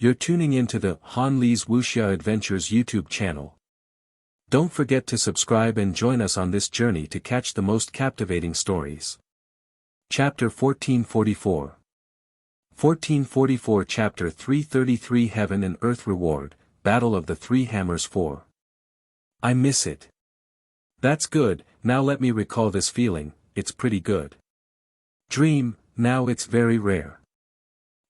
You're tuning into the Han Li's Wuxia Adventures YouTube channel. Don't forget to subscribe and join us on this journey to catch the most captivating stories. Chapter 1444 1444 Chapter 333 Heaven and Earth Reward, Battle of the Three Hammers 4. I miss it. That's good, now let me recall this feeling, it's pretty good. Dream, now it's very rare.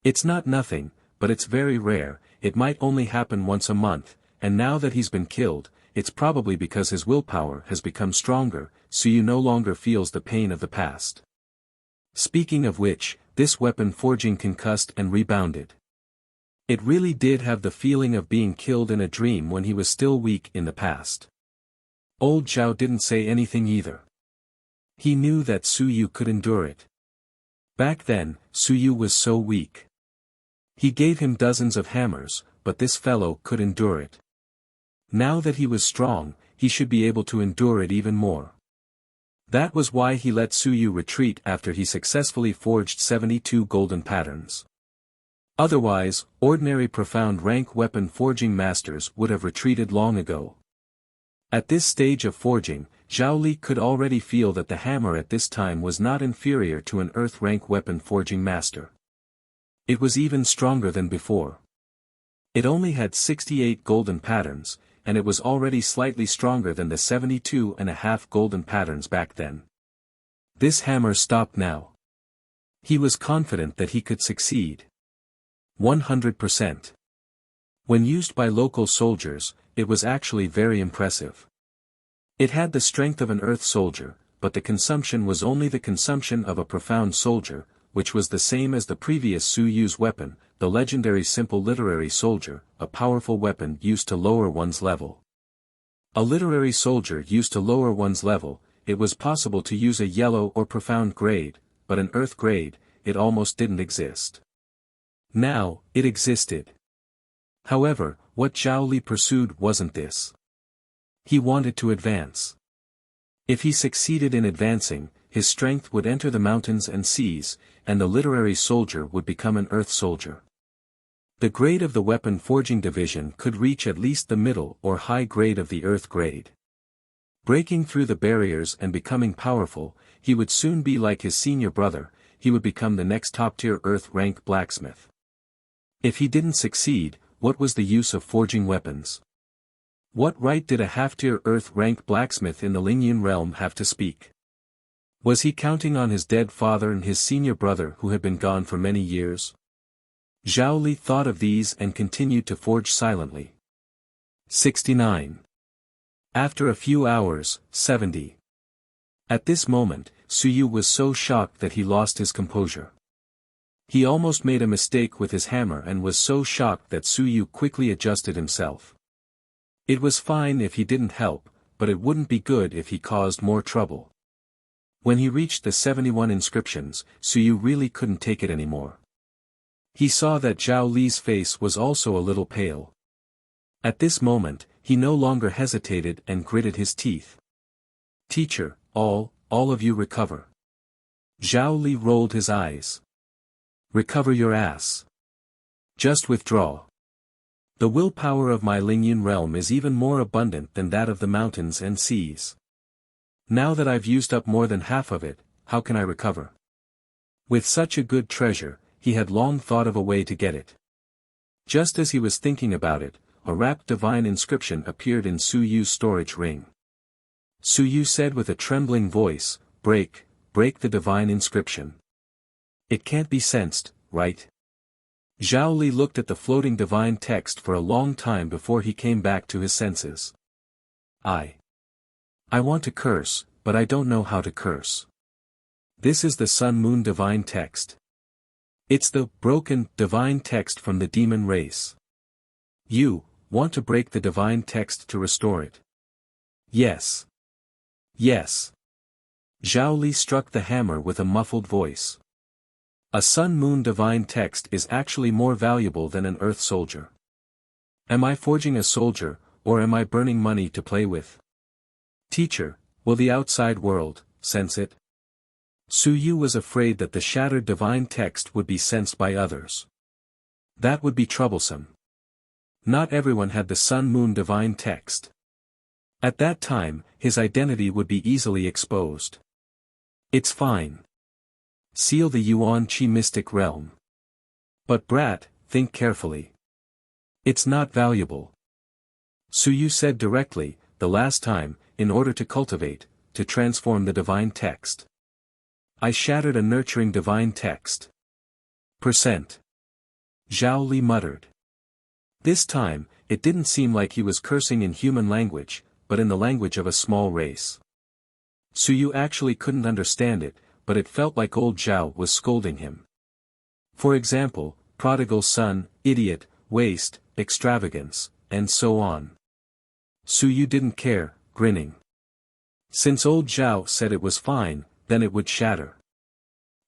It's not nothing, but it's very rare, it might only happen once a month, and now that he's been killed, it's probably because his willpower has become stronger, so you no longer feels the pain of the past. Speaking of which, this weapon forging concussed and rebounded. It really did have the feeling of being killed in a dream when he was still weak in the past. Old Zhao didn't say anything either. He knew that Su Yu could endure it. Back then, Su Yu was so weak. He gave him dozens of hammers, but this fellow could endure it. Now that he was strong, he should be able to endure it even more. That was why he let Su Yu retreat after he successfully forged 72 golden patterns. Otherwise, ordinary profound rank weapon forging masters would have retreated long ago. At this stage of forging, Zhao Li could already feel that the hammer at this time was not inferior to an earth rank weapon forging master. It was even stronger than before. It only had 68 golden patterns, and it was already slightly stronger than the 72.5 golden patterns back then. This hammer stopped now. He was confident that he could succeed. 100%. When used by local soldiers, it was actually very impressive. It had the strength of an earth soldier, but the consumption was only the consumption of a profound soldier, which was the same as the previous Su Yu's weapon, the legendary simple literary soldier, a powerful weapon used to lower one's level. A literary soldier used to lower one's level, it was possible to use a yellow or profound grade, but an earth grade, it almost didn't exist. Now, it existed. However, what Zhao Li pursued wasn't this. He wanted to advance. If he succeeded in advancing, his strength would enter the mountains and seas, and the literary soldier would become an earth soldier. The grade of the weapon forging division could reach at least the middle or high grade of the earth grade. Breaking through the barriers and becoming powerful, he would soon be like his senior brother, he would become the next top-tier earth rank blacksmith. If he didn't succeed, what was the use of forging weapons? What right did a half-tier earth rank blacksmith in the Lingyun realm have to speak? Was he counting on his dead father and his senior brother who had been gone for many years? Zhao Li thought of these and continued to forge silently. 69. After a few hours, 70. At this moment, Su Yu was so shocked that he lost his composure. He almost made a mistake with his hammer and was so shocked that Su Yu quickly adjusted himself. It was fine if he didn't help, but it wouldn't be good if he caused more trouble. When he reached the 71 inscriptions, Su Yu really couldn't take it anymore. He saw that Zhao Li's face was also a little pale. At this moment, he no longer hesitated and gritted his teeth. Teacher, all of you recover. Zhao Li rolled his eyes. Recover your ass. Just withdraw. The willpower of my Lingyun realm is even more abundant than that of the mountains and seas. Now that I've used up more than half of it, how can I recover? With such a good treasure, he had long thought of a way to get it. Just as he was thinking about it, a wrapped divine inscription appeared in Su Yu's storage ring. Su Yu said with a trembling voice, break the divine inscription. It can't be sensed, right? Zhao Li looked at the floating divine text for a long time before he came back to his senses. I want to curse, but I don't know how to curse. This is the Sun-Moon divine text. It's the broken divine text from the demon race. You want to break the divine text to restore it? Yes. Yes. Zhao Li struck the hammer with a muffled voice. A Sun-Moon divine text is actually more valuable than an earth soldier. Am I forging a soldier, or am I burning money to play with? Teacher, will the outside world sense it? Su Yu was afraid that the shattered divine text would be sensed by others. That would be troublesome. Not everyone had the Sun-Moon divine text. At that time, his identity would be easily exposed. It's fine. Seal the Yuan Qi mystic realm. But brat, think carefully. It's not valuable. Su Yu said directly, the last time, in order to cultivate, to transform the divine text. I shattered a nurturing divine text. Percent. Zhao Li muttered. This time, it didn't seem like he was cursing in human language, but in the language of a small race. Su Yu actually couldn't understand it, but it felt like old Zhao was scolding him. For example, prodigal son, idiot, waste, extravagance, and so on. Su Yu didn't care, grinning. Since old Zhao said it was fine, then it would shatter.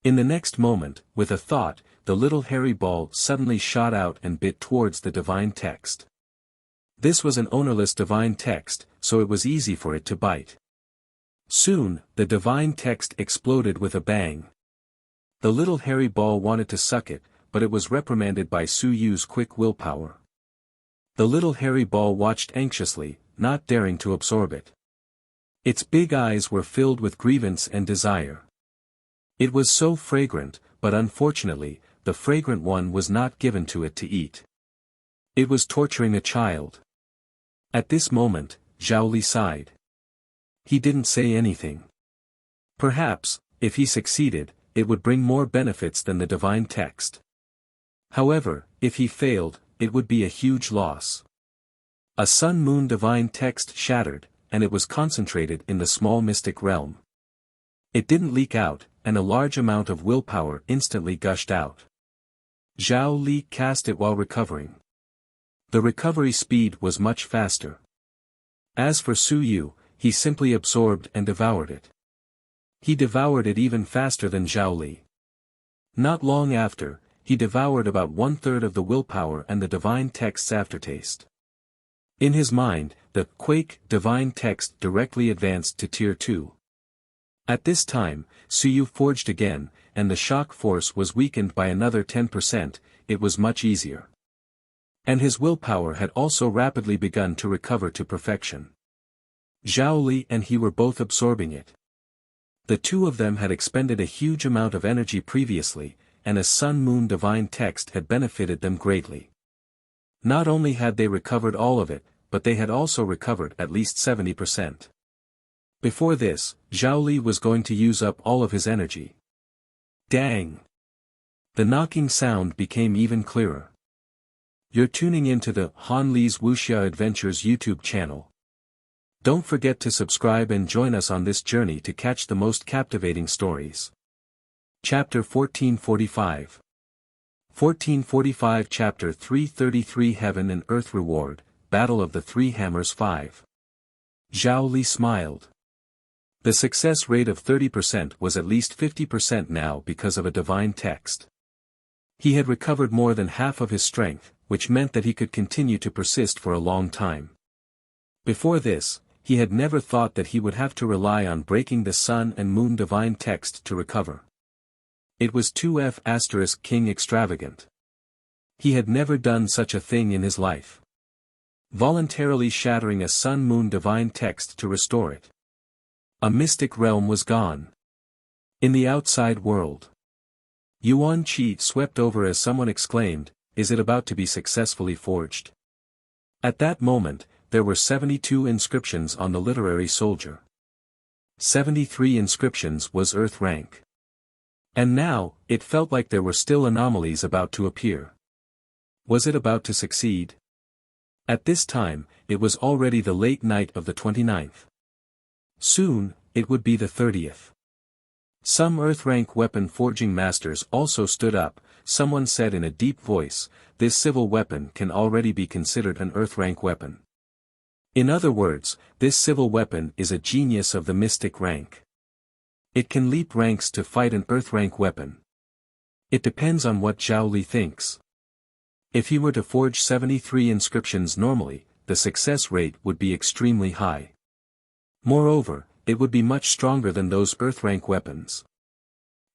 In the next moment, with a thought, the little hairy ball suddenly shot out and bit towards the divine text. This was an ownerless divine text, so it was easy for it to bite. Soon, the divine text exploded with a bang. The little hairy ball wanted to suck it, but it was reprimanded by Su Yu's quick willpower. The little hairy ball watched anxiously, not daring to absorb it. Its big eyes were filled with grievance and desire. It was so fragrant, but unfortunately, the fragrant one was not given to it to eat. It was torturing a child. At this moment, Zhao Li sighed. He didn't say anything. Perhaps, if he succeeded, it would bring more benefits than the divine text. However, if he failed, it would be a huge loss. A Sun-Moon divine text shattered, and it was concentrated in the small mystic realm. It didn't leak out, and a large amount of willpower instantly gushed out. Zhao Li cast it while recovering. The recovery speed was much faster. As for Su Yu, he simply absorbed and devoured it. He devoured it even faster than Zhao Li. Not long after, he devoured about 1/3 of the willpower and the divine text's aftertaste. In his mind, the Quake divine text directly advanced to Tier 2. At this time, Su Yu forged again, and the shock force was weakened by another 10%, it was much easier. And his willpower had also rapidly begun to recover to perfection. Zhao Li and he were both absorbing it. The two of them had expended a huge amount of energy previously, and a Sun-Moon divine text had benefited them greatly. Not only had they recovered all of it, but they had also recovered at least 70%. Before this, Zhao Li was going to use up all of his energy. Dang! The knocking sound became even clearer. You're tuning into the Han Li's Wuxia Adventures YouTube channel. Don't forget to subscribe and join us on this journey to catch the most captivating stories. Chapter 1445. 1445 Chapter 333 Heaven and Earth Reward, Battle of the Three Hammers 5. Zhao Li smiled. The success rate of 30% was at least 50% now because of a divine text. He had recovered more than half of his strength, which meant that he could continue to persist for a long time. Before this, he had never thought that he would have to rely on breaking the Sun and Moon divine text to recover. It was 2F** King extravagant. He had never done such a thing in his life. Voluntarily shattering a Sun-Moon divine text to restore it. A mystic realm was gone. In the outside world, Yuan Qi swept over as someone exclaimed, "Is it about to be successfully forged?" At that moment, there were 72 inscriptions on the literary soldier. 73 inscriptions was Earth rank. And now, it felt like there were still anomalies about to appear. Was it about to succeed? At this time, it was already the late night of the 29th. Soon, it would be the 30th. Some Earth-rank weapon forging masters also stood up. Someone said in a deep voice, "This civil weapon can already be considered an Earth-rank weapon." In other words, this civil weapon is a genius of the mystic rank. It can leap ranks to fight an Earth-rank weapon. It depends on what Zhao Li thinks. If he were to forge 73 inscriptions normally, the success rate would be extremely high. Moreover, it would be much stronger than those Earth-rank weapons.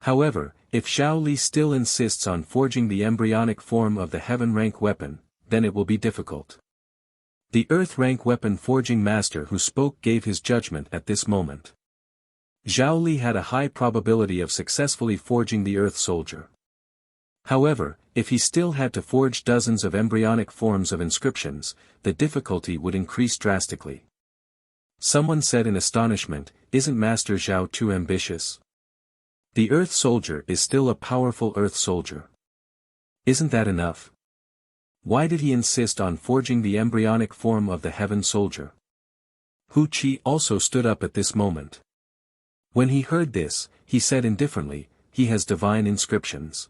However, if Zhao Li still insists on forging the embryonic form of the heaven rank weapon, then it will be difficult. The earth rank weapon forging master who spoke gave his judgment at this moment. Zhao Li had a high probability of successfully forging the earth soldier. However, if he still had to forge dozens of embryonic forms of inscriptions, the difficulty would increase drastically. Someone said in astonishment, "Isn't Master Zhao too ambitious? The earth soldier is still a powerful earth soldier. Isn't that enough? Why did he insist on forging the embryonic form of the heaven soldier?" Hu Qi also stood up at this moment. When he heard this, he said indifferently, "He has divine inscriptions.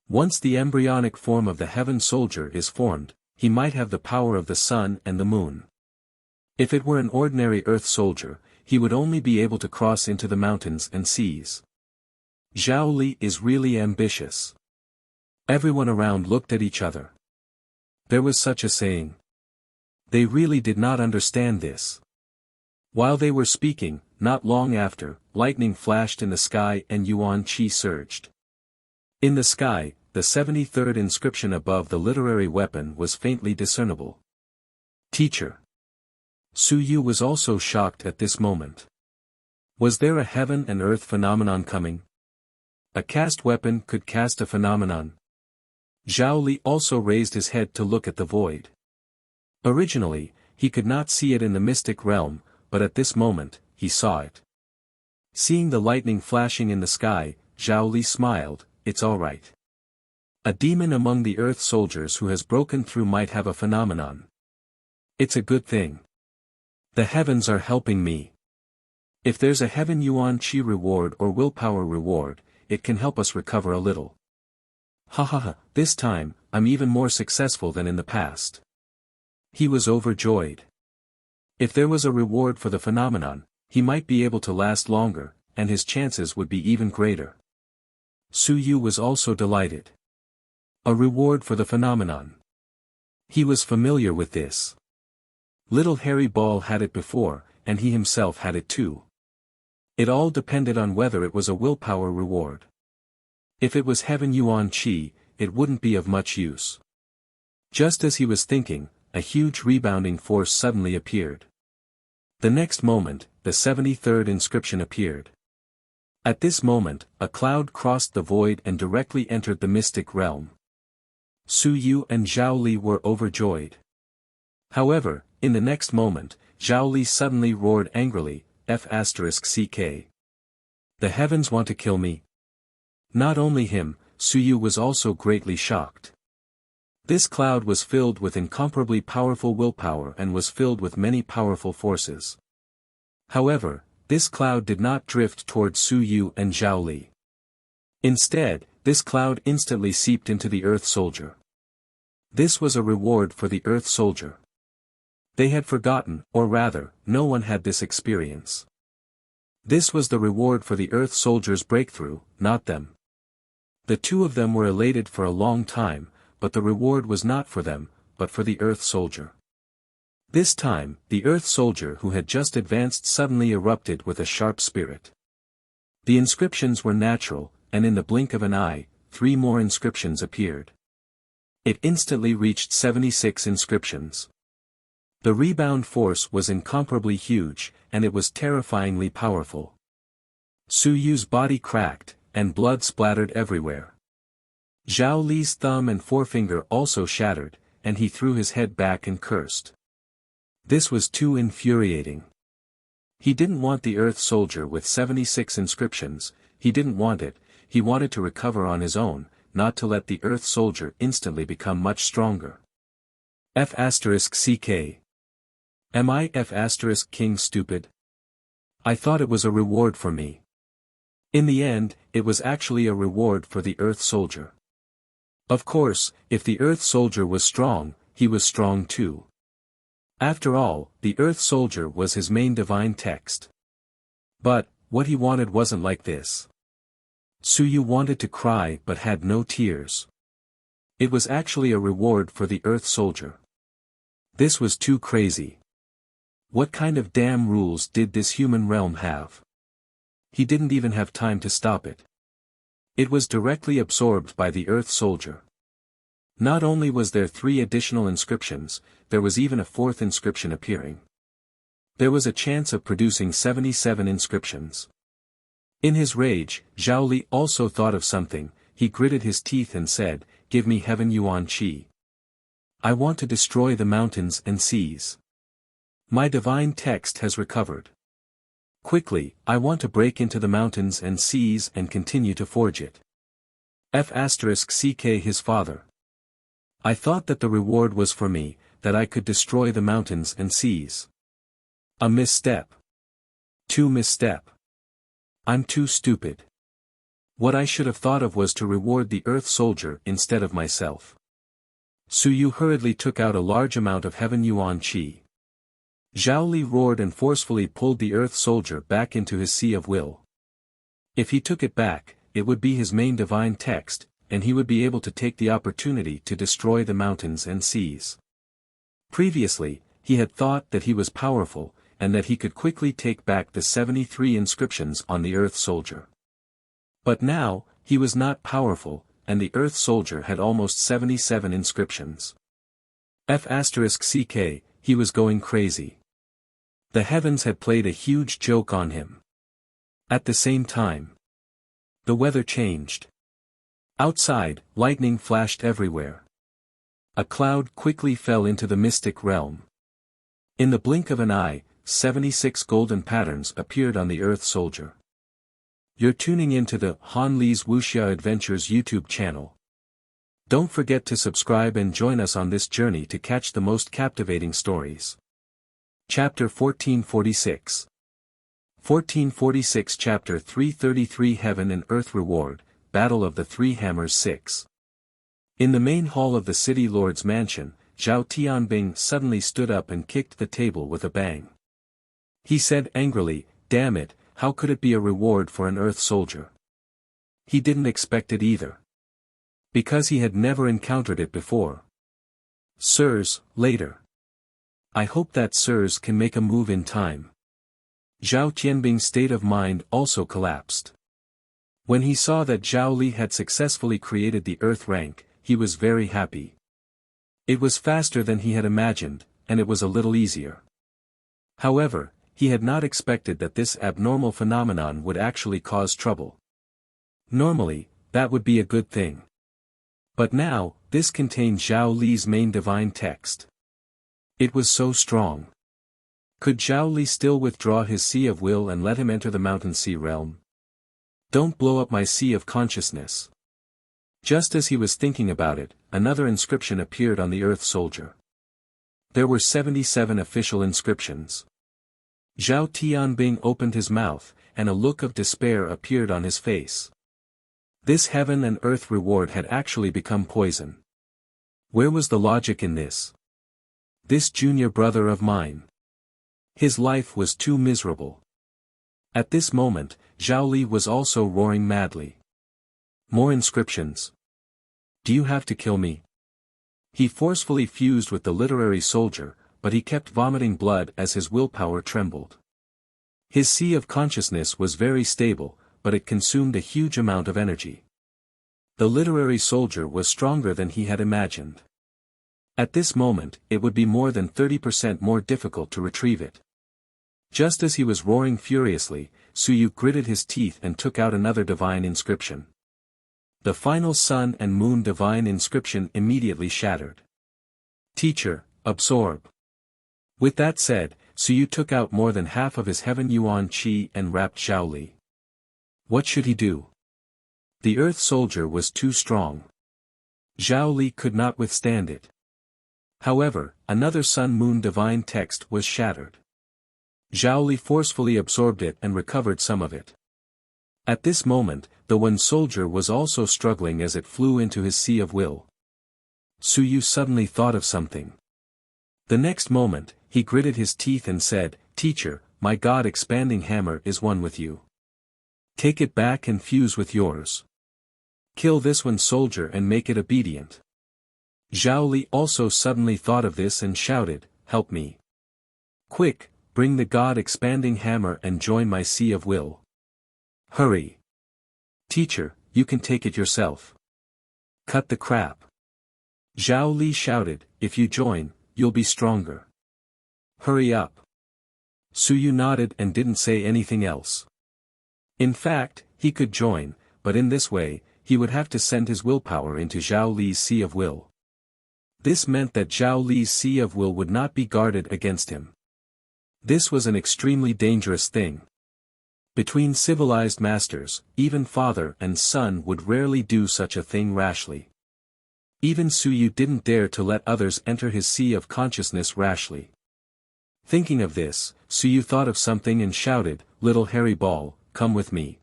Once the embryonic form of the heaven soldier is formed, he might have the power of the sun and the moon. If it were an ordinary earth soldier, he would only be able to cross into the mountains and seas. Zhao Li is really ambitious." Everyone around looked at each other. There was such a saying. They really did not understand this. While they were speaking, not long after, lightning flashed in the sky and Yuan Qi surged. In the sky, the 73rd inscription above the literary weapon was faintly discernible. "Teacher." Su Yu was also shocked at this moment. Was there a heaven and earth phenomenon coming? A cast weapon could cast a phenomenon. Zhao Li also raised his head to look at the void. Originally, he could not see it in the mystic realm, but at this moment, he saw it. Seeing the lightning flashing in the sky, Zhao Li smiled, "It's all right. A demon among the earth soldiers who has broken through might have a phenomenon. It's a good thing. The heavens are helping me. If there's a heaven Yuan Qi reward or willpower reward, it can help us recover a little. Ha ha ha, this time, I'm even more successful than in the past." He was overjoyed. If there was a reward for the phenomenon, he might be able to last longer, and his chances would be even greater. Su Yu was also delighted. A reward for the phenomenon. He was familiar with this. Little Harry Ball had it before, and he himself had it too. It all depended on whether it was a willpower reward. If it was heaven Yuan Qi, it wouldn't be of much use. Just as he was thinking, a huge rebounding force suddenly appeared. The next moment, the 73rd inscription appeared. At this moment, a cloud crossed the void and directly entered the mystic realm. Su Yu and Zhao Li were overjoyed. However, in the next moment, Zhao Li suddenly roared angrily, "F***ck. The heavens want to kill me." Not only him, Su Yu was also greatly shocked. This cloud was filled with incomparably powerful willpower and was filled with many powerful forces. However, this cloud did not drift toward Su Yu and Zhao Li. Instead, this cloud instantly seeped into the earth soldier. This was a reward for the earth soldier. They had forgotten, or rather, no one had this experience. This was the reward for the earth soldier's breakthrough, not them. The two of them were elated for a long time, but the reward was not for them, but for the earth soldier. This time, the earth soldier who had just advanced suddenly erupted with a sharp spirit. The inscriptions were natural, and in the blink of an eye, 3 more inscriptions appeared. It instantly reached 76 inscriptions. The rebound force was incomparably huge, and it was terrifyingly powerful. Su Yu's body cracked, and blood splattered everywhere. Zhao Li's thumb and forefinger also shattered, and he threw his head back and cursed. This was too infuriating. He didn't want the earth soldier with 76 inscriptions, he didn't want it, he wanted to recover on his own, not to let the earth soldier instantly become much stronger. F***ck. Am I F***king stupid? I thought it was a reward for me. In the end, it was actually a reward for the earth soldier. Of course, if the earth soldier was strong, he was strong too. After all, the earth soldier was his main divine text. But, what he wanted wasn't like this. Su Yu wanted to cry but had no tears. It was actually a reward for the earth soldier. This was too crazy. What kind of damn rules did this human realm have? He didn't even have time to stop it. It was directly absorbed by the Earth Soldier. Not only was there 3 additional inscriptions, there was even a 4th inscription appearing. There was a chance of producing 77 inscriptions. In his rage, Zhao Li also thought of something. He gritted his teeth and said, "Give me heaven yuan qi. I want to destroy the mountains and seas. My divine text has recovered. Quickly, I want to break into the mountains and seas and continue to forge it." *CK his father. I thought that the reward was for me, that I could destroy the mountains and seas. A misstep. 2 misstep. I'm too stupid. What I should have thought of was to reward the Earth Soldier instead of myself. Su Yu hurriedly took out a large amount of heaven yuan qi. Zhao Li roared and forcefully pulled the Earth Soldier back into his Sea of Will. If he took it back, it would be his main divine text, and he would be able to take the opportunity to destroy the mountains and seas. Previously, he had thought that he was powerful, and that he could quickly take back the 73 inscriptions on the Earth Soldier. But now, he was not powerful, and the Earth Soldier had almost 77 inscriptions. *CK, he was going crazy. The heavens had played a huge joke on him. At the same time, the weather changed. Outside, lightning flashed everywhere. A cloud quickly fell into the mystic realm. In the blink of an eye, 76 golden patterns appeared on the Earth Soldier. You're tuning into the Han Li's Wuxia Adventures YouTube channel. Don't forget to subscribe and join us on this journey to catch the most captivating stories. Chapter 1446. 1446 Chapter 333 Heaven and Earth Reward, Battle of the Three Hammers 6. In the main hall of the city lord's mansion, Zhao Tianbing suddenly stood up and kicked the table with a bang. He said angrily, "Damn it, how could it be a reward for an Earth Soldier?" He didn't expect it either. Because he had never encountered it before. Sirs, later. I hope that sirs can make a move in time. Zhao Tianbing's state of mind also collapsed. When he saw that Zhao Li had successfully created the Earth rank, he was very happy. It was faster than he had imagined, and it was a little easier. However, he had not expected that this abnormal phenomenon would actually cause trouble. Normally, that would be a good thing. But now, this contained Zhao Li's main divine text. It was so strong. Could Zhao Li still withdraw his Sea of Will and let him enter the Mountain Sea realm? Don't blow up my Sea of Consciousness. Just as he was thinking about it, another inscription appeared on the Earth Soldier. There were 77 official inscriptions. Zhao Tianbing opened his mouth, and a look of despair appeared on his face. This heaven and earth reward had actually become poison. Where was the logic in this? This junior brother of mine. His life was too miserable. At this moment, Zhao Li was also roaring madly. More inscriptions. Do you have to kill me? He forcefully fused with the literary soldier, but he kept vomiting blood as his willpower trembled. His Sea of Consciousness was very stable, but it consumed a huge amount of energy. The literary soldier was stronger than he had imagined. At this moment, it would be more than 30% more difficult to retrieve it. Just as he was roaring furiously, Su Yu gritted his teeth and took out another divine inscription. The final sun and moon divine inscription immediately shattered. Teacher, absorb. With that said, Su Yu took out more than half of his heaven yuan qi and wrapped Zhao Li. What should he do? The Earth Soldier was too strong. Zhao Li could not withstand it. However, another sun-moon divine text was shattered. Zhao Li forcefully absorbed it and recovered some of it. At this moment, the one soldier was also struggling as it flew into his Sea of Will. Su Yu suddenly thought of something. The next moment, he gritted his teeth and said, "Teacher, my God-expanding hammer is one with you. Take it back and fuse with yours. Kill this one soldier and make it obedient." Zhao Li also suddenly thought of this and shouted, "Help me. Quick, bring the God-expanding hammer and join my Sea of Will. Hurry. Teacher, you can take it yourself. Cut the crap. Zhao Li shouted, if you join, you'll be stronger. Hurry up. Su Yu nodded and didn't say anything else. In fact, he could join, but in this way, he would have to send his willpower into Zhao Li's Sea of Will. This meant that Zhao Li's Sea of Will would not be guarded against him. This was an extremely dangerous thing. Between civilized masters, even father and son would rarely do such a thing rashly. Even Su Yu didn't dare to let others enter his sea of consciousness rashly. Thinking of this, Su Yu thought of something and shouted, little hairy ball, come with me.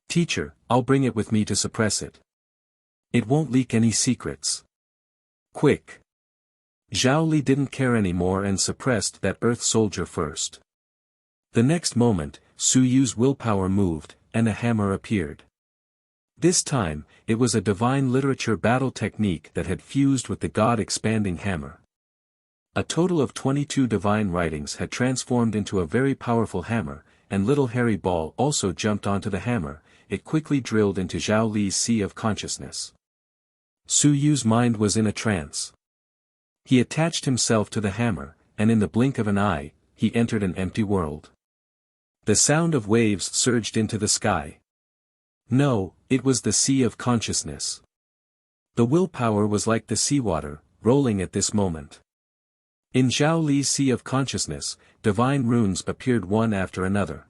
Teacher, I'll bring it with me to suppress it. It won't leak any secrets. Quick. Zhao Li didn't care anymore and suppressed that earth soldier first. The next moment, Su Yu's willpower moved, and a hammer appeared. This time, it was a divine literature battle technique that had fused with the God-expanding hammer. A total of 22 divine writings had transformed into a very powerful hammer, and little hairy ball also jumped onto the hammer. It quickly drilled into Zhao Li's sea of consciousness. Su Yu's mind was in a trance. He attached himself to the hammer, and in the blink of an eye, he entered an empty world. The sound of waves surged into the sky. No, it was the sea of consciousness. The willpower was like the seawater, rolling at this moment. In Zhao Li's sea of consciousness, divine runes appeared one after another.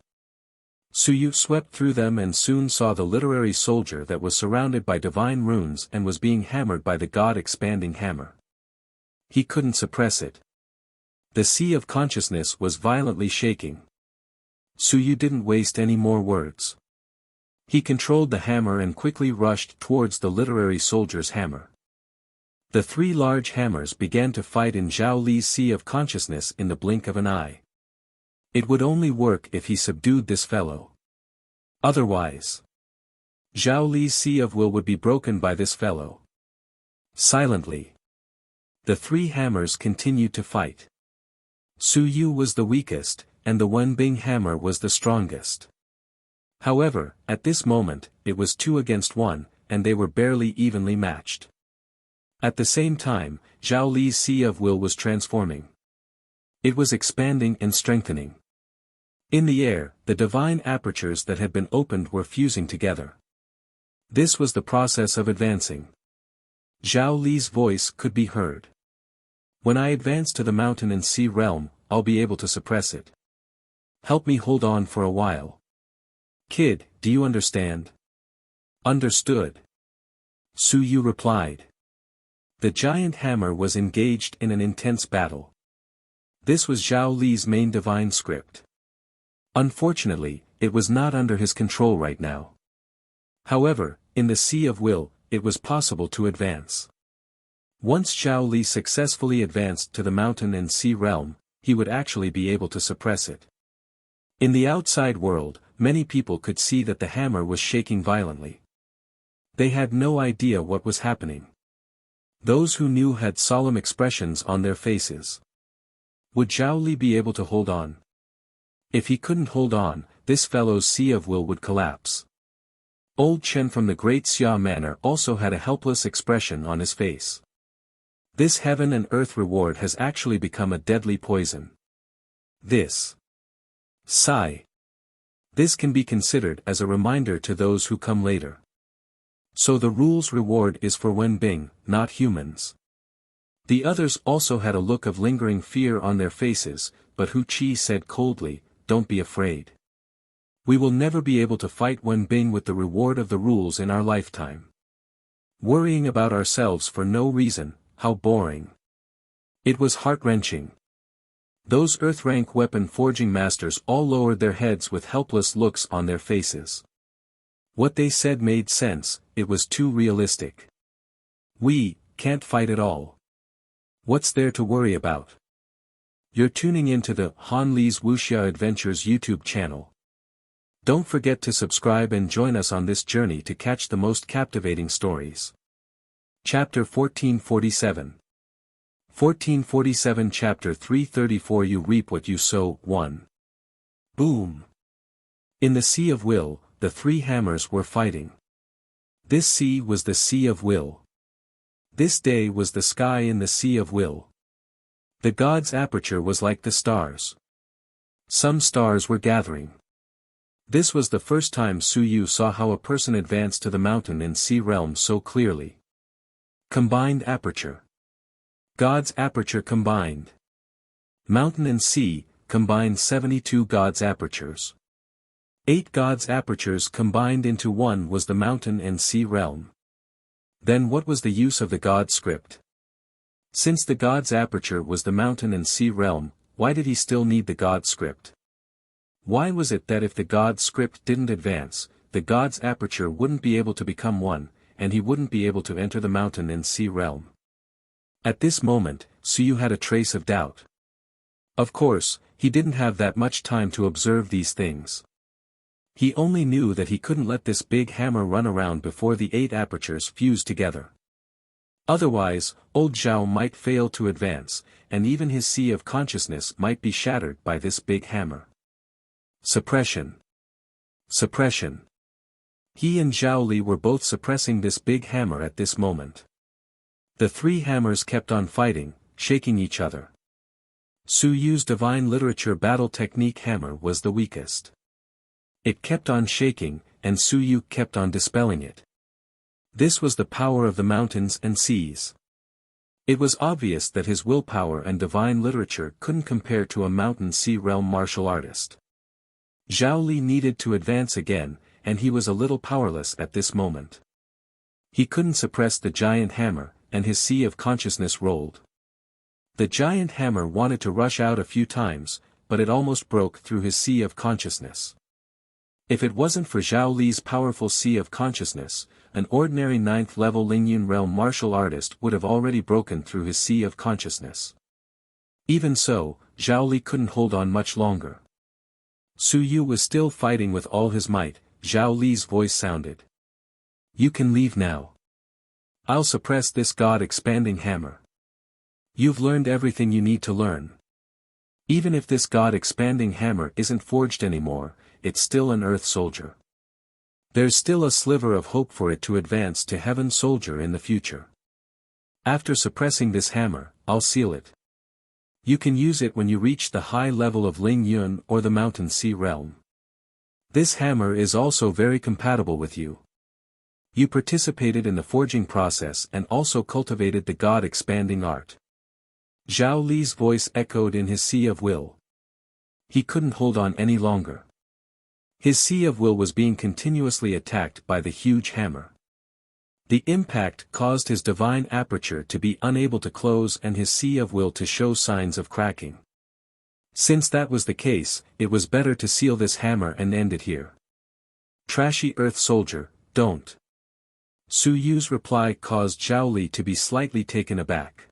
Su Yu swept through them and soon saw the literary soldier that was surrounded by divine runes and was being hammered by the God-expanding hammer. He couldn't suppress it. The sea of consciousness was violently shaking. Su Yu didn't waste any more words. He controlled the hammer and quickly rushed towards the literary soldier's hammer. The three large hammers began to fight in Zhao Li's sea of consciousness in the blink of an eye. It would only work if he subdued this fellow. Otherwise, Zhao Li's sea of will would be broken by this fellow. Silently, the three hammers continued to fight. Su Yu was the weakest, and the Wenbing hammer was the strongest. However, at this moment, it was 2 against 1, and they were barely evenly matched. At the same time, Zhao Li's sea of will was transforming. It was expanding and strengthening. In the air, the divine apertures that had been opened were fusing together. This was the process of advancing. Zhao Li's voice could be heard. When I advance to the mountain and sea realm, I'll be able to suppress it. Help me hold on for a while. Kid, do you understand? Understood. Su Yu replied. The giant hammer was engaged in an intense battle. This was Zhao Li's main divine script. Unfortunately, it was not under his control right now. However, in the Sea of Will, it was possible to advance. Once Zhao Li successfully advanced to the mountain and sea realm, he would actually be able to suppress it. In the outside world, many people could see that the hammer was shaking violently. They had no idea what was happening. Those who knew had solemn expressions on their faces. Would Zhao Li be able to hold on? If he couldn't hold on, this fellow's Sea of Will would collapse. Old Chen from the Great Xia Manor also had a helpless expression on his face. This heaven and earth reward has actually become a deadly poison. This can be considered as a reminder to those who come later. So the rule's reward is for Wenbing, not humans. The others also had a look of lingering fear on their faces, but Hu Qi said coldly, don't be afraid. We will never be able to fight Wenbing with the reward of the rules in our lifetime. Worrying about ourselves for no reason, how boring. It was heart-wrenching. Those earth-rank weapon-forging masters all lowered their heads with helpless looks on their faces. What they said made sense, it was too realistic. We can't fight at all. What's there to worry about? You're tuning into the Han Li's Wuxia Adventures YouTube channel. Don't forget to subscribe and join us on this journey to catch the most captivating stories. Chapter 1447. 1447 Chapter 334 You reap what you sow. 1. Boom. In the Sea of Will, the three hammers were fighting. This sea was the sea of will. This day was the sky in the sea of will. The god's aperture was like the stars. Some stars were gathering. This was the first time Su Yu saw how a person advanced to the mountain and sea realm so clearly. Combined aperture. God's aperture combined. Mountain and sea, combined 72 God's apertures. 8 God's apertures combined into one was the mountain and sea realm. Then what was the use of the God script? Since the God's aperture was the mountain and sea realm, why did he still need the God script? Why was it that if the God script didn't advance, the God's aperture wouldn't be able to become one, and he wouldn't be able to enter the mountain and sea realm? At this moment, Su Yu had a trace of doubt. Of course, he didn't have that much time to observe these things. He only knew that he couldn't let this big hammer run around before the 8 apertures fused together. Otherwise, old Zhao might fail to advance, and even his sea of consciousness might be shattered by this big hammer. Suppression. Suppression. He and Zhao Li were both suppressing this big hammer at this moment. The 3 hammers kept on fighting, shaking each other. Su Yu's divine literature battle technique hammer was the weakest. It kept on shaking, and Su Yu kept on dispelling it. This was the power of the mountains and seas. It was obvious that his willpower and divine literature couldn't compare to a mountain sea realm martial artist. Zhao Li needed to advance again, and he was a little powerless at this moment. He couldn't suppress the giant hammer, and his sea of consciousness rolled. The giant hammer wanted to rush out a few times, but it almost broke through his sea of consciousness. If it wasn't for Zhao Li's powerful sea of consciousness, an ordinary 9th level Lingyun realm martial artist would have already broken through his sea of consciousness. Even so, Zhao Li couldn't hold on much longer. Su Yu was still fighting with all his might. Zhao Li's voice sounded. "You can leave now. I'll suppress this God-expanding hammer. You've learned everything you need to learn. Even if this God-expanding hammer isn't forged anymore, it's still an Earth soldier. There's still a sliver of hope for it to advance to Heaven soldier in the future. After suppressing this hammer, I'll seal it. You can use it when you reach the high level of Ling Yun or the Mountain Sea realm. This hammer is also very compatible with you. You participated in the forging process and also cultivated the God-expanding art." Zhao Li's voice echoed in his sea of will. He couldn't hold on any longer. His sea of will was being continuously attacked by the huge hammer. The impact caused his divine aperture to be unable to close and his sea of will to show signs of cracking. Since that was the case, it was better to seal this hammer and end it here. "Trashy Earth soldier, don't." Su Yu's reply caused Zhao Li to be slightly taken aback.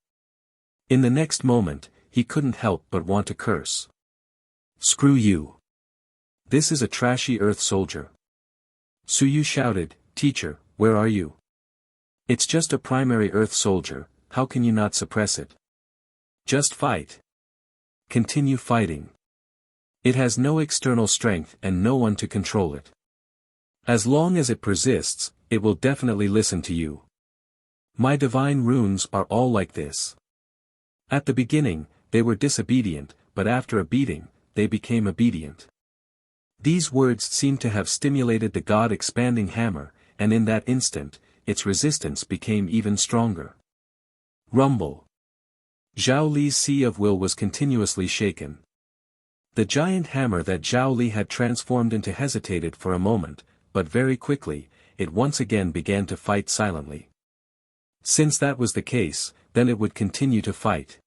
In the next moment, he couldn't help but want to curse. "Screw you. This is a trashy Earth soldier." Su Yu shouted, "Teacher, where are you? It's just a primary Earth soldier, how can you not suppress it? Just fight. Continue fighting. It has no external strength and no one to control it. As long as it persists, it will definitely listen to you. My divine runes are all like this. At the beginning, they were disobedient, but after a beating, they became obedient." These words seemed to have stimulated the God-expanding hammer, and in that instant, its resistance became even stronger. Rumble. Zhao Li's sea of will was continuously shaken. The giant hammer that Zhao Li had transformed into hesitated for a moment, but very quickly, it once again began to fight silently. Since that was the case, then it would continue to fight.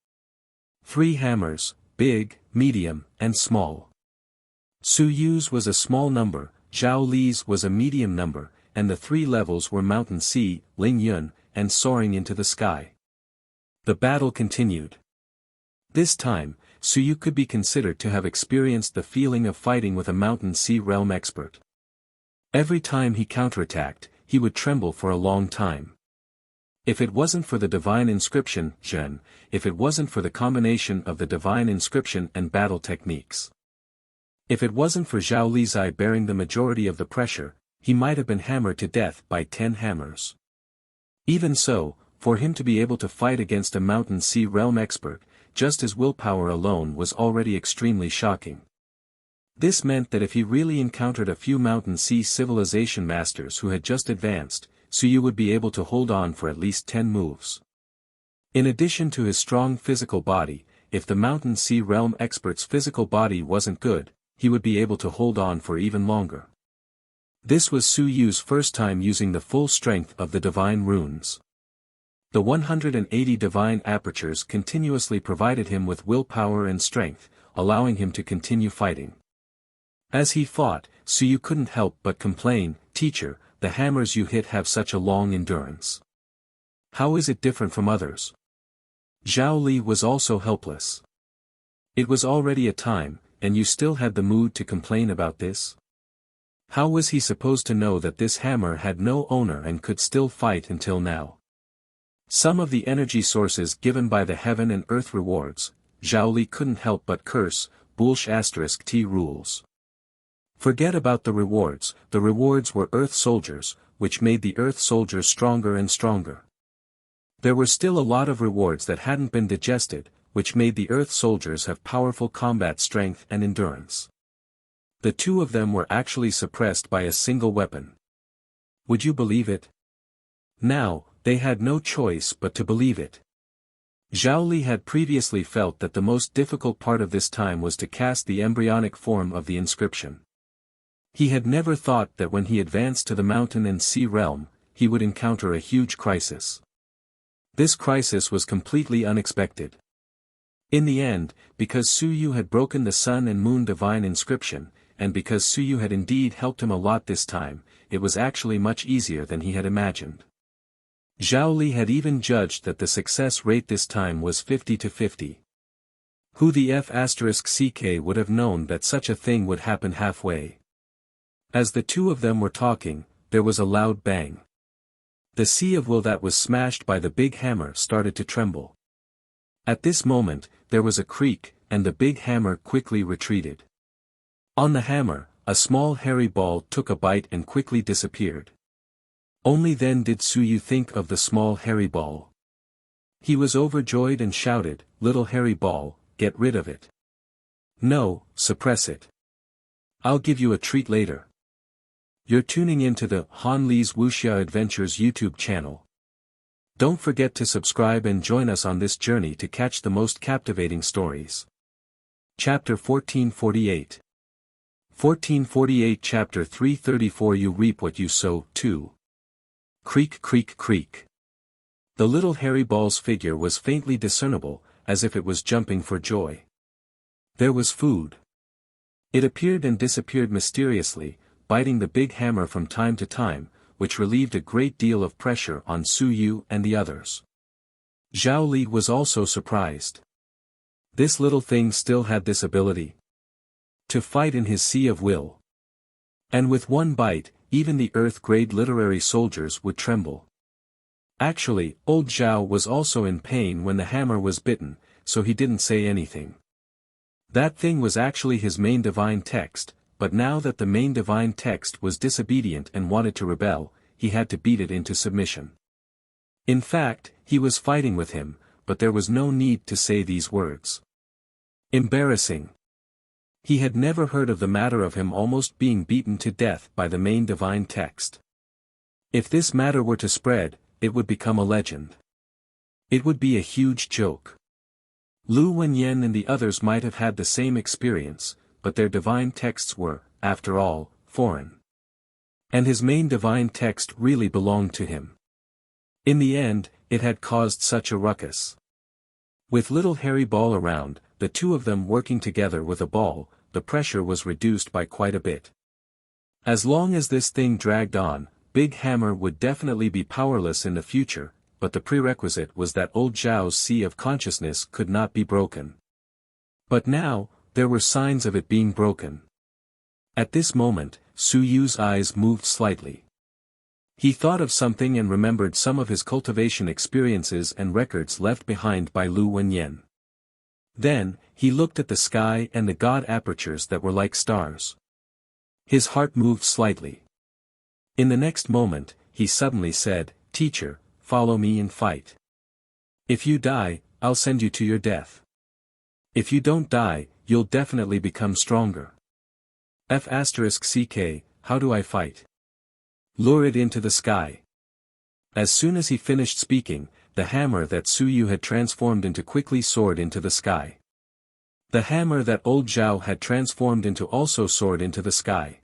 3 hammers, big, medium, and small. Su Yu's was a small number, Zhao Li's was a medium number, and the 3 levels were Mountain Sea, Ling Yun, and soaring into the sky. The battle continued. This time, Su Yu could be considered to have experienced the feeling of fighting with a Mountain Sea realm expert. Every time he counterattacked, he would tremble for a long time. If it wasn't for the divine inscription, Zhen, if it wasn't for the combination of the divine inscription and battle techniques. If it wasn't for Zhao Li's eye bearing the majority of the pressure, he might have been hammered to death by 10 hammers. Even so, for him to be able to fight against a Mountain Sea realm expert, just as willpower alone was already extremely shocking. This meant that if he really encountered a few Mountain Sea civilization masters who had just advanced, Suyu would be able to hold on for at least 10 moves. In addition to his strong physical body, if the Mountain Sea realm expert's physical body wasn't good, he would be able to hold on for even longer. This was Suyu's first time using the full strength of the divine runes. The 180 divine apertures continuously provided him with willpower and strength, allowing him to continue fighting. As he fought, Suyu couldn't help but complain, "Teacher, the hammers you hit have such a long endurance. How is it different from others?" Zhao Li was also helpless. It was already a time, and you still had the mood to complain about this? How was he supposed to know that this hammer had no owner and could still fight until now? Some of the energy sources given by the heaven and earth rewards, Zhao Li couldn't help but curse, bullsh** T rules. Forget about the rewards were earth soldiers, which made the earth soldiers stronger and stronger. There were still a lot of rewards that hadn't been digested, which made the earth soldiers have powerful combat strength and endurance. The two of them were actually suppressed by a single weapon. Would you believe it? Now, they had no choice but to believe it. Zhao Li had previously felt that the most difficult part of this time was to cast the embryonic form of the inscription. He had never thought that when he advanced to the Mountain and Sea realm, he would encounter a huge crisis. This crisis was completely unexpected. In the end, because Suyu had broken the Sun and Moon divine inscription, and because Suyu had indeed helped him a lot this time, it was actually much easier than he had imagined. Zhao Li had even judged that the success rate this time was 50-50. Who the F***ck would have known that such a thing would happen halfway? As the two of them were talking, there was a loud bang. The sea of will that was smashed by the big hammer started to tremble. At this moment, there was a creak, and the big hammer quickly retreated. On the hammer, a small hairy ball took a bite and quickly disappeared. Only then did Suyu think of the small hairy ball. He was overjoyed and shouted, "Little hairy ball, get rid of it. No, suppress it. I'll give you a treat later." You're tuning into the Han Li's Wuxia Adventures YouTube channel. Don't forget to subscribe and join us on this journey to catch the most captivating stories. Chapter 1448. 1448 Chapter 334 You reap what you sow, 2. Creak creak creak. The little hairy ball's figure was faintly discernible, as if it was jumping for joy. There was food. It appeared and disappeared mysteriously, biting the big hammer from time to time, which relieved a great deal of pressure on Suyu and the others. Zhao Li was also surprised. This little thing still had this ability to fight in his sea of will. And with one bite, even the earth-grade literary soldiers would tremble. Actually, old Zhao was also in pain when the hammer was bitten, so he didn't say anything. That thing was actually his main divine text, but now that the main divine text was disobedient and wanted to rebel, he had to beat it into submission. In fact, he was fighting with him, but there was no need to say these words. Embarrassing. He had never heard of the matter of him almost being beaten to death by the main divine text. If this matter were to spread, it would become a legend. It would be a huge joke. Lu Wenyan and the others might have had the same experience, but their divine texts were, after all, foreign. And his main divine text really belonged to him. In the end, it had caused such a ruckus. With little hairy ball around, the two of them working together with a ball, the pressure was reduced by quite a bit. As long as this thing dragged on, Big Hammer would definitely be powerless in the future, but the prerequisite was that old Zhao's sea of consciousness could not be broken. But now, there were signs of it being broken. At this moment, Suyu's eyes moved slightly. He thought of something and remembered some of his cultivation experiences and records left behind by Lu Wenyan. Then, he looked at the sky and the god apertures that were like stars. His heart moved slightly. In the next moment, he suddenly said, "Teacher, follow me and fight. If you die, I'll send you to your death. If you don't die, you'll definitely become stronger. F***ck, how do I fight? Lure it into the sky." As soon as he finished speaking, the hammer that Suyu had transformed into quickly soared into the sky. The hammer that old Zhao had transformed into also soared into the sky.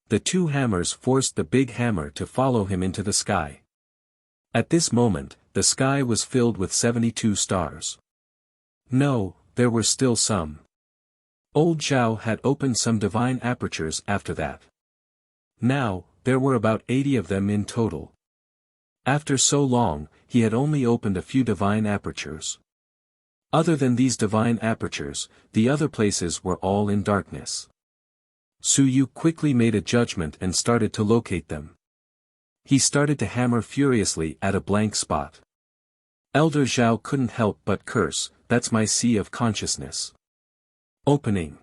The two hammers forced the big hammer to follow him into the sky. At this moment, the sky was filled with 72 stars. No, there were still some. Old Zhao had opened some divine apertures after that. Now, there were about 80 of them in total. After so long, he had only opened a few divine apertures. Other than these divine apertures, the other places were all in darkness. Suyu quickly made a judgment and started to locate them. He started to hammer furiously at a blank spot. Elder Zhao couldn't help but curse, "That's my sea of consciousness." Opening.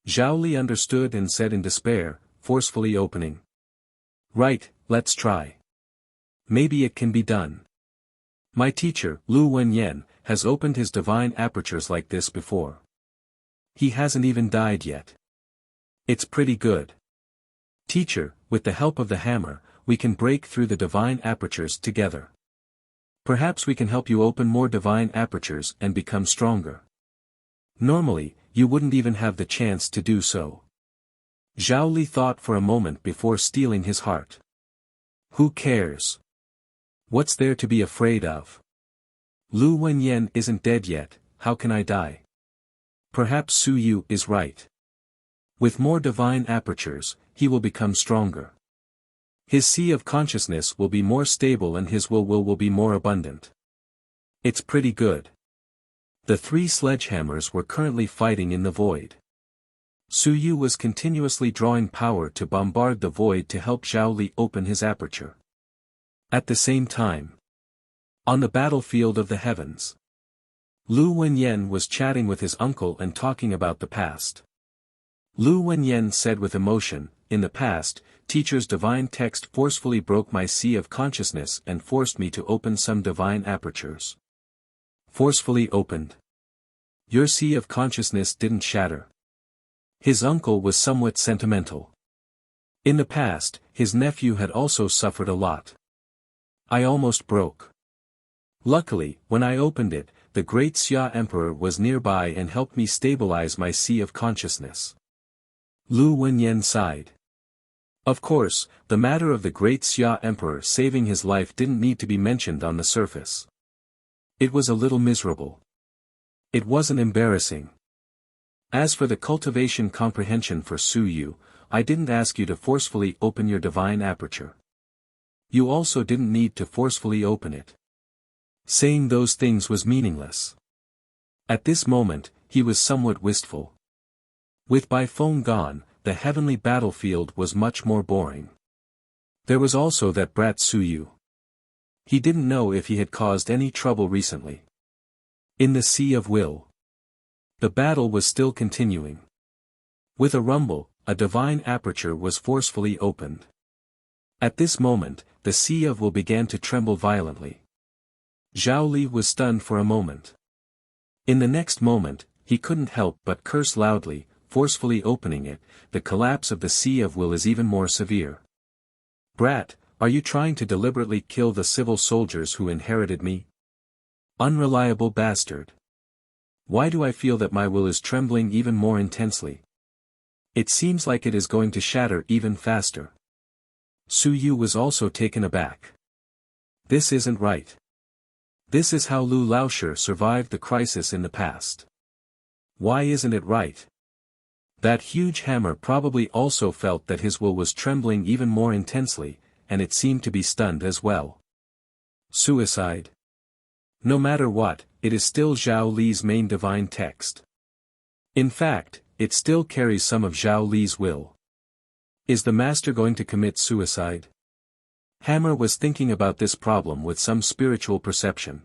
Zhao Li understood and said in despair, forcefully opening. "Right, let's try. Maybe it can be done. My teacher, Lu Wenyan, has opened his divine apertures like this before. He hasn't even died yet. It's pretty good. Teacher, with the help of the hammer, we can break through the divine apertures together. Perhaps we can help you open more divine apertures and become stronger. Normally, you wouldn't even have the chance to do so." Zhao Li thought for a moment before stealing his heart. Who cares? What's there to be afraid of? Lu Wenyan isn't dead yet, how can I die? Perhaps Suyu is right. With more divine apertures, he will become stronger. His sea of consciousness will be more stable and his will be more abundant. It's pretty good. The three sledgehammers were currently fighting in the void. Suyu was continuously drawing power to bombard the void to help Zhao Li open his aperture. At the same time, on the battlefield of the heavens, Lu Wenyan was chatting with his uncle and talking about the past. Lu Wenyan said with emotion, "In the past, teacher's divine text forcefully broke my sea of consciousness and forced me to open some divine apertures." Forcefully opened. Your sea of consciousness didn't shatter. His uncle was somewhat sentimental. In the past, his nephew had also suffered a lot. I almost broke. Luckily, when I opened it, the great Xia Emperor was nearby and helped me stabilize my sea of consciousness. Lu Wenyan sighed. Of course, the matter of the great Xia Emperor saving his life didn't need to be mentioned on the surface. It was a little miserable. It wasn't embarrassing. As for the cultivation comprehension for Suyu, I didn't ask you to forcefully open your divine aperture. You also didn't need to forcefully open it. Saying those things was meaningless. At this moment, he was somewhat wistful. With Bai Feng gone, the heavenly battlefield was much more boring. There was also that brat Suyu. He didn't know if he had caused any trouble recently. In the Sea of Will, the battle was still continuing. With a rumble, a divine aperture was forcefully opened. At this moment, the Sea of Will began to tremble violently. Zhao Li was stunned for a moment. In the next moment, he couldn't help but curse loudly, forcefully opening it. The collapse of the Sea of Will is even more severe. Brat, are you trying to deliberately kill the civil soldiers who inherited me? Unreliable bastard. Why do I feel that my will is trembling even more intensely? It seems like it is going to shatter even faster. Suyu was also taken aback. This isn't right. This is how Lu Laoshi survived the crisis in the past. Why isn't it right? That huge hammer probably also felt that his will was trembling even more intensely, and it seemed to be stunned as well. Suicide. No matter what, it is still Zhao Li's main divine text. In fact, it still carries some of Zhao Li's will. Is the master going to commit suicide? Hammer was thinking about this problem with some spiritual perception.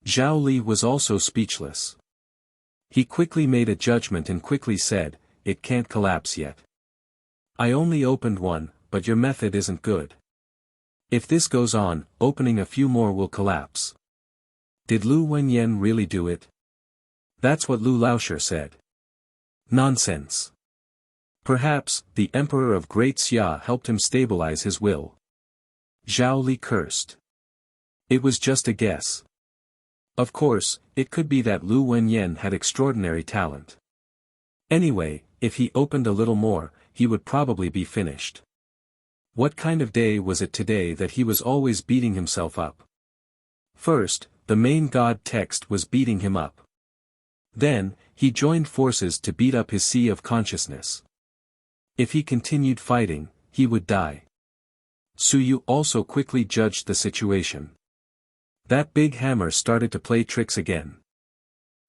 Zhao Li was also speechless. He quickly made a judgment and quickly said, "It can't collapse yet. I only opened one, but your method isn't good. If this goes on, opening a few more will collapse. Did Lu Wenyan really do it? That's what Lu Laoshi said. Nonsense. Perhaps, the Emperor of Great Xia helped him stabilize his will. Zhao Li cursed. It was just a guess. Of course, it could be that Lu Wenyan had extraordinary talent. Anyway, if he opened a little more, he would probably be finished. What kind of day was it today that he was always beating himself up? First, the main god text was beating him up. Then, he joined forces to beat up his sea of consciousness. If he continued fighting, he would die. Su Yu also quickly judged the situation. That big hammer started to play tricks again.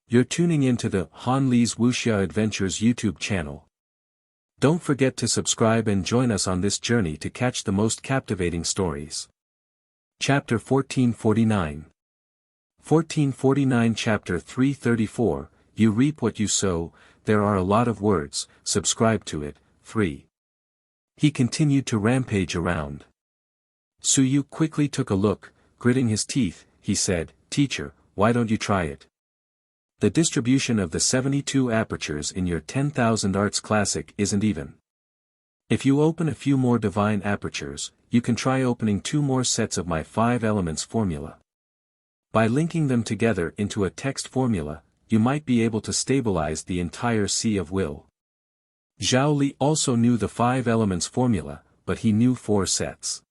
You're tuning into the Han Li's Wuxia Adventures YouTube channel. Don't forget to subscribe and join us on this journey to catch the most captivating stories. Chapter 1449. 1449 Chapter 334, You reap what you sow. There are a lot of words, subscribe to it. 3. He continued to rampage around. Su Yu quickly took a look, gritting his teeth. He said, Teacher, why don't you try it? The distribution of the 72 apertures in your 10,000 Arts Classic isn't even. If you open a few more divine apertures, you can try opening 2 more sets of my 5 elements formula. By linking them together into a text formula, you might be able to stabilize the entire sea of will. Zhao Li also knew the 5 elements formula, but he knew 4 sets.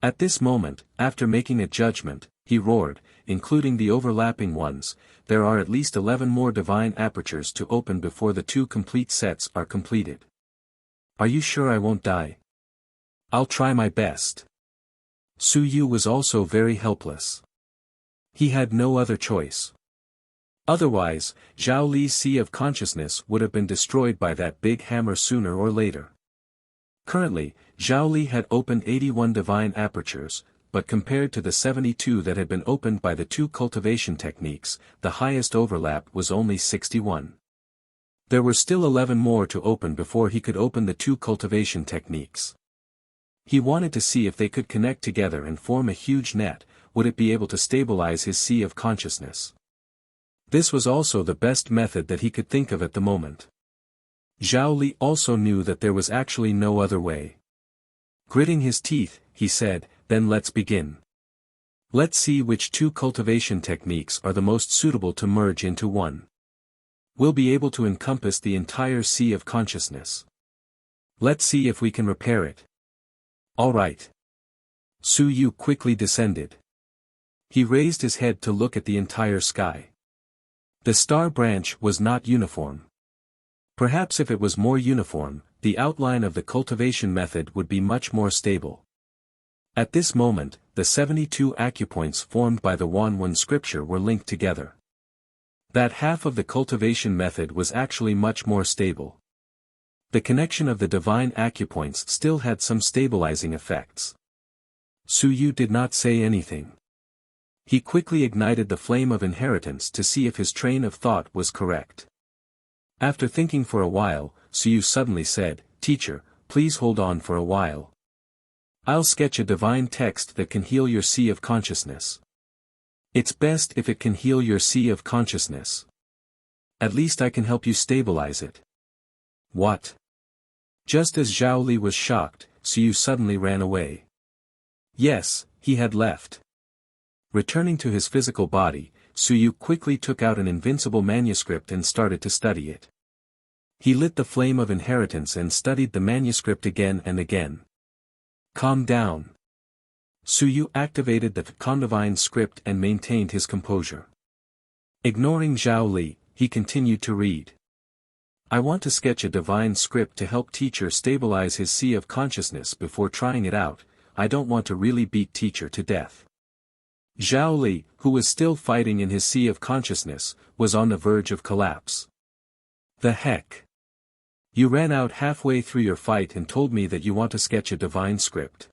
At this moment, after making a judgment, he roared, including the overlapping ones, there are at least 11 more divine apertures to open before the 2 complete sets are completed. Are you sure I won't die? I'll try my best. Su Yu was also very helpless. He had no other choice. Otherwise, Zhao Li's sea of consciousness would have been destroyed by that big hammer sooner or later. Currently, Zhao Li had opened 81 divine apertures, but compared to the 72 that had been opened by the 2 cultivation techniques, the highest overlap was only 61. There were still 11 more to open before he could open the 2 cultivation techniques. He wanted to see if they could connect together and form a huge net. Would it be able to stabilize his sea of consciousness? This was also the best method that he could think of at the moment. Zhao Li also knew that there was actually no other way. Gritting his teeth, he said, Then let's begin. Let's see which 2 cultivation techniques are the most suitable to merge into one. We'll be able to encompass the entire sea of consciousness. Let's see if we can repair it. All right. Su Yu quickly descended. He raised his head to look at the entire sky. The star branch was not uniform. Perhaps if it was more uniform, the outline of the cultivation method would be much more stable. At this moment, the 72 acupoints formed by the Wanwen scripture were linked together. That half of the cultivation method was actually much more stable. The connection of the divine acupoints still had some stabilizing effects. Su Yu did not say anything. He quickly ignited the flame of inheritance to see if his train of thought was correct. After thinking for a while, Su Yu suddenly said, Teacher, please hold on for a while. I'll sketch a divine text that can heal your sea of consciousness. It's best if it can heal your sea of consciousness. At least I can help you stabilize it. What? Just as Zhao Li was shocked, Su Yu suddenly ran away. Yes, he had left. Returning to his physical body, Su Yu quickly took out an invincible manuscript and started to study it. He lit the flame of inheritance and studied the manuscript again and again. Calm down. Su Yu activated the Condivine script and maintained his composure. Ignoring Zhao Li, he continued to read. I want to sketch a divine script to help teacher stabilize his sea of consciousness before trying it out. I don't want to really beat teacher to death. Zhao Li, who was still fighting in his sea of consciousness, was on the verge of collapse. The heck? You ran out halfway through your fight and told me that you want to sketch a divine script.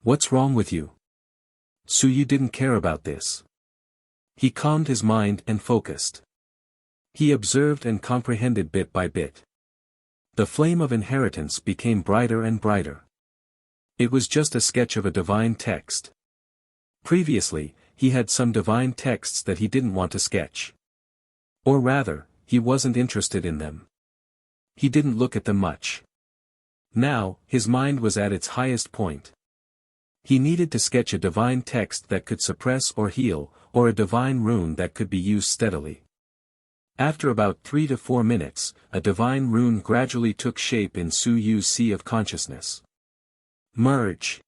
What's wrong with you? Su Yu didn't care about this. He calmed his mind and focused. He observed and comprehended bit by bit. The flame of inheritance became brighter and brighter. It was just a sketch of a divine text. Previously, he had some divine texts that he didn't want to sketch. Or rather, he wasn't interested in them. He didn't look at them much. Now, his mind was at its highest point. He needed to sketch a divine text that could suppress or heal, or a divine rune that could be used steadily. After about 3 to 4 minutes, a divine rune gradually took shape in Su Yu's sea of consciousness. Merge.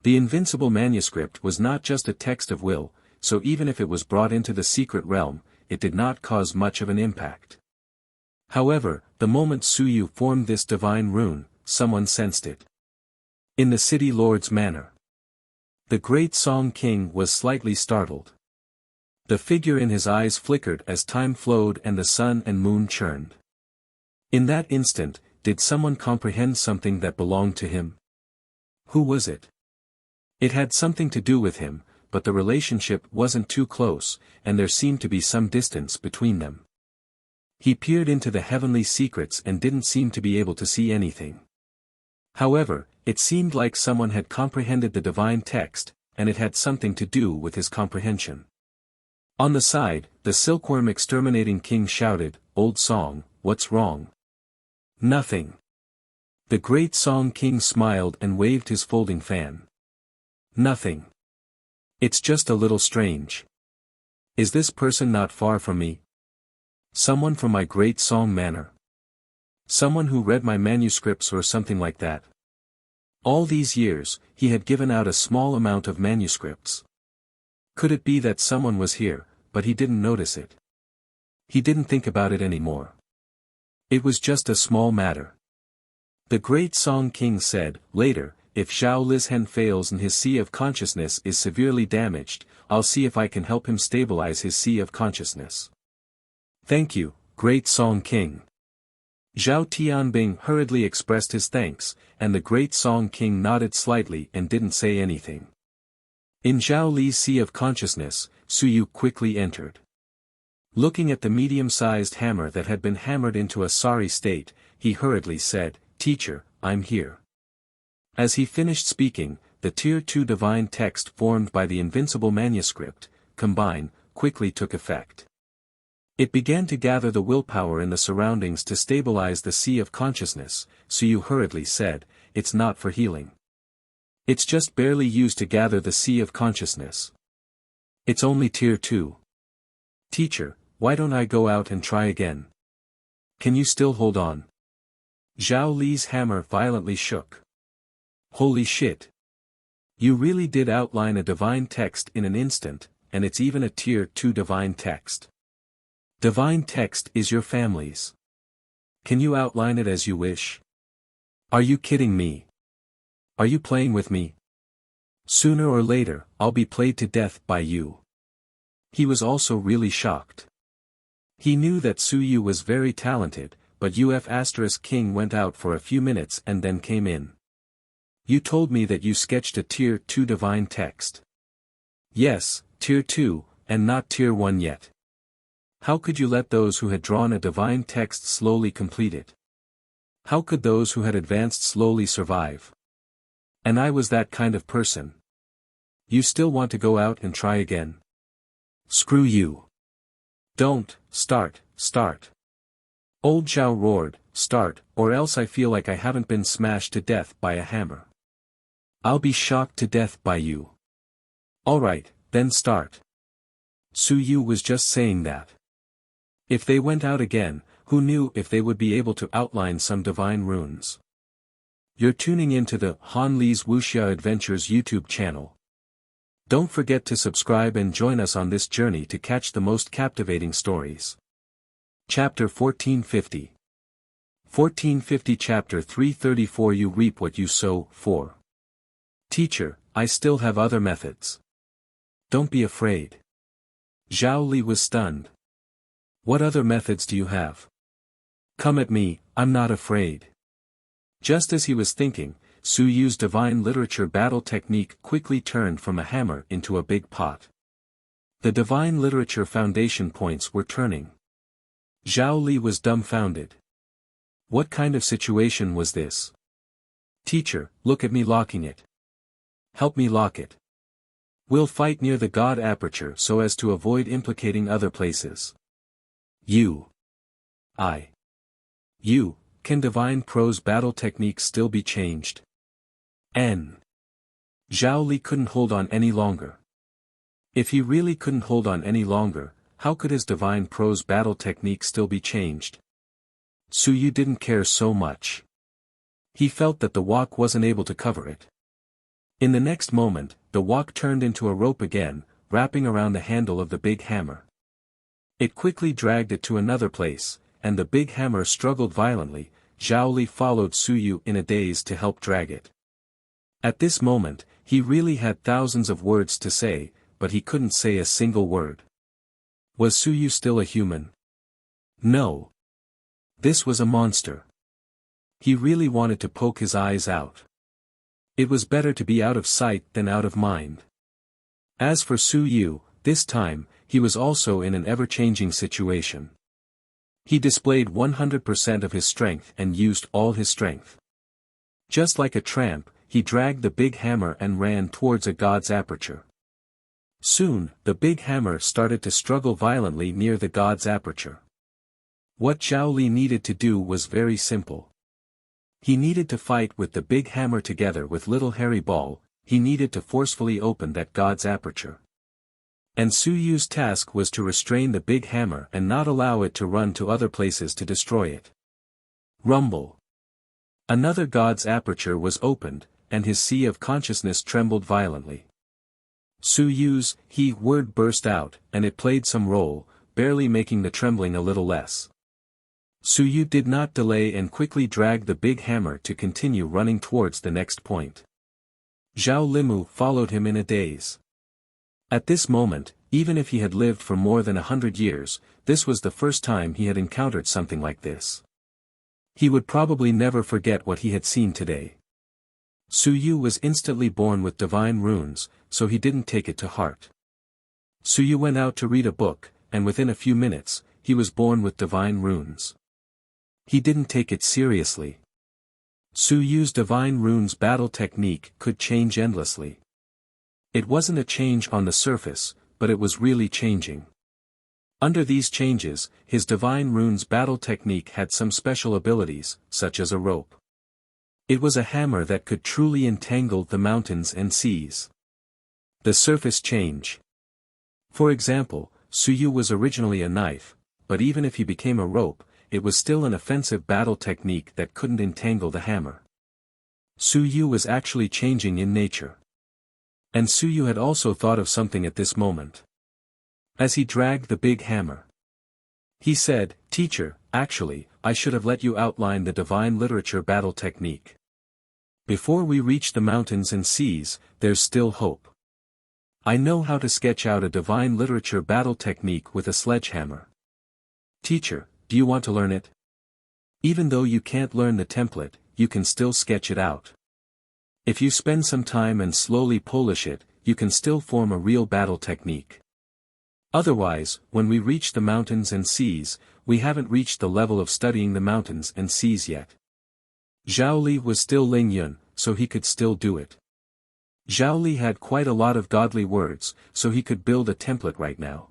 The invincible manuscript was not just a text of will, so even if it was brought into the secret realm, it did not cause much of an impact. However, the moment Su Yu formed this divine rune, someone sensed it. In the city lord's manor. The great Song King was slightly startled. The figure in his eyes flickered as time flowed and the sun and moon churned. In that instant, did someone comprehend something that belonged to him? Who was it? It had something to do with him, but the relationship wasn't too close, and there seemed to be some distance between them. He peered into the heavenly secrets and didn't seem to be able to see anything. However, it seemed like someone had comprehended the divine text, and it had something to do with his comprehension. On the side, the silkworm exterminating king shouted, "Old Song, what's wrong?" "Nothing." The great Song King smiled and waved his folding fan. "Nothing. It's just a little strange. Is this person not far from me? Someone from my great Song Manor? Someone who read my manuscripts or something like that?" All these years, he had given out a small amount of manuscripts. Could it be that someone was here, but he didn't notice it? He didn't think about it anymore. It was just a small matter. The great Song King said, later, "If Zhao Lizhen fails and his sea of consciousness is severely damaged, I'll see if I can help him stabilize his sea of consciousness." "Thank you, great Song King." Zhao Tianbing hurriedly expressed his thanks, and the great Song King nodded slightly and didn't say anything. In Zhao Li's sea of consciousness, Su Yu quickly entered. Looking at the medium-sized hammer that had been hammered into a sorry state, he hurriedly said, "Teacher, I'm here." As he finished speaking, the Tier 2 divine text formed by the invincible manuscript, combine, quickly took effect. It began to gather the willpower in the surroundings to stabilize the sea of consciousness. Su Yu hurriedly said, "It's not for healing. It's just barely used to gather the sea of consciousness. It's only Tier 2. Teacher, why don't I go out and try again? Can you still hold on?" Zhao Li's hammer violently shook. "Holy shit. You really did outline a divine text in an instant, and it's even a Tier 2 divine text. Divine text is your family's. Can you outline it as you wish? Are you kidding me? Are you playing with me? Sooner or later, I'll be played to death by you." He was also really shocked. He knew that Su Yu was very talented, but King went out for a few minutes and then came in. "You told me that you sketched a Tier 2 divine text." "Yes, Tier 2, and not Tier 1 yet. How could you let those who had drawn a divine text slowly complete it? How could those who had advanced slowly survive? And I was that kind of person. You still want to go out and try again? Screw you. Don't, start. Old Zhao roared, "Start, or else I feel like I haven't been smashed to death by a hammer. I'll be shocked to death by you." "Alright, then start." Su Yu was just saying that. If they went out again, who knew if they would be able to outline some divine runes. You're tuning into the Han Li's Wuxia Adventures YouTube channel. Don't forget to subscribe and join us on this journey to catch the most captivating stories. Chapter 1450. 1450 Chapter 334 You reap what you sow. 4. Teacher, I still have other methods. Don't be afraid. Zhao Li was stunned. What other methods do you have? Come at me, I'm not afraid. Just as he was thinking, Su Yu's divine literature battle technique quickly turned from a hammer into a big pot. The divine literature foundation points were turning. Zhao Li was dumbfounded. What kind of situation was this? Teacher, look at me locking it. Help me lock it. We'll fight near the God aperture so as to avoid implicating other places. Can divine prose battle techniques still be changed? N. Zhao Li couldn't hold on any longer. If he really couldn't hold on any longer, how could his divine prose battle technique still be changed? Su Yu didn't care so much. He felt that the wok wasn't able to cover it. In the next moment, the wok turned into a rope again, wrapping around the handle of the big hammer. It quickly dragged it to another place, and the big hammer struggled violently. Zhao Li followed Su Yu in a daze to help drag it. At this moment, he really had thousands of words to say, but he couldn't say a single word. Was Su Yu still a human? No. This was a monster. He really wanted to poke his eyes out. It was better to be out of sight than out of mind. As for Su Yu, this time, he was also in an ever-changing situation. He displayed 100% of his strength and used all his strength. Just like a tramp, he dragged the big hammer and ran towards a god's aperture. Soon, the big hammer started to struggle violently near the god's aperture. What Zhao Li needed to do was very simple. He needed to fight with the big hammer together with little hairy ball. He needed to forcefully open that god's aperture. And Su Yu's task was to restrain the big hammer and not allow it to run to other places to destroy it. Rumble. Another god's aperture was opened, and his sea of consciousness trembled violently. Su Yu's word burst out, and it played some role, barely making the trembling a little less. Su Yu did not delay and quickly dragged the big hammer to continue running towards the next point. Zhao Limu followed him in a daze. At this moment, even if he had lived for more than 100 years, this was the first time he had encountered something like this. He would probably never forget what he had seen today. Su Yu was instantly born with divine runes, so he didn't take it to heart. Su Yu went out to read a book, and within a few minutes, he was born with divine runes. He didn't take it seriously. Su Yu's divine runes battle technique could change endlessly. It wasn't a change on the surface, but it was really changing. Under these changes, his divine runes battle technique had some special abilities, such as a rope. It was a hammer that could truly entangle the mountains and seas. The surface change. For example, Su Yu was originally a knife, but even if he became a rope, it was still an offensive battle technique that couldn't entangle the hammer. Su Yu was actually changing in nature. And Su Yu had also thought of something at this moment. As he dragged the big hammer, he said, "Teacher, actually, I should have let you outline the divine literature battle technique. Before we reach the mountains and seas, there's still hope. I know how to sketch out a divine literature battle technique with a sledgehammer. Teacher, do you want to learn it? Even though you can't learn the template, you can still sketch it out. If you spend some time and slowly polish it, you can still form a real battle technique. Otherwise, when we reach the mountains and seas, we haven't reached the level of studying the mountains and seas yet." Zhao Li was still Ling Yun, so he could still do it. Zhao Li had quite a lot of godly words, so he could build a template right now.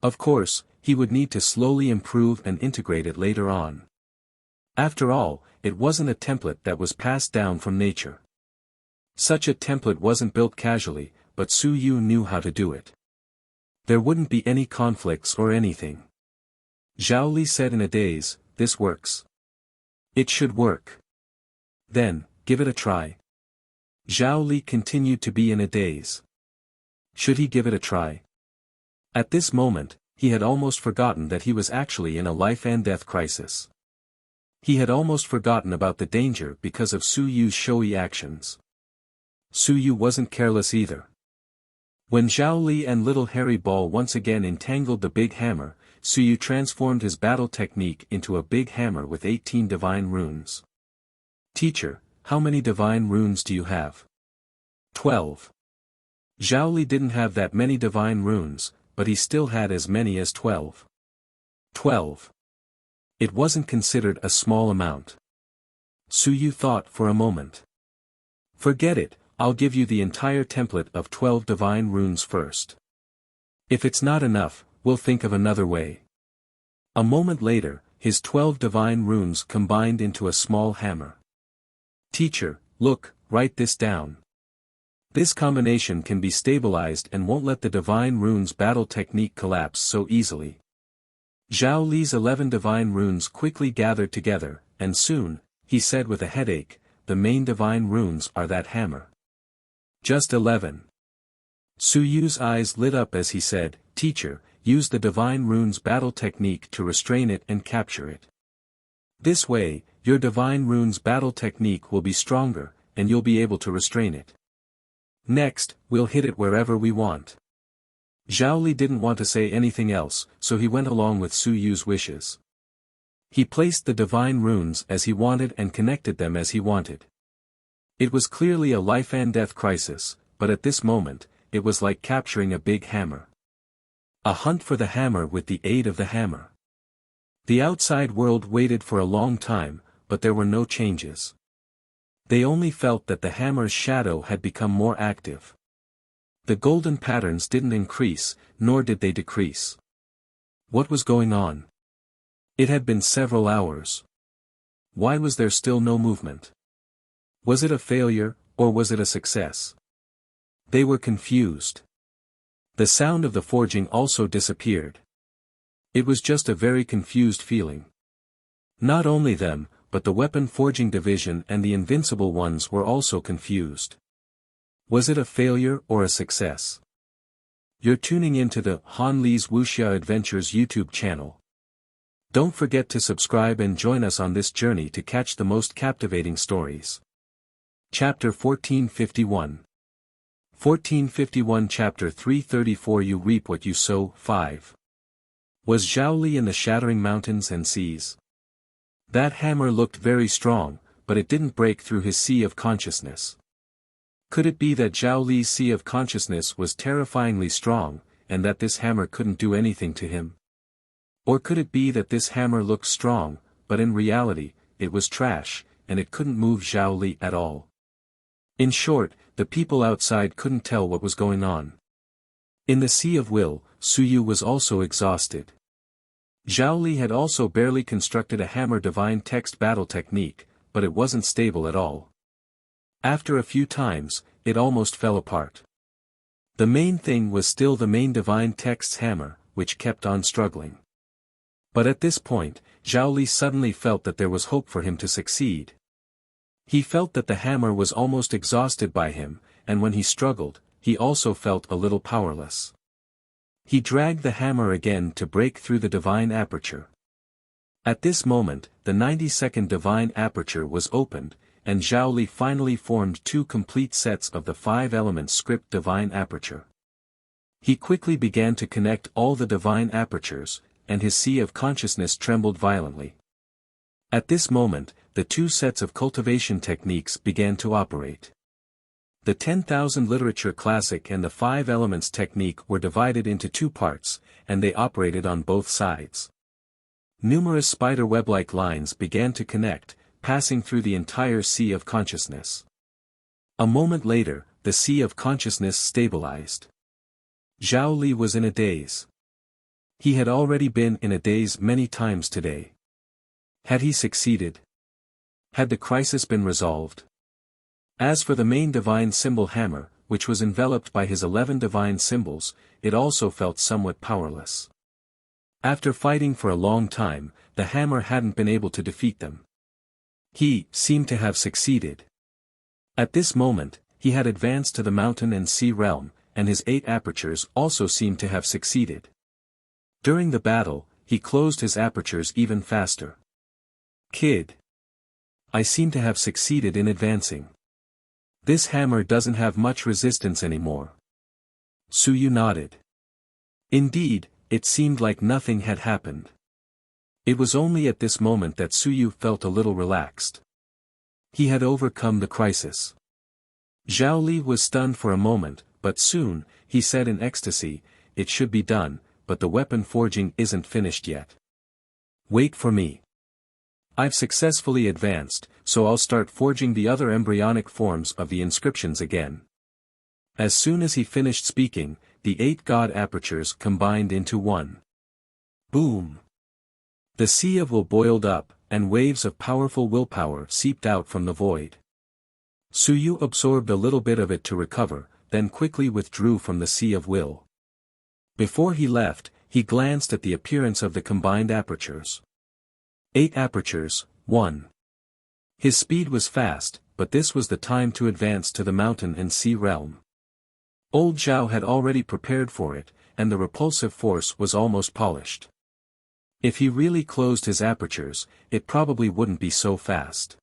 Of course, he would need to slowly improve and integrate it later on. After all, it wasn't a template that was passed down from nature. Such a template wasn't built casually, but Su Yu knew how to do it. There wouldn't be any conflicts or anything. Zhao Li said in a daze, "This works. It should work. Then, give it a try." Zhao Li continued to be in a daze. Should he give it a try? At this moment, he had almost forgotten that he was actually in a life-and-death crisis. He had almost forgotten about the danger because of Su Yu's showy actions. Su Yu wasn't careless either. When Zhao Li and Little Hairy Ball once again entangled the big hammer, Su Yu transformed his battle technique into a big hammer with 18 divine runes. "Teacher, how many divine runes do you have?" 12. Zhao Li didn't have that many divine runes, but he still had as many as 12. 12. It wasn't considered a small amount. Suyu thought for a moment. Forget it, I'll give you the entire template of 12 divine runes first. If it's not enough, we'll think of another way. A moment later, his 12 divine runes combined into a small hammer. Teacher, look, write this down. This combination can be stabilized and won't let the divine runes battle technique collapse so easily. Zhao Li's 11 divine runes quickly gathered together, and soon, he said with a headache, the main divine runes are that hammer. Just 11. Suyu's eyes lit up as he said, Teacher, use the divine runes battle technique to restrain it and capture it. This way, your divine runes battle technique will be stronger, and you'll be able to restrain it. Next, we'll hit it wherever we want. Zhao Li didn't want to say anything else, so he went along with Suyu's wishes. He placed the divine runes as he wanted and connected them as he wanted. It was clearly a life-and-death crisis, but at this moment, it was like capturing a big hammer. A hunt for the hammer with the aid of the hammer. The outside world waited for a long time, but there were no changes. They only felt that the hammer's shadow had become more active. The golden patterns didn't increase, nor did they decrease. What was going on? It had been several hours. Why was there still no movement? Was it a failure, or was it a success? They were confused. The sound of the forging also disappeared. It was just a very confused feeling. Not only them, but the weapon forging division and the invincible ones were also confused. Was it a failure or a success? You're tuning into the Han Li's Wuxia Adventures YouTube channel. Don't forget to subscribe and join us on this journey to catch the most captivating stories. Chapter 1451. 1451 Chapter 334 You reap what you sow. 5. Was Zhao Li in the shattering mountains and seas? That hammer looked very strong, but it didn't break through his sea of consciousness. Could it be that Zhao Li's sea of consciousness was terrifyingly strong, and that this hammer couldn't do anything to him? Or could it be that this hammer looked strong, but in reality, it was trash, and it couldn't move Zhao Li at all? In short, the people outside couldn't tell what was going on. In the Sea of Will, Suyu was also exhausted. Zhao Li had also barely constructed a hammer divine text battle technique, but it wasn't stable at all. After a few times, it almost fell apart. The main thing was still the main divine text's hammer, which kept on struggling. But at this point, Zhao Li suddenly felt that there was hope for him to succeed. He felt that the hammer was almost exhausted by him, and when he struggled, he also felt a little powerless. He dragged the hammer again to break through the divine aperture. At this moment, the 90-second divine aperture was opened, and Zhao Li finally formed 2 complete sets of the 5-element script divine aperture. He quickly began to connect all the divine apertures, and his sea of consciousness trembled violently. At this moment, the 2 sets of cultivation techniques began to operate. The 10,000 literature classic and the 5 elements technique were divided into 2 parts, and they operated on both sides. Numerous spider-web-like lines began to connect, passing through the entire sea of consciousness. A moment later, the sea of consciousness stabilized. Zhao Li was in a daze. He had already been in a daze many times today. Had he succeeded? Had the crisis been resolved? As for the main divine symbol hammer, which was enveloped by his 11 divine symbols, it also felt somewhat powerless. After fighting for a long time, the hammer hadn't been able to defeat them. He seemed to have succeeded. At this moment, he had advanced to the mountain and sea realm, and his 8 apertures also seemed to have succeeded. During the battle, he closed his apertures even faster. Kid. I seem to have succeeded in advancing. This hammer doesn't have much resistance anymore. Suyu nodded. Indeed, it seemed like nothing had happened. It was only at this moment that Suyu felt a little relaxed. He had overcome the crisis. Zhao Li was stunned for a moment, but soon, he said in ecstasy, it should be done, but the weapon forging isn't finished yet. Wait for me. I've successfully advanced, so I'll start forging the other embryonic forms of the inscriptions again. As soon as he finished speaking, the 8 god apertures combined into one. Boom! The sea of will boiled up, and waves of powerful willpower seeped out from the void. Suyu absorbed a little bit of it to recover, then quickly withdrew from the sea of will. Before he left, he glanced at the appearance of the combined apertures. 8 apertures, 1. His speed was fast, but this was the time to advance to the mountain and sea realm. Old Zhao had already prepared for it, and the repulsive force was almost polished. If he really closed his apertures, it probably wouldn't be so fast.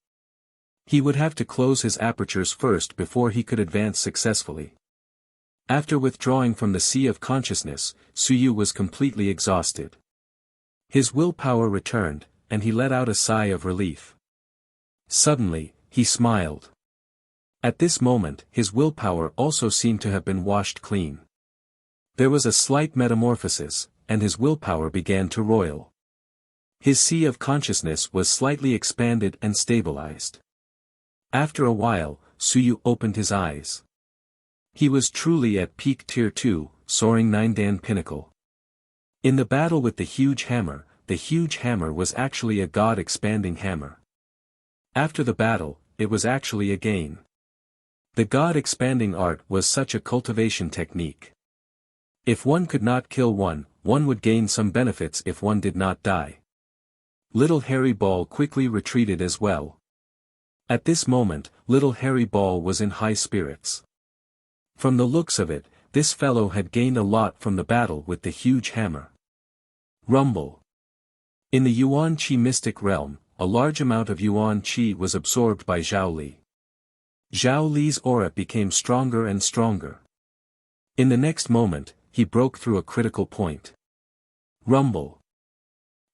He would have to close his apertures first before he could advance successfully. After withdrawing from the sea of consciousness, Suyu was completely exhausted. His willpower returned, and he let out a sigh of relief. Suddenly, he smiled. At this moment, his willpower also seemed to have been washed clean. There was a slight metamorphosis, and his willpower began to roil. His sea of consciousness was slightly expanded and stabilized. After a while, Suyu opened his eyes. He was truly at peak Tier 2, soaring 9-dan pinnacle. In the battle with the huge hammer was actually a god-expanding hammer. After the battle, it was actually a gain. The god-expanding art was such a cultivation technique. If one could not kill one would gain some benefits if one did not die. Little Hairy Ball quickly retreated as well. At this moment, Little Hairy Ball was in high spirits. From the looks of it, this fellow had gained a lot from the battle with the huge hammer. Rumble. In the Yuan Qi mystic realm, a large amount of Yuan Qi was absorbed by Zhao Li. Zhao Li's aura became stronger and stronger. In the next moment, he broke through a critical point. Rumble.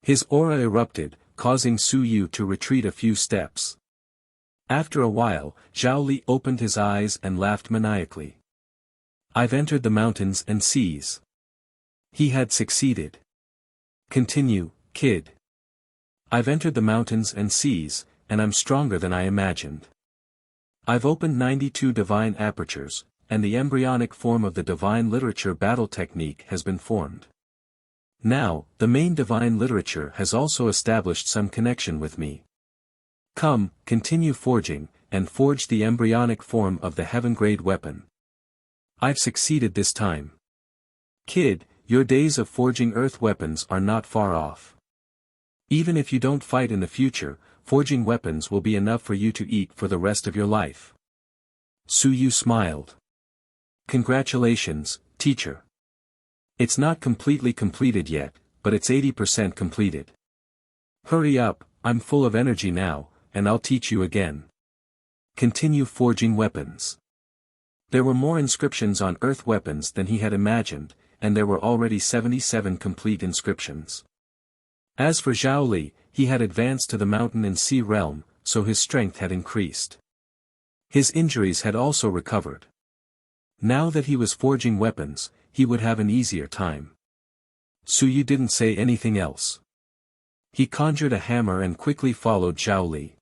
His aura erupted, causing Suyu to retreat a few steps. After a while, Zhao Li opened his eyes and laughed maniacally. I've entered the mountains and seas. He had succeeded. Continue, kid. I've entered the mountains and seas, and I'm stronger than I imagined. I've opened 92 divine apertures, and the embryonic form of the divine literature battle technique has been formed. Now, the main divine literature has also established some connection with me. Come, continue forging, and forge the embryonic form of the heaven-grade weapon. I've succeeded this time. Kid, your days of forging earth weapons are not far off. Even if you don't fight in the future, forging weapons will be enough for you to eat for the rest of your life. Suyu smiled. Congratulations, teacher. It's not completely completed yet, but it's 80% completed. Hurry up, I'm full of energy now, and I'll teach you again. Continue forging weapons. There were more inscriptions on earth weapons than he had imagined, and there were already 77 complete inscriptions. As for Zhao Li, he had advanced to the mountain and sea realm, so his strength had increased. His injuries had also recovered. Now that he was forging weapons, he would have an easier time. Suyu didn't say anything else. He conjured a hammer and quickly followed Zhao Li.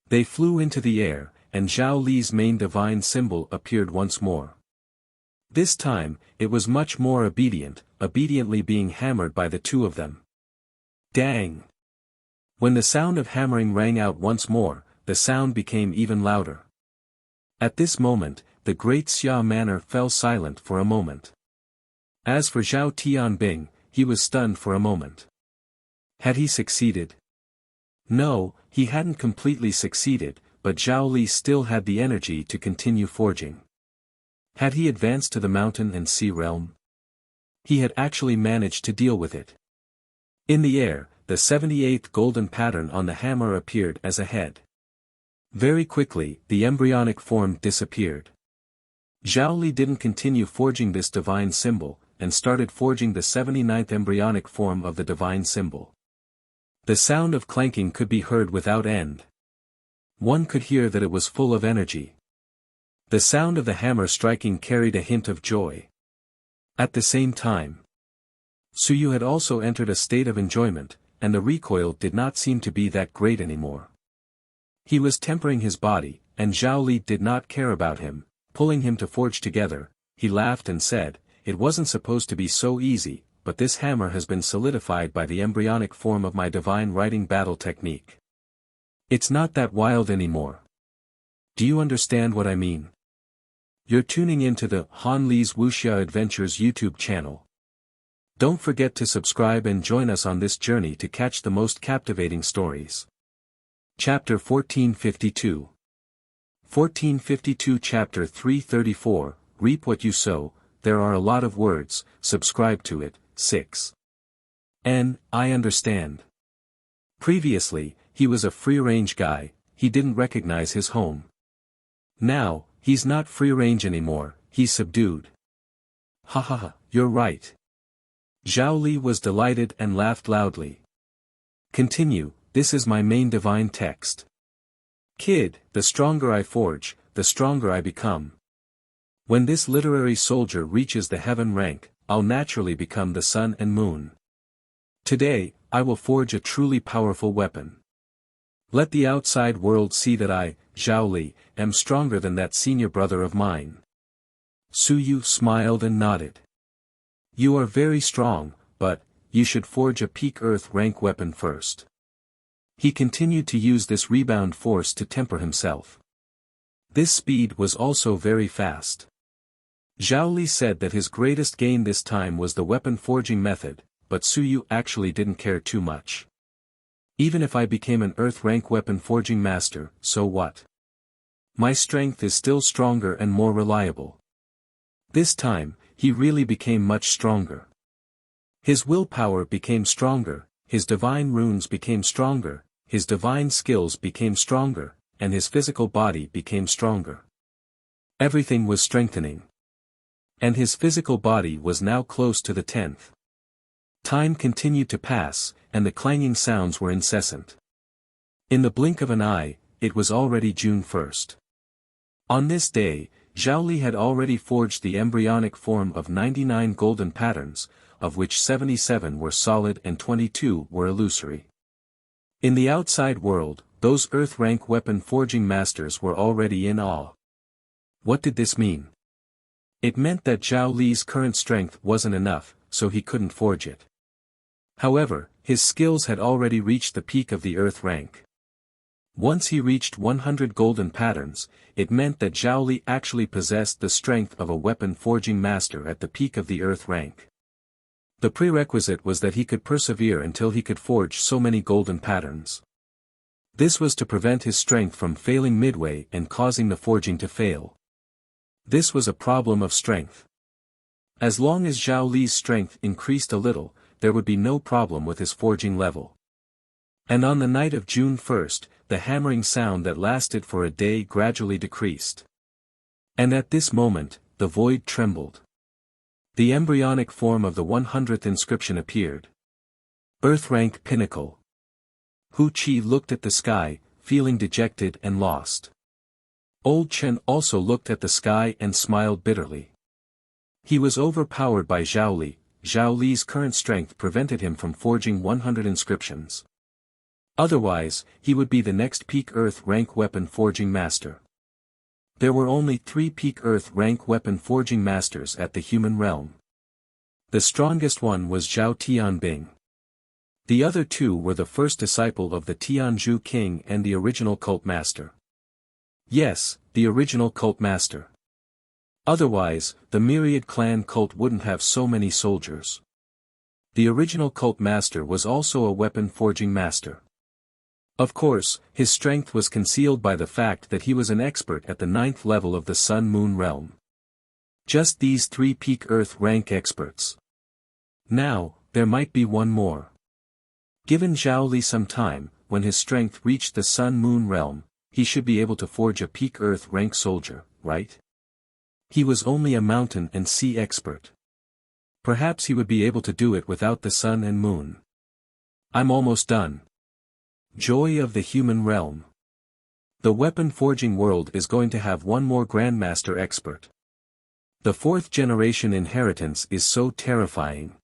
They flew into the air, and Zhao Li's main divine symbol appeared once more. This time, it was much more obediently being hammered by the two of them. Dang! When the sound of hammering rang out once more, the sound became even louder. At this moment, the great Xia manor fell silent for a moment. As for Zhao Tianbing, he was stunned for a moment. Had he succeeded? No, he hadn't completely succeeded, but Zhao Li still had the energy to continue forging. Had he advanced to the mountain and sea realm? He had actually managed to deal with it. In the air, the 78th golden pattern on the hammer appeared as a head. Very quickly, the embryonic form disappeared. Zhao Li didn't continue forging this divine symbol, and started forging the 79th embryonic form of the divine symbol. The sound of clanking could be heard without end. One could hear that it was full of energy. The sound of the hammer striking carried a hint of joy. At the same time, Suyu had also entered a state of enjoyment, and the recoil did not seem to be that great anymore. He was tempering his body, and Zhao Li did not care about him, pulling him to forge together. He laughed and said, "It wasn't supposed to be so easy, but this hammer has been solidified by the embryonic form of my divine writing battle technique. It's not that wild anymore. Do you understand what I mean?" You're tuning into the Han Li's Wuxia Adventures YouTube channel. Don't forget to subscribe and join us on this journey to catch the most captivating stories. Chapter 1452. 1452 Chapter 334, Reap What You Sow. There are a lot of words, subscribe to it. 6. I understand. Previously, he was a free-range guy, he didn't recognize his home. Now, he's not free-range anymore, he's subdued. Ha ha ha, you're right. Zhao Li was delighted and laughed loudly. Continue, this is my main divine text. Kid, the stronger I forge, the stronger I become. When this literary soldier reaches the heaven rank, I'll naturally become the sun and moon. Today, I will forge a truly powerful weapon. Let the outside world see that I, Zhao Li, am stronger than that senior brother of mine. Su Yu smiled and nodded. You are very strong, but, you should forge a peak earth rank weapon first. He continued to use this rebound force to temper himself. This speed was also very fast. Zhao Li said that his greatest gain this time was the weapon forging method, but Su Yu actually didn't care too much. Even if I became an earth rank weapon forging master, so what? My strength is still stronger and more reliable. This time, he really became much stronger. His willpower became stronger, his divine runes became stronger, his divine skills became stronger, and his physical body became stronger. Everything was strengthening. And his physical body was now close to the 10th. Time continued to pass, and the clanging sounds were incessant. In the blink of an eye, it was already June 1st. On this day, Zhao Li had already forged the embryonic form of 99 golden patterns, of which 77 were solid and 22 were illusory. In the outside world, those earth-rank weapon forging masters were already in awe. What did this mean? It meant that Zhao Li's current strength wasn't enough, so he couldn't forge it. However, his skills had already reached the peak of the earth rank. Once he reached 100 golden patterns, it meant that Zhao Li actually possessed the strength of a weapon forging master at the peak of the earth rank. The prerequisite was that he could persevere until he could forge so many golden patterns. This was to prevent his strength from failing midway and causing the forging to fail. This was a problem of strength. As long as Zhao Li's strength increased a little, there would be no problem with his forging level. And on the night of June 1st, the hammering sound that lasted for a day gradually decreased. And at this moment, the void trembled. The embryonic form of the 100th inscription appeared. Earth rank pinnacle. Hu Qi looked at the sky, feeling dejected and lost. Old Chen also looked at the sky and smiled bitterly. He was overpowered by Zhao Li. Zhao Li's current strength prevented him from forging 100 inscriptions. Otherwise, he would be the next peak earth rank weapon forging master. There were only 3 peak earth rank weapon forging masters at the human realm. The strongest one was Zhao Tianbing. The other 2 were the first disciple of the Tianzhu king and the original cult master. Yes, the original cult master. Otherwise, the myriad clan cult wouldn't have so many soldiers. The original cult master was also a weapon forging master. Of course, his strength was concealed by the fact that he was an expert at the 9th level of the Sun-Moon realm. Just these 3 peak earth rank experts. Now, there might be one more. Given Zhao Li some time, when his strength reached the Sun-Moon realm, he should be able to forge a peak earth rank soldier, right? He was only a mountain and sea expert. Perhaps he would be able to do it without the sun and moon. I'm almost done. Joy of the human realm. The weapon forging world is going to have one more grandmaster expert. The 4th generation inheritance is so terrifying.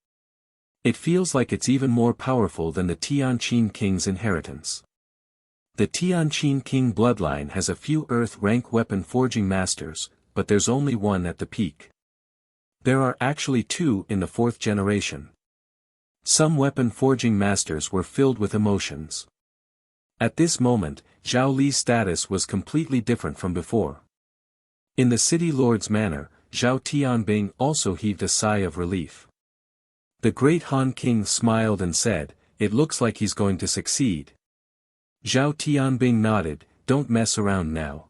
It feels like it's even more powerful than the Tianqin King's inheritance. The Tianqin King bloodline has a few Earth-rank weapon forging masters, but there's only one at the peak. There are actually two in the fourth generation. Some weapon forging masters were filled with emotions. At this moment, Zhao Li's status was completely different from before. In the city lord's manor, Zhao Tianbing also heaved a sigh of relief. The great Han King smiled and said, "It looks like he's going to succeed." Zhao Tianbing nodded, "Don't mess around now.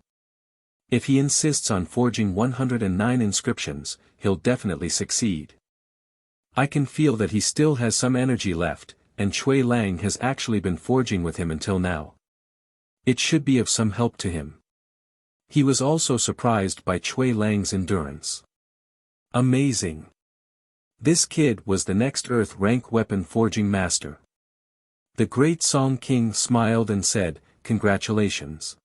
If he insists on forging 109 inscriptions, he'll definitely succeed. I can feel that he still has some energy left, and Cui Lang has actually been forging with him until now. It should be of some help to him." He was also surprised by Cui Lang's endurance. Amazing. This kid was the next Earth-rank weapon forging master. The great Song King smiled and said, "Congratulations.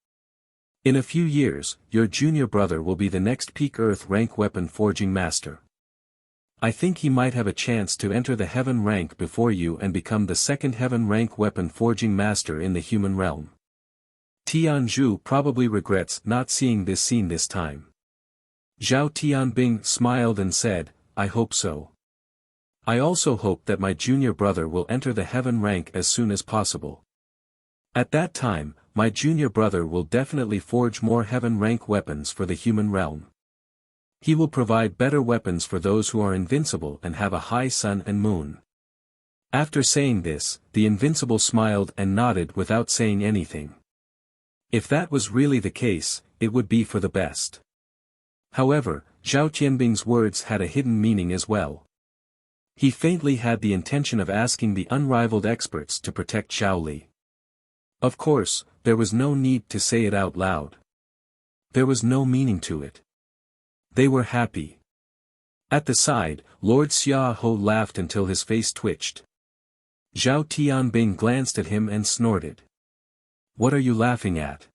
In a few years, your junior brother will be the next peak Earth-rank weapon forging master. I think he might have a chance to enter the heaven rank before you and become the second heaven rank weapon forging master in the human realm." Tianzhu probably regrets not seeing this scene this time. Zhao Tianbing smiled and said, "I hope so. I also hope that my junior brother will enter the heaven rank as soon as possible. At that time, my junior brother will definitely forge more heaven rank weapons for the human realm. He will provide better weapons for those who are invincible and have a high sun and moon." After saying this, the invincible smiled and nodded without saying anything. If that was really the case, it would be for the best. However, Zhao Tianbing's words had a hidden meaning as well. He faintly had the intention of asking the unrivaled experts to protect Zhao Li. Of course, there was no need to say it out loud. There was no meaning to it. They were happy. At the side, Lord Xiaoho laughed until his face twitched. Zhao Tianbing glanced at him and snorted. "What are you laughing at?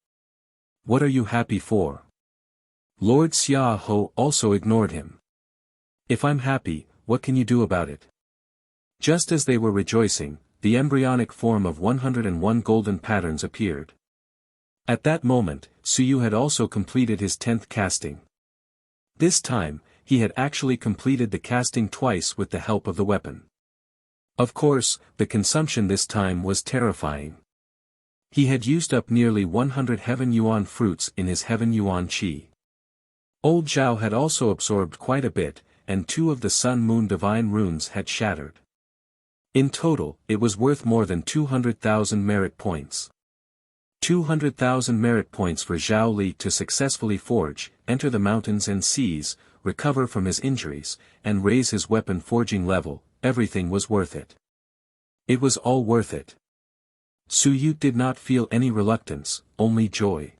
What are you happy for?" Lord Xiaoho also ignored him. "If I'm happy, what can you do about it?" Just as they were rejoicing, the embryonic form of 101 golden patterns appeared. At that moment, Suyu had also completed his 10th casting. This time, he had actually completed the casting twice with the help of the weapon. Of course, the consumption this time was terrifying. He had used up nearly 100 Heaven Yuan fruits in his Heaven Yuan Qi. Old Zhao had also absorbed quite a bit, and 2 of the Sun-Moon Divine runes had shattered. In total, it was worth more than 200,000 merit points. 200,000 merit points for Zhao Li to successfully forge, enter the mountains and seas, recover from his injuries, and raise his weapon forging level. Everything was worth it. It was all worth it. Suyu did not feel any reluctance, only joy.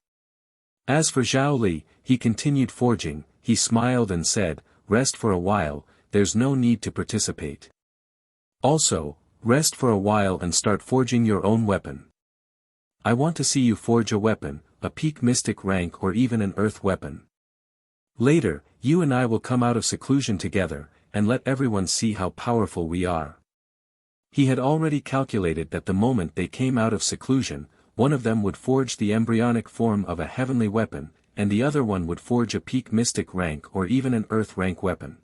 As for Zhao Li, he continued forging. He smiled and said, "Rest for a while, there's no need to participate. Also, rest for a while and start forging your own weapon. I want to see you forge a weapon, a peak mystic rank or even an earth weapon. Later, you and I will come out of seclusion together, and let everyone see how powerful we are." He had already calculated that the moment they came out of seclusion, one of them would forge the embryonic form of a heavenly weapon, and the other one would forge a peak mystic rank or even an earth rank weapon.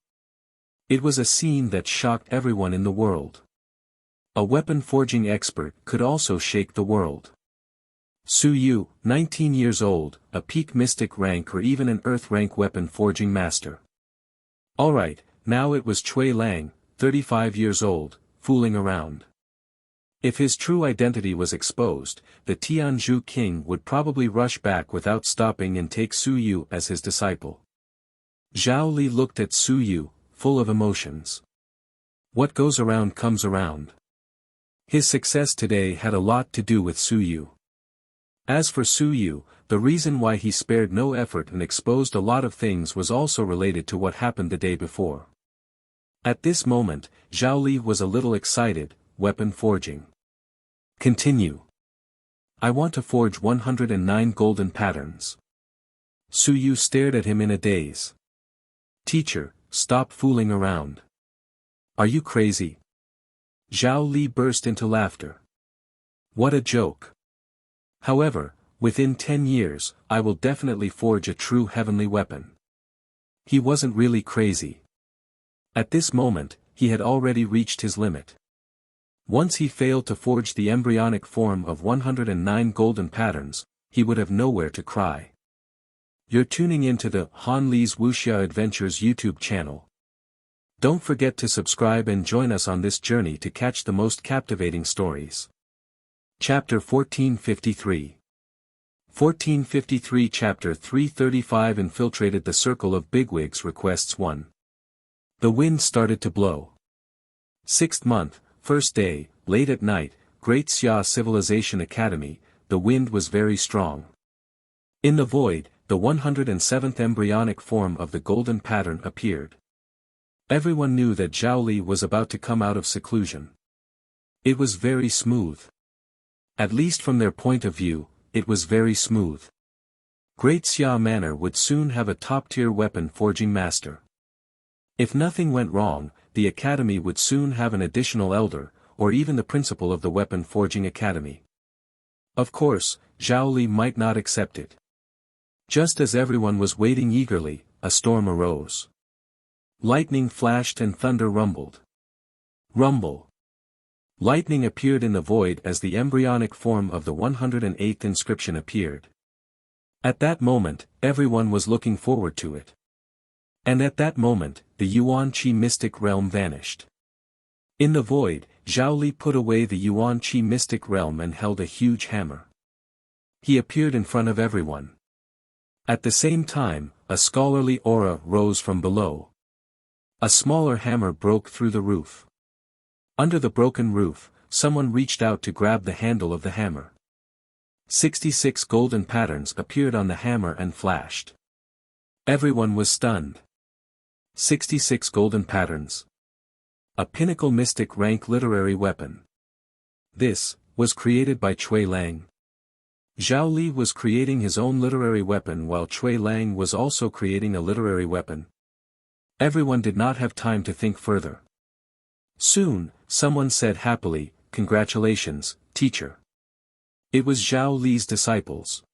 It was a scene that shocked everyone in the world. A weapon forging expert could also shake the world. Suyu, 19 years old, a peak mystic rank or even an earth rank weapon forging master. Alright, now it was Cui Lang, 35 years old, fooling around. If his true identity was exposed, the Tianzhu king would probably rush back without stopping and take Suyu as his disciple. Zhao Li looked at Suyu, full of emotions. What goes around comes around. His success today had a lot to do with Suyu. As for Suyu, the reason why he spared no effort and exposed a lot of things was also related to what happened the day before. At this moment, Zhao Li was a little excited. Weapon forging. Continue. I want to forge 109 golden patterns. Suyu stared at him in a daze. Teacher, stop fooling around. Are you crazy? Zhao Li burst into laughter. What a joke. However, within 10 years, I will definitely forge a true heavenly weapon. He wasn't really crazy. At this moment, he had already reached his limit. Once he failed to forge the embryonic form of 109 golden patterns, he would have nowhere to cry. You're tuning into the Han Li's Wuxia Adventures YouTube channel. Don't forget to subscribe and join us on this journey to catch the most captivating stories. Chapter 1453. 1453 Chapter 335 Infiltrated the Circle of Bigwigs Requests 1. The wind started to blow. 6th month, 1st day, late at night, Great Xia Civilization Academy, the wind was very strong. In the void, the 107th embryonic form of the golden pattern appeared. Everyone knew that Zhao Li was about to come out of seclusion. It was very smooth. At least from their point of view, it was very smooth. Great Xia Manor would soon have a top-tier weapon forging master. If nothing went wrong, the academy would soon have an additional elder, or even the principal of the weapon forging academy. Of course, Zhao Li might not accept it. Just as everyone was waiting eagerly, a storm arose. Lightning flashed and thunder rumbled. Rumble. Lightning appeared in the void as the embryonic form of the 108th inscription appeared. At that moment, everyone was looking forward to it. And at that moment, the Yuan Qi mystic realm vanished. In the void, Zhao Li put away the Yuan Qi mystic realm and held a huge hammer. He appeared in front of everyone. At the same time, a scholarly aura rose from below. A smaller hammer broke through the roof. Under the broken roof, someone reached out to grab the handle of the hammer. 66 golden patterns appeared on the hammer and flashed. Everyone was stunned. 66 golden patterns. A pinnacle mystic rank literary weapon. This was created by Cui Lang. Zhao Li was creating his own literary weapon while Cui Lang was also creating a literary weapon. Everyone did not have time to think further. Soon, someone said happily, "Congratulations, teacher." It was Zhao Li's disciples.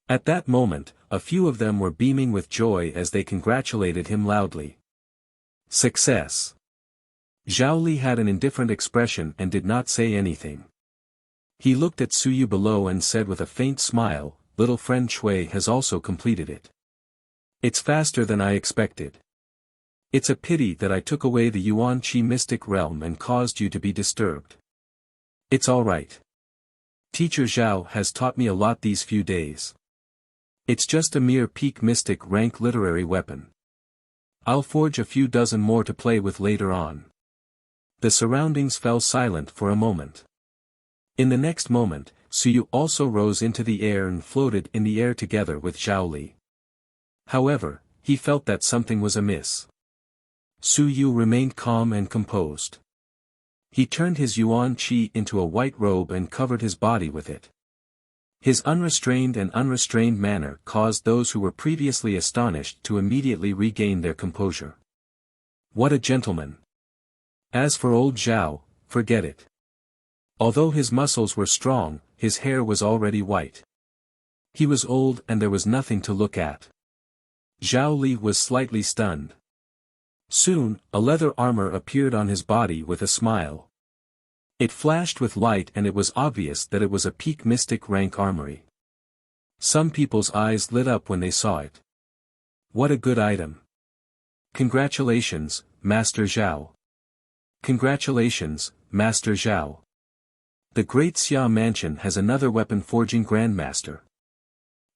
At that moment, a few of them were beaming with joy as they congratulated him loudly. Success. Zhao Li had an indifferent expression and did not say anything. He looked at Suyu below and said with a faint smile, "Little friend Cui has also completed it. It's faster than I expected. It's a pity that I took away the Yuan Qi mystic realm and caused you to be disturbed. It's all right. Teacher Zhao has taught me a lot these few days. It's just a mere peak mystic rank literary weapon. I'll forge a few dozen more to play with later on." The surroundings fell silent for a moment. In the next moment, Suyu also rose into the air and floated in the air together with Zhao Li. However, he felt that something was amiss. Suyu remained calm and composed. He turned his Yuan Qi into a white robe and covered his body with it. His unrestrained manner caused those who were previously astonished to immediately regain their composure. What a gentleman! As for old Zhao, forget it. Although his muscles were strong, his hair was already white. He was old and there was nothing to look at. Zhao Li was slightly stunned. Soon, a leather armor appeared on his body with a smile. It flashed with light and it was obvious that it was a peak mystic rank armory. Some people's eyes lit up when they saw it. What a good item. Congratulations, Master Zhao. Congratulations, Master Zhao. The Great Xia Mansion has another weapon forging grandmaster.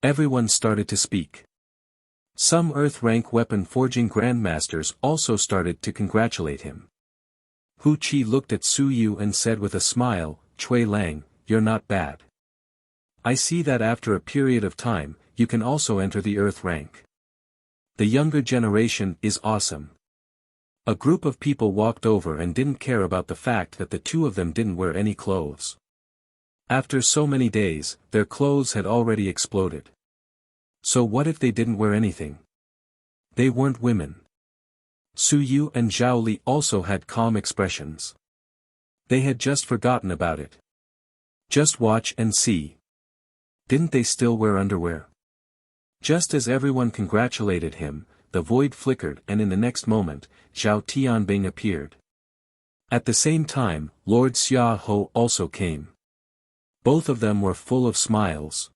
Everyone started to speak. Some Earth-rank weapon forging grandmasters also started to congratulate him. Hu Qi looked at Su Yu and said with a smile, "Cui Lang, you're not bad. I see that after a period of time, you can also enter the Earth rank. The younger generation is awesome." A group of people walked over and didn't care about the fact that the two of them didn't wear any clothes. After so many days, their clothes had already exploded. So what if they didn't wear anything? They weren't women. Su Yu and Zhao Li also had calm expressions. They had just forgotten about it. Just watch and see. Didn't they still wear underwear? Just as everyone congratulated him, the void flickered and in the next moment, Zhao Tianbing appeared. At the same time, Lord Xia Ho also came. Both of them were full of smiles.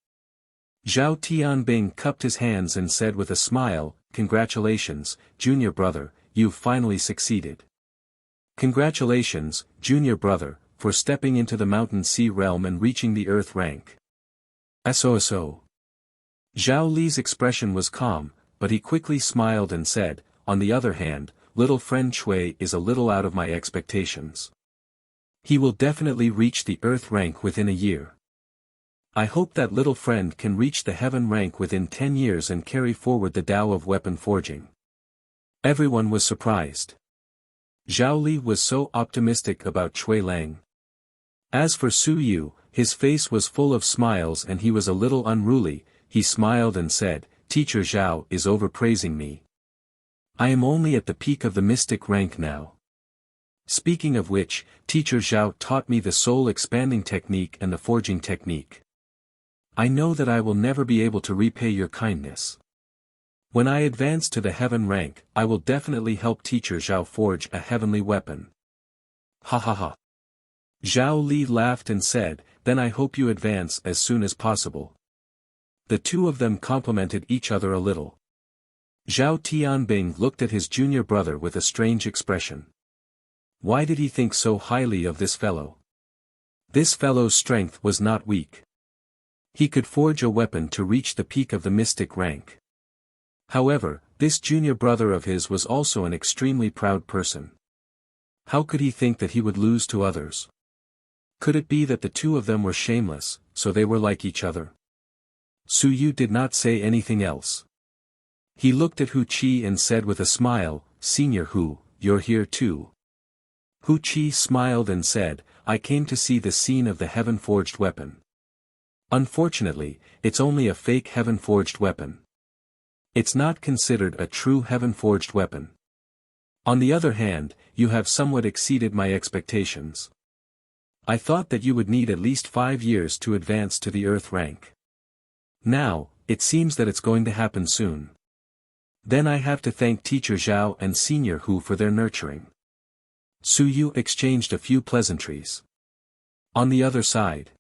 Zhao Tianbing cupped his hands and said with a smile, "Congratulations, junior brother, you've finally succeeded. Congratulations, junior brother, for stepping into the Mountain Sea realm and reaching the Earth rank." SOSO. Zhao Li's expression was calm, but he quickly smiled and said, "On the other hand, little friend Chui is a little out of my expectations. He will definitely reach the Earth rank within a year. I hope that little friend can reach the Heaven rank within 10 years and carry forward the Tao of weapon forging." Everyone was surprised. Zhao Li was so optimistic about Chui Lang. As for Su Yu, his face was full of smiles and he was a little unruly. He smiled and said, "Teacher Zhao is overpraising me. I am only at the peak of the mystic rank now. Speaking of which, Teacher Zhao taught me the soul expanding technique and the forging technique. I know that I will never be able to repay your kindness. When I advance to the heaven rank, I will definitely help Teacher Zhao forge a heavenly weapon." Ha ha ha. Zhao Li laughed and said, "Then I hope you advance as soon as possible." The two of them complimented each other a little. Zhao Tianbing looked at his junior brother with a strange expression. Why did he think so highly of this fellow? This fellow's strength was not weak. He could forge a weapon to reach the peak of the mystic rank. However, this junior brother of his was also an extremely proud person. How could he think that he would lose to others? Could it be that the two of them were shameless, so they were like each other? Su Yu did not say anything else. He looked at Hu Qi and said with a smile, "Senior Hu, you're here too." Hu Qi smiled and said, "I came to see the scene of the heaven-forged weapon. Unfortunately, it's only a fake heaven-forged weapon. It's not considered a true heaven-forged weapon. On the other hand, you have somewhat exceeded my expectations. I thought that you would need at least 5 years to advance to the Earth rank. Now, it seems that it's going to happen soon. Then I have to thank Teacher Zhao and Senior Hu for their nurturing." Su Yu exchanged a few pleasantries. On the other side,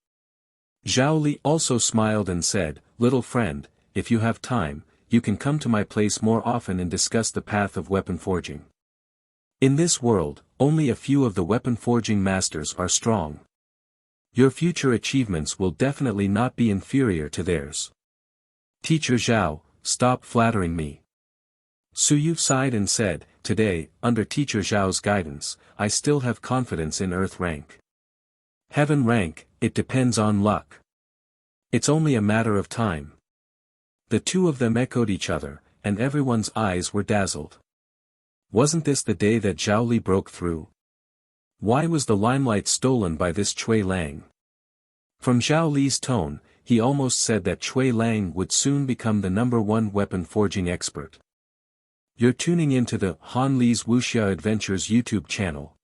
Zhao Li also smiled and said, "Little friend, if you have time, you can come to my place more often and discuss the path of weapon forging. In this world, only a few of the weapon forging masters are strong. Your future achievements will definitely not be inferior to theirs. Teacher Zhao, stop flattering me." Su Yu sighed and said, "Today, under Teacher Zhao's guidance, I still have confidence in Earth rank. Heaven rank, it depends on luck. It's only a matter of time." The two of them echoed each other, and everyone's eyes were dazzled. Wasn't this the day that Zhao Li broke through? Why was the limelight stolen by this Chui Lang? From Zhao Li's tone, he almost said that Chui Lang would soon become the #1 weapon forging expert. You're tuning into the Han Li's Wuxia Adventures YouTube channel.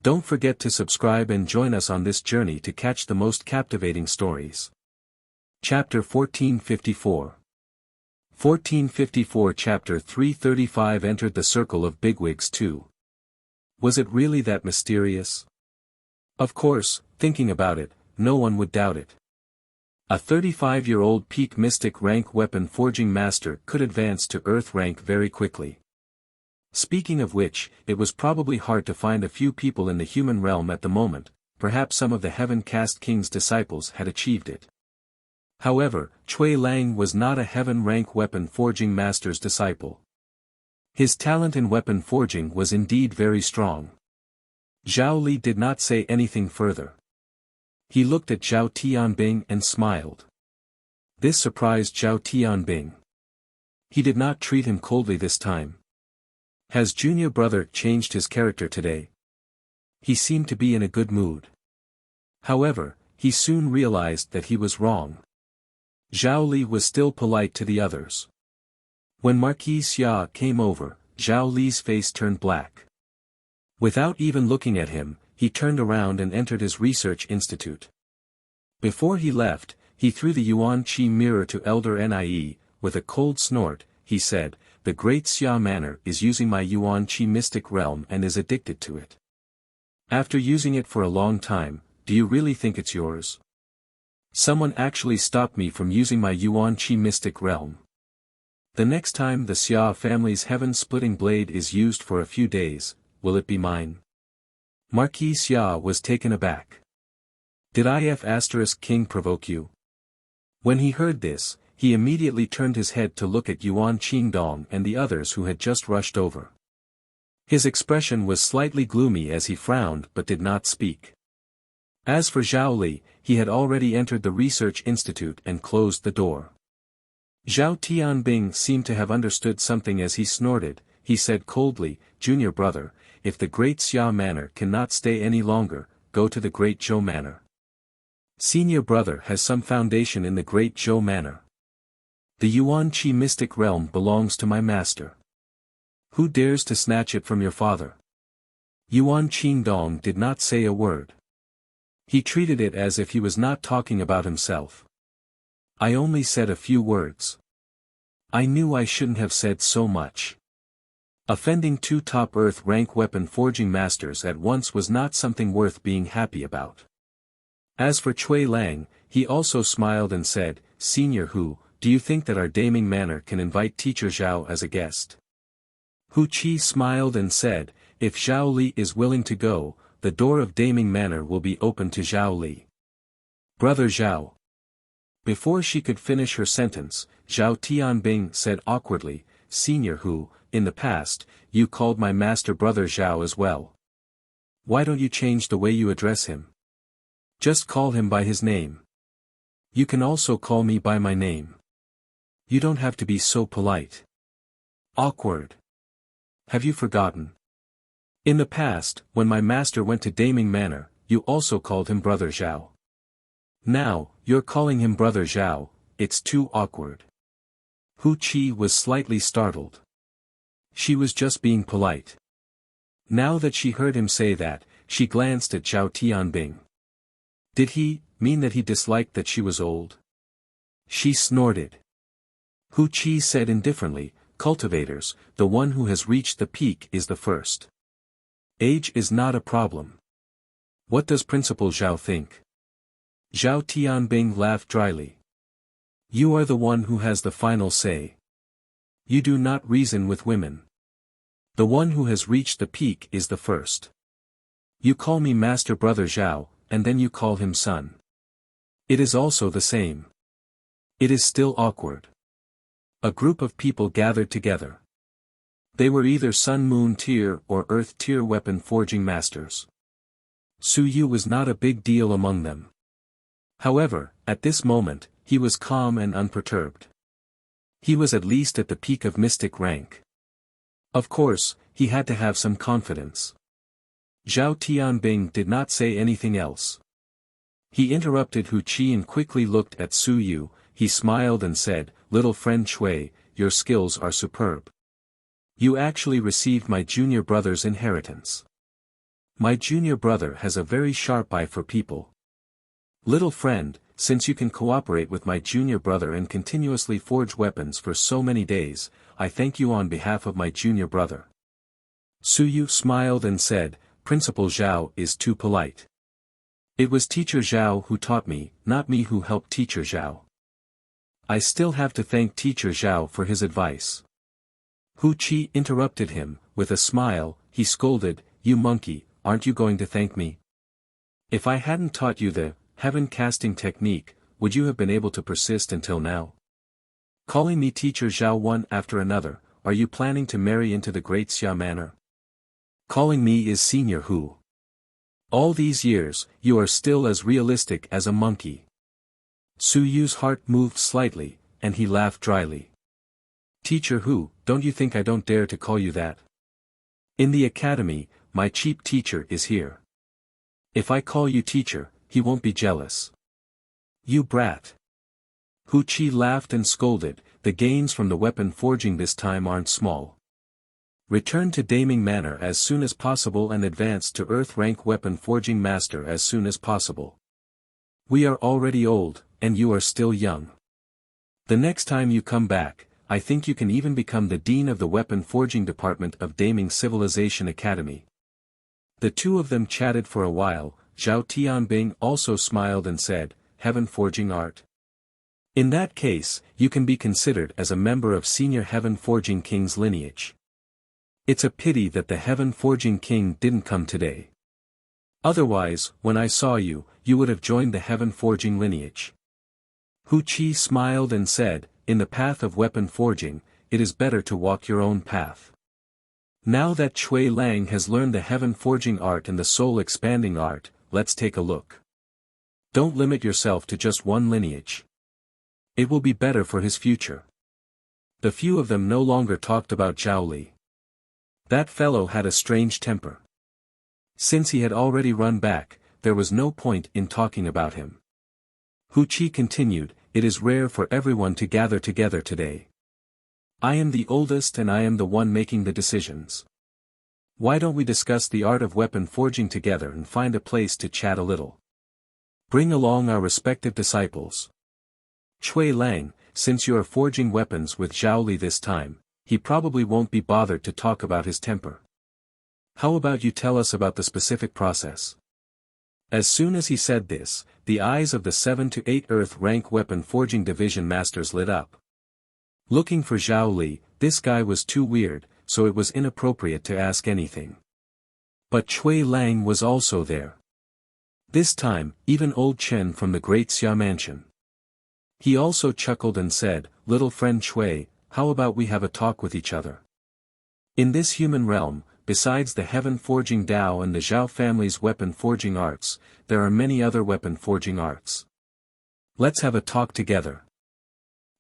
Don't forget to subscribe and join us on this journey to catch the most captivating stories. Chapter 1454. 1454 Chapter 335 Entered the circle of bigwigs too. Was it really that mysterious? Of course, thinking about it, no one would doubt it. A 35-year-old peak mystic rank weapon forging master could advance to Earth rank very quickly. Speaking of which, it was probably hard to find a few people in the human realm at the moment, perhaps some of the Heaven Caste King's disciples had achieved it. However, Chui Lang was not a heaven rank weapon forging master's disciple. His talent in weapon forging was indeed very strong. Zhao Li did not say anything further. He looked at Zhao Tianbing and smiled. This surprised Zhao Tianbing. He did not treat him coldly this time. Has junior brother changed his character today? He seemed to be in a good mood. However, he soon realized that he was wrong. Zhao Li was still polite to the others. When Marquis Xia came over, Zhao Li's face turned black. Without even looking at him, he turned around and entered his research institute. Before he left, he threw the Yuan Qi mirror to Elder Nie. With a cold snort, he said, "The great Xia Manor is using my Yuan Qi mystic realm and is addicted to it. After using it for a long time, do you really think it's yours? Someone actually stopped me from using my Yuan Qi mystic realm. The next time the Xia family's heaven-splitting blade is used for a few days, will it be mine?" Marquis Xia was taken aback. "Did If King provoke you?" When he heard this, he immediately turned his head to look at Yuan Qingdong and the others who had just rushed over. His expression was slightly gloomy as he frowned but did not speak. As for Zhao Li, he had already entered the research institute and closed the door. Zhao Tianbing seemed to have understood something as he snorted. He said coldly, "Junior brother, if the Great Xia Manor cannot stay any longer, go to the Great Zhou Manor. Senior brother has some foundation in the Great Zhou Manor. The Yuan Qi mystic realm belongs to my master. Who dares to snatch it from your father?" Yuan Qingdong did not say a word. He treated it as if he was not talking about himself. "I only said a few words. I knew I shouldn't have said so much." Offending two top Earth rank weapon forging masters at once was not something worth being happy about. As for Cui Lang, he also smiled and said, "Senior Hu, do you think that our Daming Manor can invite Teacher Zhao as a guest?" Hu Qi smiled and said, "If Zhao Li is willing to go, the door of Daming Manor will be open to Zhao Li." "Brother Zhao." Before she could finish her sentence, Zhao Tianbing said awkwardly, "Senior Hu, in the past, you called my master brother Zhao as well. Why don't you change the way you address him? Just call him by his name. You can also call me by my name. You don't have to be so polite." "Awkward. Have you forgotten? In the past, when my master went to Daming Manor, you also called him Brother Zhao. Now, you're calling him Brother Zhao, it's too awkward." Hu Qi was slightly startled. She was just being polite. Now that she heard him say that, she glanced at Zhao Tianbing. Did he mean that he disliked that she was old? She snorted. Hu Qi said indifferently, "Cultivators, the one who has reached the peak is the first. Age is not a problem. What does Principal Zhao think?" Zhao Tianbing laughed dryly. "You are the one who has the final say. You do not reason with women. The one who has reached the peak is the first. You call me Master Brother Zhao, and then you call him son. It is also the same. It is still awkward." A group of people gathered together. They were either Sun-Moon tier or Earth tier weapon forging masters. Su Yu was not a big deal among them. However, at this moment, he was calm and unperturbed. He was at least at the peak of mystic rank. Of course, he had to have some confidence. Zhao Tianbing did not say anything else. He interrupted Hu Qi and quickly looked at Su Yu. He smiled and said, "Little friend Cui, your skills are superb. You actually received my junior brother's inheritance. My junior brother has a very sharp eye for people. Little friend, since you can cooperate with my junior brother and continuously forge weapons for so many days, I thank you on behalf of my junior brother." Su Yu smiled and said, "Principal Zhao is too polite. It was Teacher Zhao who taught me, not me who helped Teacher Zhao. I still have to thank Teacher Zhao for his advice." Hu Qi interrupted him, with a smile. He scolded, "You monkey, aren't you going to thank me? If I hadn't taught you the heaven casting technique, would you have been able to persist until now? Calling me Teacher Zhao one after another, are you planning to marry into the Great Xia Manor? Calling me is Senior Hu. All these years, you are still as realistic as a monkey." Su Yu's heart moved slightly, and he laughed dryly. "Teacher Hu, don't you think I don't dare to call you that? In the academy, my cheap teacher is here. If I call you teacher, he won't be jealous." "You brat." Hu Qi laughed and scolded, "The gains from the weapon forging this time aren't small. Return to Daming Manor as soon as possible and advance to Earth rank Weapon Forging Master as soon as possible. We are already old, and you are still young. The next time you come back, I think you can even become the Dean of the Weapon Forging Department of Daming Civilization Academy. The two of them chatted for a while. Zhao Tianbing also smiled and said, Heaven Forging Art. In that case, you can be considered as a member of Senior Heaven Forging King's lineage. It's a pity that the Heaven Forging King didn't come today. Otherwise, when I saw you, you would have joined the Heaven Forging lineage. Hu Qi smiled and said, in the path of weapon forging, it is better to walk your own path. Now that Cui Lang has learned the Heaven Forging art and the Soul Expanding art, let's take a look. Don't limit yourself to just one lineage. It will be better for his future. The few of them no longer talked about Zhao Li. That fellow had a strange temper. Since he had already run back, there was no point in talking about him. Hu Qi continued, it is rare for everyone to gather together today. I am the oldest and I am the one making the decisions. Why don't we discuss the art of weapon forging together and find a place to chat a little? Bring along our respective disciples. Cui Lang, since you are forging weapons with Zhao Li this time, he probably won't be bothered to talk about his temper. How about you tell us about the specific process? As soon as he said this, the eyes of the 7 to 8 Earth rank weapon forging division masters lit up. Looking for Zhao Li, this guy was too weird, so it was inappropriate to ask anything. But Cui Lang was also there. This time, even old Chen from the Great Xia Mansion. He also chuckled and said, little friend Cui, how about we have a talk with each other? In this human realm, besides the Heaven Forging Dao and the Zhao family's weapon forging arts, there are many other weapon forging arts. Let's have a talk together.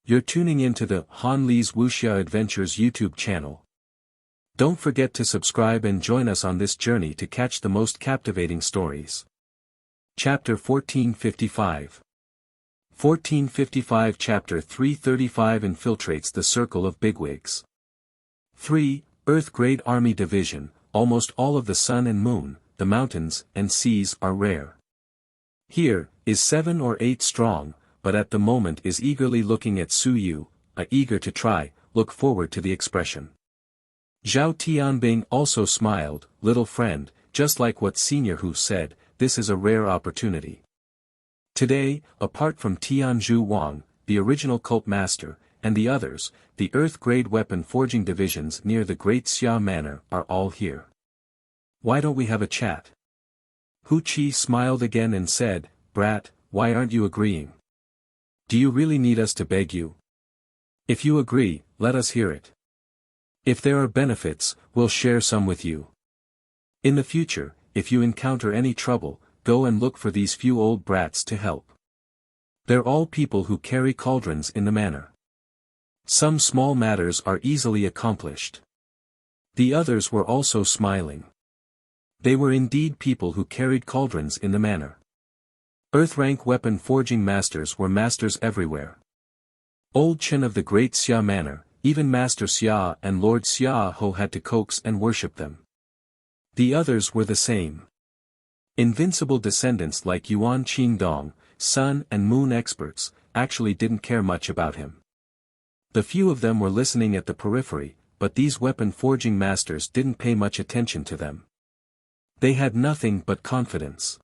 You're tuning into the Han Li's Wuxia Adventures YouTube channel. Don't forget to subscribe and join us on this journey to catch the most captivating stories. Chapter 1455. 1455 Chapter 335 infiltrates the circle of bigwigs. 3. Earth Great Army Division. Almost all of the sun and moon, the mountains and seas are rare. Here, is 7 or 8 strong, but at the moment is eagerly looking at Su Yu, eager to try, look forward to the expression. Zhao Tianbing also smiled, little friend, just like what Senior Hu said, this is a rare opportunity. Today, apart from Tianzhu Wang, the original cult master, and the others, the Earth-grade weapon forging divisions near the Great Xia Manor are all here. Why don't we have a chat? Hu Qi smiled again and said, Brat, why aren't you agreeing? Do you really need us to beg you? If you agree, let us hear it. If there are benefits, we'll share some with you. In the future, if you encounter any trouble, go and look for these few old brats to help. They're all people who carry cauldrons in the manor. Some small matters are easily accomplished. The others were also smiling. They were indeed people who carried cauldrons in the manor. Earth-rank weapon forging masters were masters everywhere. Old Chen of the Great Xia Manor, even Master Xia and Lord Xia Ho had to coax and worship them. The others were the same. Invincible descendants like Yuan Qingdong, sun and moon experts, actually didn't care much about him. The few of them were listening at the periphery, but these weapon forging masters didn't pay much attention to them. They had nothing but confidence.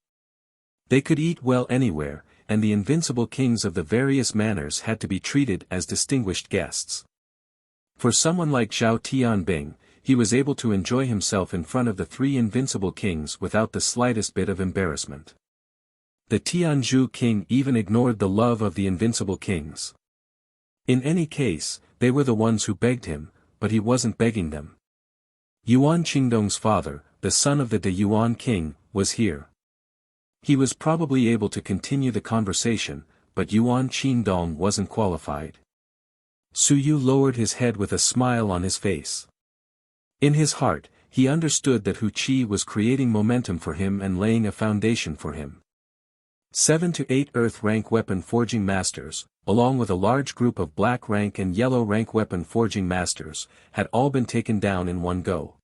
They could eat well anywhere, and the invincible kings of the various manors had to be treated as distinguished guests. For someone like Zhao Tianbing, he was able to enjoy himself in front of the 3 invincible kings without the slightest bit of embarrassment. The Tianzhu king even ignored the love of the invincible kings. In any case, they were the ones who begged him, but he wasn't begging them. Yuan Qingdong's father, the son of the De Yuan king, was here. He was probably able to continue the conversation, but Yuan Qingdong wasn't qualified. Su Yu lowered his head with a smile on his face. In his heart, he understood that Hu Qi was creating momentum for him and laying a foundation for him. 7 to 8 Earth rank weapon forging masters, along with a large group of black rank and yellow rank weapon forging masters, had all been taken down in one go.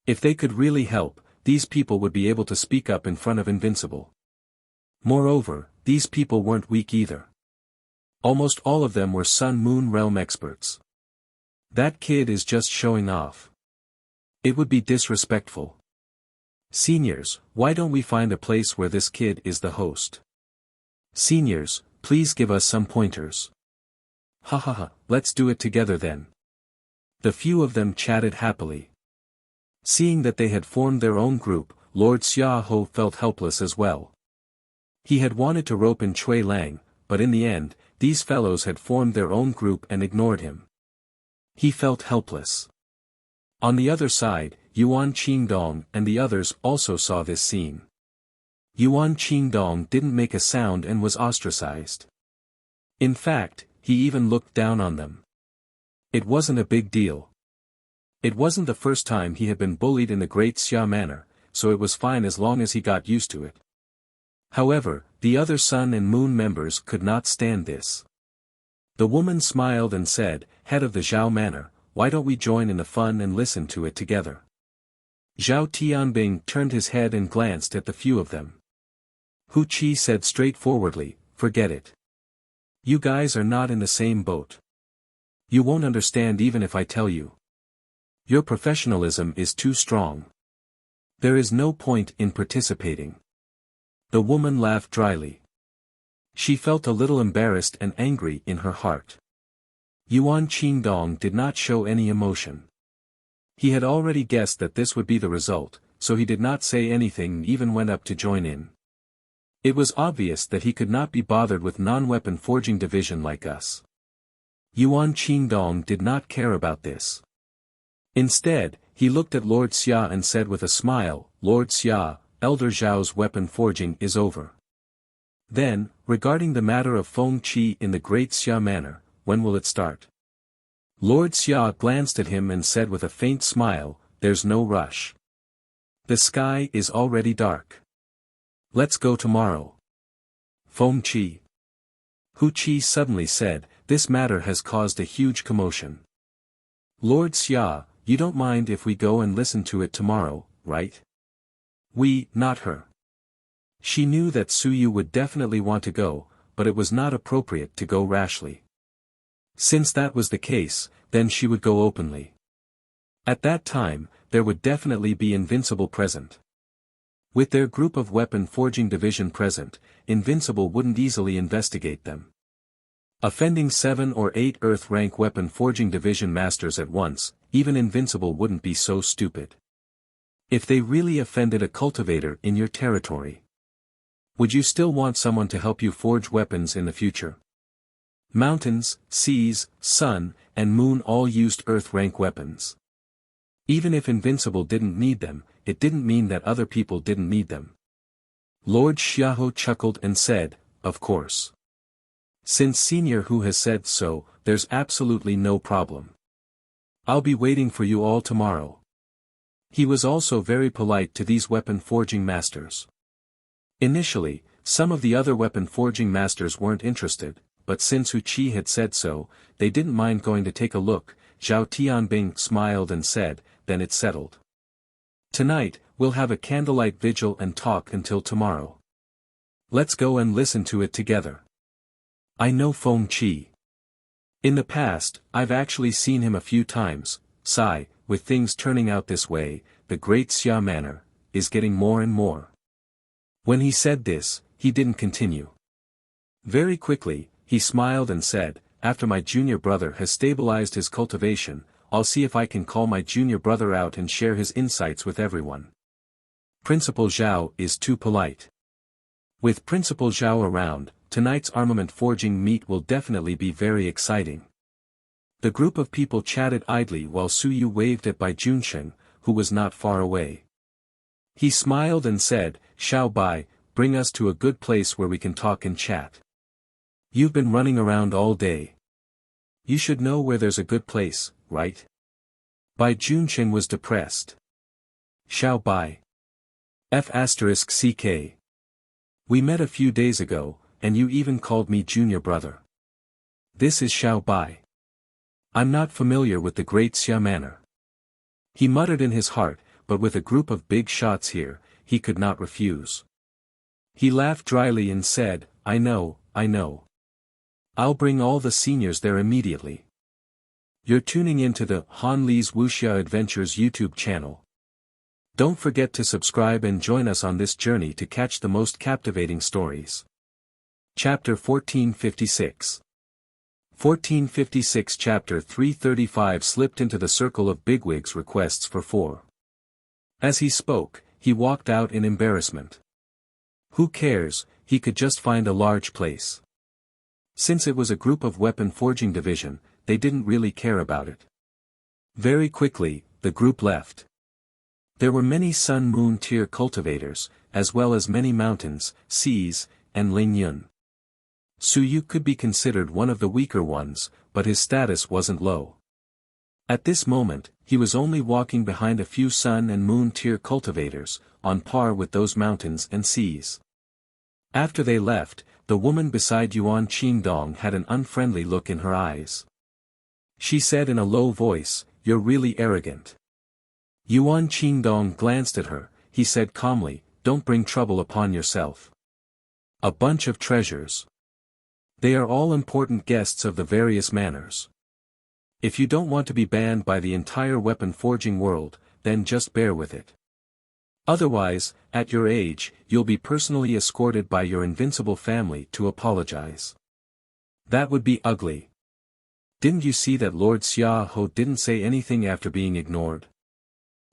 If they could really help, these people would be able to speak up in front of Invincible. Moreover, these people weren't weak either. Almost all of them were Sun Moon Realm experts. That kid is just showing off. It would be disrespectful. Seniors, why don't we find a place where this kid is the host? Seniors, please give us some pointers. Ha ha ha, let's do it together then. The few of them chatted happily. Seeing that they had formed their own group, Lord Xiaoho felt helpless as well. He had wanted to rope in Cui Lang, but in the end, these fellows had formed their own group and ignored him. He felt helpless. On the other side, Yuan Qingdong and the others also saw this scene. Yuan Qingdong didn't make a sound and was ostracized. In fact, he even looked down on them. It wasn't a big deal. It wasn't the first time he had been bullied in the Great Xia manner, so it was fine as long as he got used to it. However, the other Sun and Moon members could not stand this. The woman smiled and said, "Head of the Zhao manor, why don't we join in the fun and listen to it together?" Zhao Tianbing turned his head and glanced at the few of them. Hu Qi said straightforwardly, "Forget it. You guys are not in the same boat. You won't understand even if I tell you. Your professionalism is too strong. There is no point in participating." The woman laughed dryly. She felt a little embarrassed and angry in her heart. Yuan Qingdong did not show any emotion. He had already guessed that this would be the result, so he did not say anything and even went up to join in. It was obvious that he could not be bothered with non-weapon forging division like us. Yuan Qingdong did not care about this. Instead, he looked at Lord Xia and said with a smile, "Lord Xia, Elder Zhao's weapon forging is over. Then, regarding the matter of Feng Qi in the Great Xia manor, when will it start?" Lord Xia glanced at him and said with a faint smile, "There's no rush. The sky is already dark. Let's go tomorrow." Feng Qi. Hu Qi suddenly said, "This matter has caused a huge commotion. Lord Xia, you don't mind if we go and listen to it tomorrow, right?" We, not her. She knew that Suyu would definitely want to go, but it was not appropriate to go rashly. Since that was the case, then she would go openly. At that time, there would definitely be Invincible present. With their group of weapon forging division present, Invincible wouldn't easily investigate them. Offending 7 or 8 Earth rank weapon forging division masters at once, even Invincible wouldn't be so stupid. If they really offended a cultivator in your territory, would you still want someone to help you forge weapons in the future? Mountains, seas, sun, and moon all used Earth rank weapons. Even if Invincible didn't need them, it didn't mean that other people didn't need them. Lord Xiaoho chuckled and said, "Of course. Since Senior Hu has said so, there's absolutely no problem. I'll be waiting for you all tomorrow." He was also very polite to these weapon forging masters. Initially, some of the other weapon forging masters weren't interested, but since Hu Qi had said so, they didn't mind going to take a look. Zhao Tianbing smiled and said, "Then it's settled. Tonight, we'll have a candlelight vigil and talk until tomorrow. Let's go and listen to it together. I know Feng Qi. In the past, I've actually seen him a few times. Sigh, with things turning out this way, the Great Xia manor is getting more and more." When he said this, he didn't continue. Very quickly, he smiled and said, "After my junior brother has stabilized his cultivation, I'll see if I can call my junior brother out and share his insights with everyone. Principal Zhao is too polite. With Principal Zhao around, tonight's armament forging meet will definitely be very exciting." The group of people chatted idly while Suyu waved at Bai Junsheng, who was not far away. He smiled and said, "Xiao Bai, bring us to a good place where we can talk and chat. You've been running around all day. You should know where there's a good place, right?" Bai Junsheng was depressed. "Xiao Bai. F***CK. We met a few days ago, and you even called me junior brother. This is Xiao Bai. I'm not familiar with the Great Xia Manor. He muttered in his heart, but with a group of big shots here, he could not refuse. He laughed dryly and said, I know. I'll bring all the seniors there immediately. You're tuning into the Han Li's Wuxia Adventures YouTube channel. Don't forget to subscribe and join us on this journey to catch the most captivating stories. Chapter 1456. 1456 Chapter 335 slipped into the circle of bigwigs' requests for 4. As he spoke, he walked out in embarrassment. Who cares, he could just find a large place. Since it was a group of weapon forging division, they didn't really care about it. Very quickly, the group left. There were many sun-moon tier cultivators, as well as many mountains, seas, and Ling Yun. Su Yu could be considered one of the weaker ones, but his status wasn't low. At this moment, he was only walking behind a few sun and moon tier cultivators, on par with those mountains and seas. After they left, the woman beside Yuan Qingdong had an unfriendly look in her eyes. She said in a low voice, "You're really arrogant." Yuan Qingdong glanced at her. He said calmly, "Don't bring trouble upon yourself. A bunch of treasures. They are all important guests of the various manors. If you don't want to be banned by the entire weapon forging world, then just bear with it. Otherwise, at your age, you'll be personally escorted by your invincible family to apologize. That would be ugly. Didn't you see that Lord Xia Ho didn't say anything after being ignored?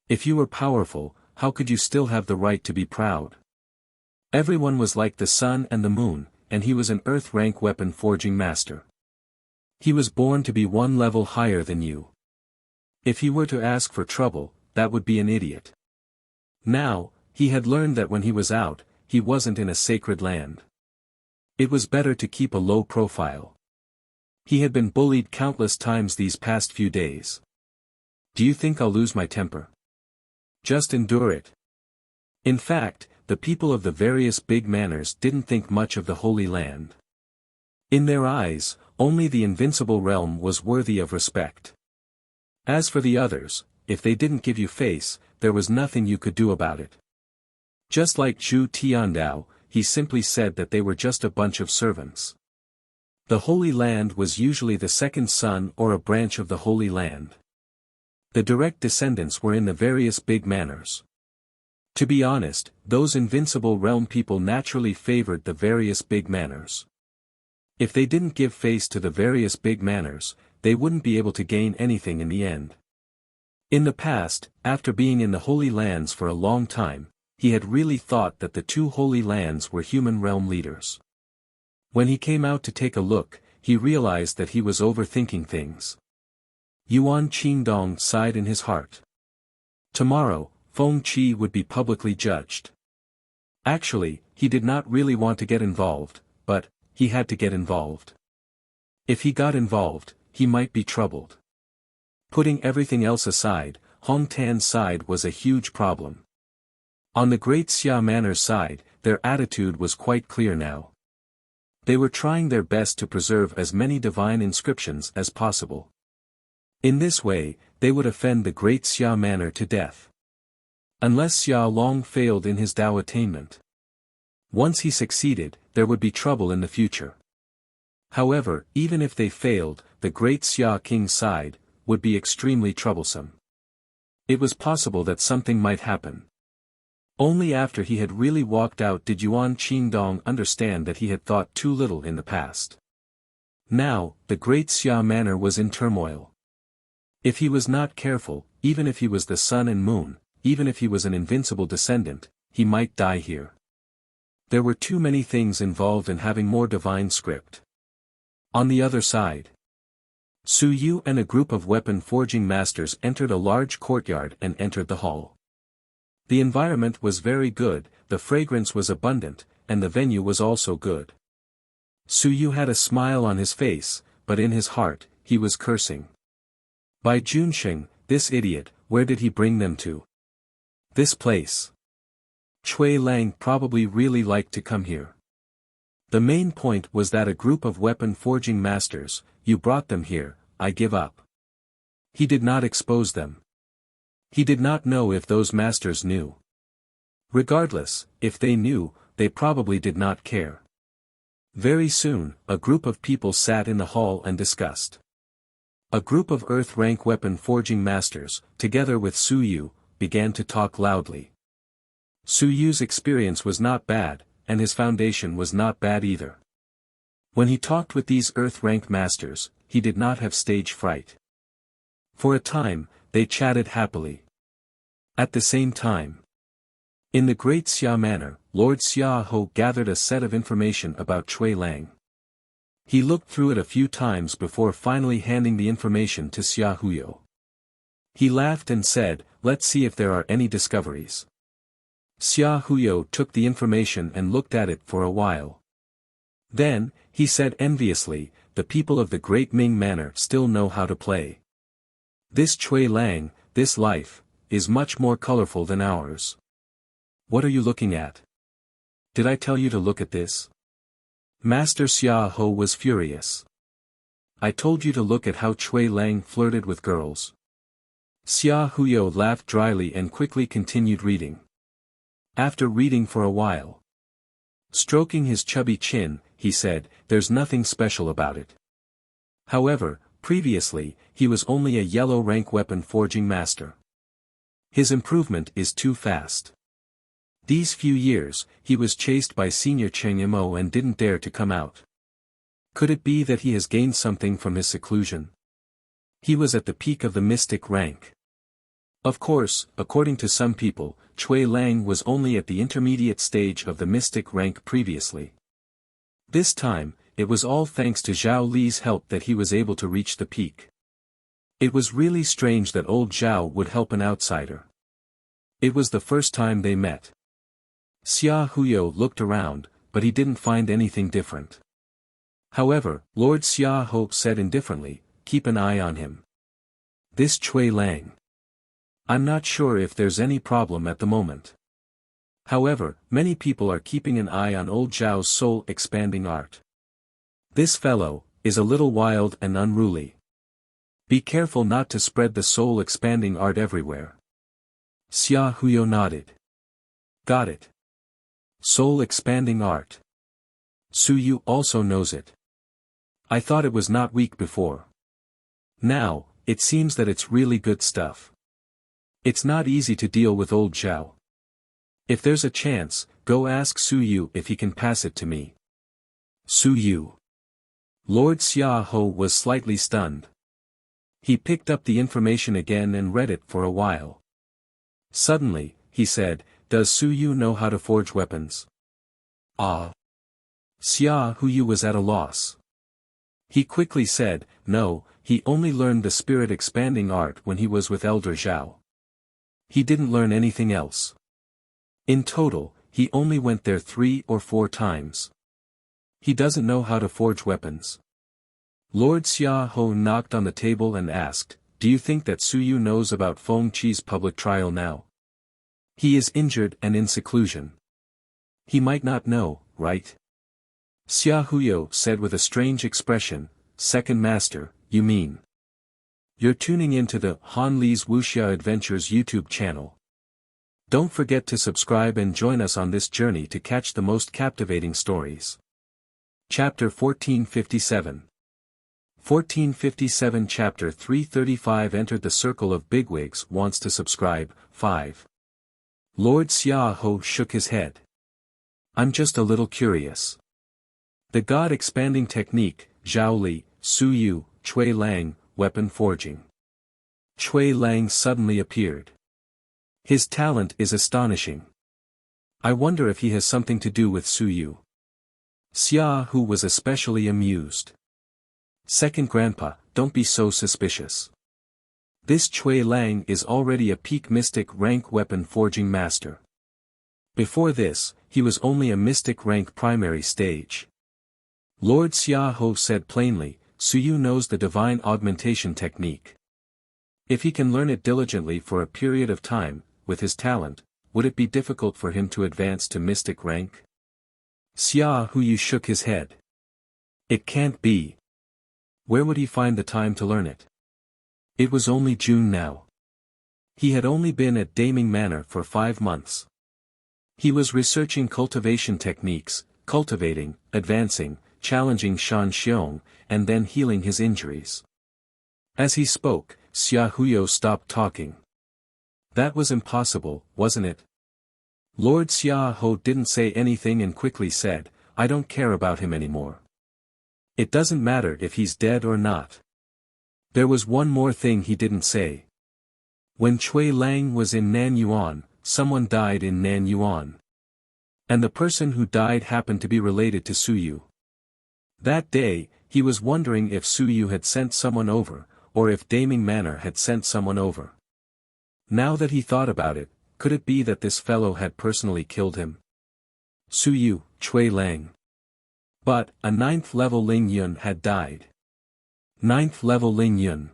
If you were powerful, how could you still have the right to be proud? Everyone was like the sun and the moon, and he was an earth-rank weapon forging master. He was born to be one level higher than you. If he were to ask for trouble, that would be an idiot. Now, he had learned that when he was out, he wasn't in a sacred land. It was better to keep a low profile. He had been bullied countless times these past few days. Do you think I'll lose my temper? Just endure it. In fact, the people of the various big manors didn't think much of the Holy Land. In their eyes, only the invincible realm was worthy of respect. As for the others, if they didn't give you face, there was nothing you could do about it. Just like Zhu Tiandao, he simply said that they were just a bunch of servants. The Holy Land was usually the second son or a branch of the Holy Land. The direct descendants were in the various big manors. To be honest, those invincible realm people naturally favored the various big manors. If they didn't give face to the various big manors, they wouldn't be able to gain anything in the end. In the past, after being in the Holy Lands for a long time, he had really thought that the two Holy Lands were human realm leaders. When he came out to take a look, he realized that he was overthinking things. Yuan Qingdong sighed in his heart. Tomorrow, Feng Qi would be publicly judged. Actually, he did not really want to get involved, but he had to get involved. If he got involved, he might be troubled. Putting everything else aside, Hong Tan's side was a huge problem. On the Great Xia Manor's side, their attitude was quite clear now. They were trying their best to preserve as many divine inscriptions as possible. In this way, they would offend the Great Xia Manor to death. Unless Xia Long failed in his Dao attainment. Once he succeeded, there would be trouble in the future. However, even if they failed, the Great Xia King's side would be extremely troublesome. It was possible that something might happen. Only after he had really walked out did Yuan Qingdong understand that he had thought too little in the past. Now, the Great Xia Manor was in turmoil. If he was not careful, even if he was the sun and moon, even if he was an invincible descendant, he might die here. There were too many things involved in having more divine script. On the other side, Su Yu and a group of weapon forging masters entered a large courtyard and entered the hall. The environment was very good, the fragrance was abundant, and the venue was also good. Su Yu had a smile on his face, but in his heart, he was cursing. By Junsheng, this idiot, where did he bring them to? This place. Cui Lang probably really liked to come here. The main point was that a group of weapon forging masters, you brought them here, I give up. He did not expose them. He did not know if those masters knew. Regardless, if they knew, they probably did not care. Very soon, a group of people sat in the hall and discussed. A group of Earth-rank weapon forging masters, together with Su Yu, began to talk loudly. Su Yu's experience was not bad, and his foundation was not bad either. When he talked with these Earth-rank masters, he did not have stage fright. For a time, they chatted happily. At the same time, in the Great Xia Manor, Lord Xia Ho gathered a set of information about Cui Lang. He looked through it a few times before finally handing the information to Xia Huyo. He laughed and said, "Let's see if there are any discoveries." Xia Huyo took the information and looked at it for a while. Then, he said enviously, "The people of the Great Ming Manor still know how to play. This Cui Lang, this life, is much more colorful than ours. What are you looking at? Did I tell you to look at this?" Master Xia Ho was furious. "I told you to look at how Cui Lang flirted with girls." Xia Huyo laughed dryly and quickly continued reading. After reading for a while, stroking his chubby chin, he said, "There's nothing special about it. However, previously, he was only a yellow-rank weapon forging master. His improvement is too fast. These few years, he was chased by Senior Cheng Yimo and didn't dare to come out. Could it be that he has gained something from his seclusion? He was at the peak of the mystic rank. Of course, according to some people, Cui Lang was only at the intermediate stage of the mystic rank previously. This time, it was all thanks to Zhao Li's help that he was able to reach the peak. It was really strange that old Zhao would help an outsider. It was the first time they met. Xia Huyo looked around, but he didn't find anything different. However, Lord Xia Ho said indifferently, "Keep an eye on him. This Cui Lang. I'm not sure if there's any problem at the moment. However, many people are keeping an eye on old Zhao's soul-expanding art. This fellow is a little wild and unruly. Be careful not to spread the soul-expanding art everywhere." Xia Huyo nodded. "Got it. Soul-expanding art. Su Yu also knows it. I thought it was not weak before. Now, it seems that it's really good stuff. It's not easy to deal with old Zhao. If there's a chance, go ask Su Yu if he can pass it to me." Su Yu. Lord Xia Ho was slightly stunned. He picked up the information again and read it for a while. Suddenly, he said, "Does Su Yu know how to forge weapons?" "Ah." Xia Huyu was at a loss. He quickly said, "No, he only learned the spirit-expanding art when he was with Elder Zhao. He didn't learn anything else. In total, he only went there 3 or 4 times. He doesn't know how to forge weapons." Lord Xia Ho knocked on the table and asked, "Do you think that Su Yu knows about Feng Qi's public trial now? He is injured and in seclusion. He might not know, right?" Xia Huyo said with a strange expression, "Second Master, you mean? You're tuning into the Han Li's Wuxia Adventures YouTube channel. Don't forget to subscribe and join us on this journey to catch the most captivating stories." Chapter 1457. 1457 Chapter 335 Entered the Circle of Bigwigs Wants to Subscribe, 5. Lord Xia Ho shook his head. "I'm just a little curious. The God-expanding technique, Zhao Li, Su Yu, Cui Lang, weapon forging. Cui Lang suddenly appeared. His talent is astonishing. I wonder if he has something to do with Su Yu." Xia Hu was especially amused. "Second Grandpa, don't be so suspicious. This Cui Lang is already a peak mystic rank weapon forging master. Before this, he was only a mystic rank primary stage." Lord Xia Ho said plainly, "Su Yu knows the divine augmentation technique. If he can learn it diligently for a period of time, with his talent, would it be difficult for him to advance to mystic rank?" Xia Huyu shook his head. It can't be. Where would he find the time to learn it? It was only June now. He had only been at Daming Manor for 5 months. He was researching cultivation techniques, cultivating, advancing, challenging Shan Xiong, and then healing his injuries. As he spoke, Xia Huyo stopped talking. That was impossible, wasn't it? Lord Xia Ho didn't say anything and quickly said, I don't care about him anymore. It doesn't matter if he's dead or not. There was one more thing he didn't say. When Cui Lang was in Nanyuan, someone died in Nanyuan. And the person who died happened to be related to Suyu. That day, he was wondering if Suyu had sent someone over, or if Daming Manor had sent someone over. Now that he thought about it, could it be that this fellow had personally killed him? Suyu, Cui Lang. But, a 9th level Ling Yun had died. 9th level Ling Yun.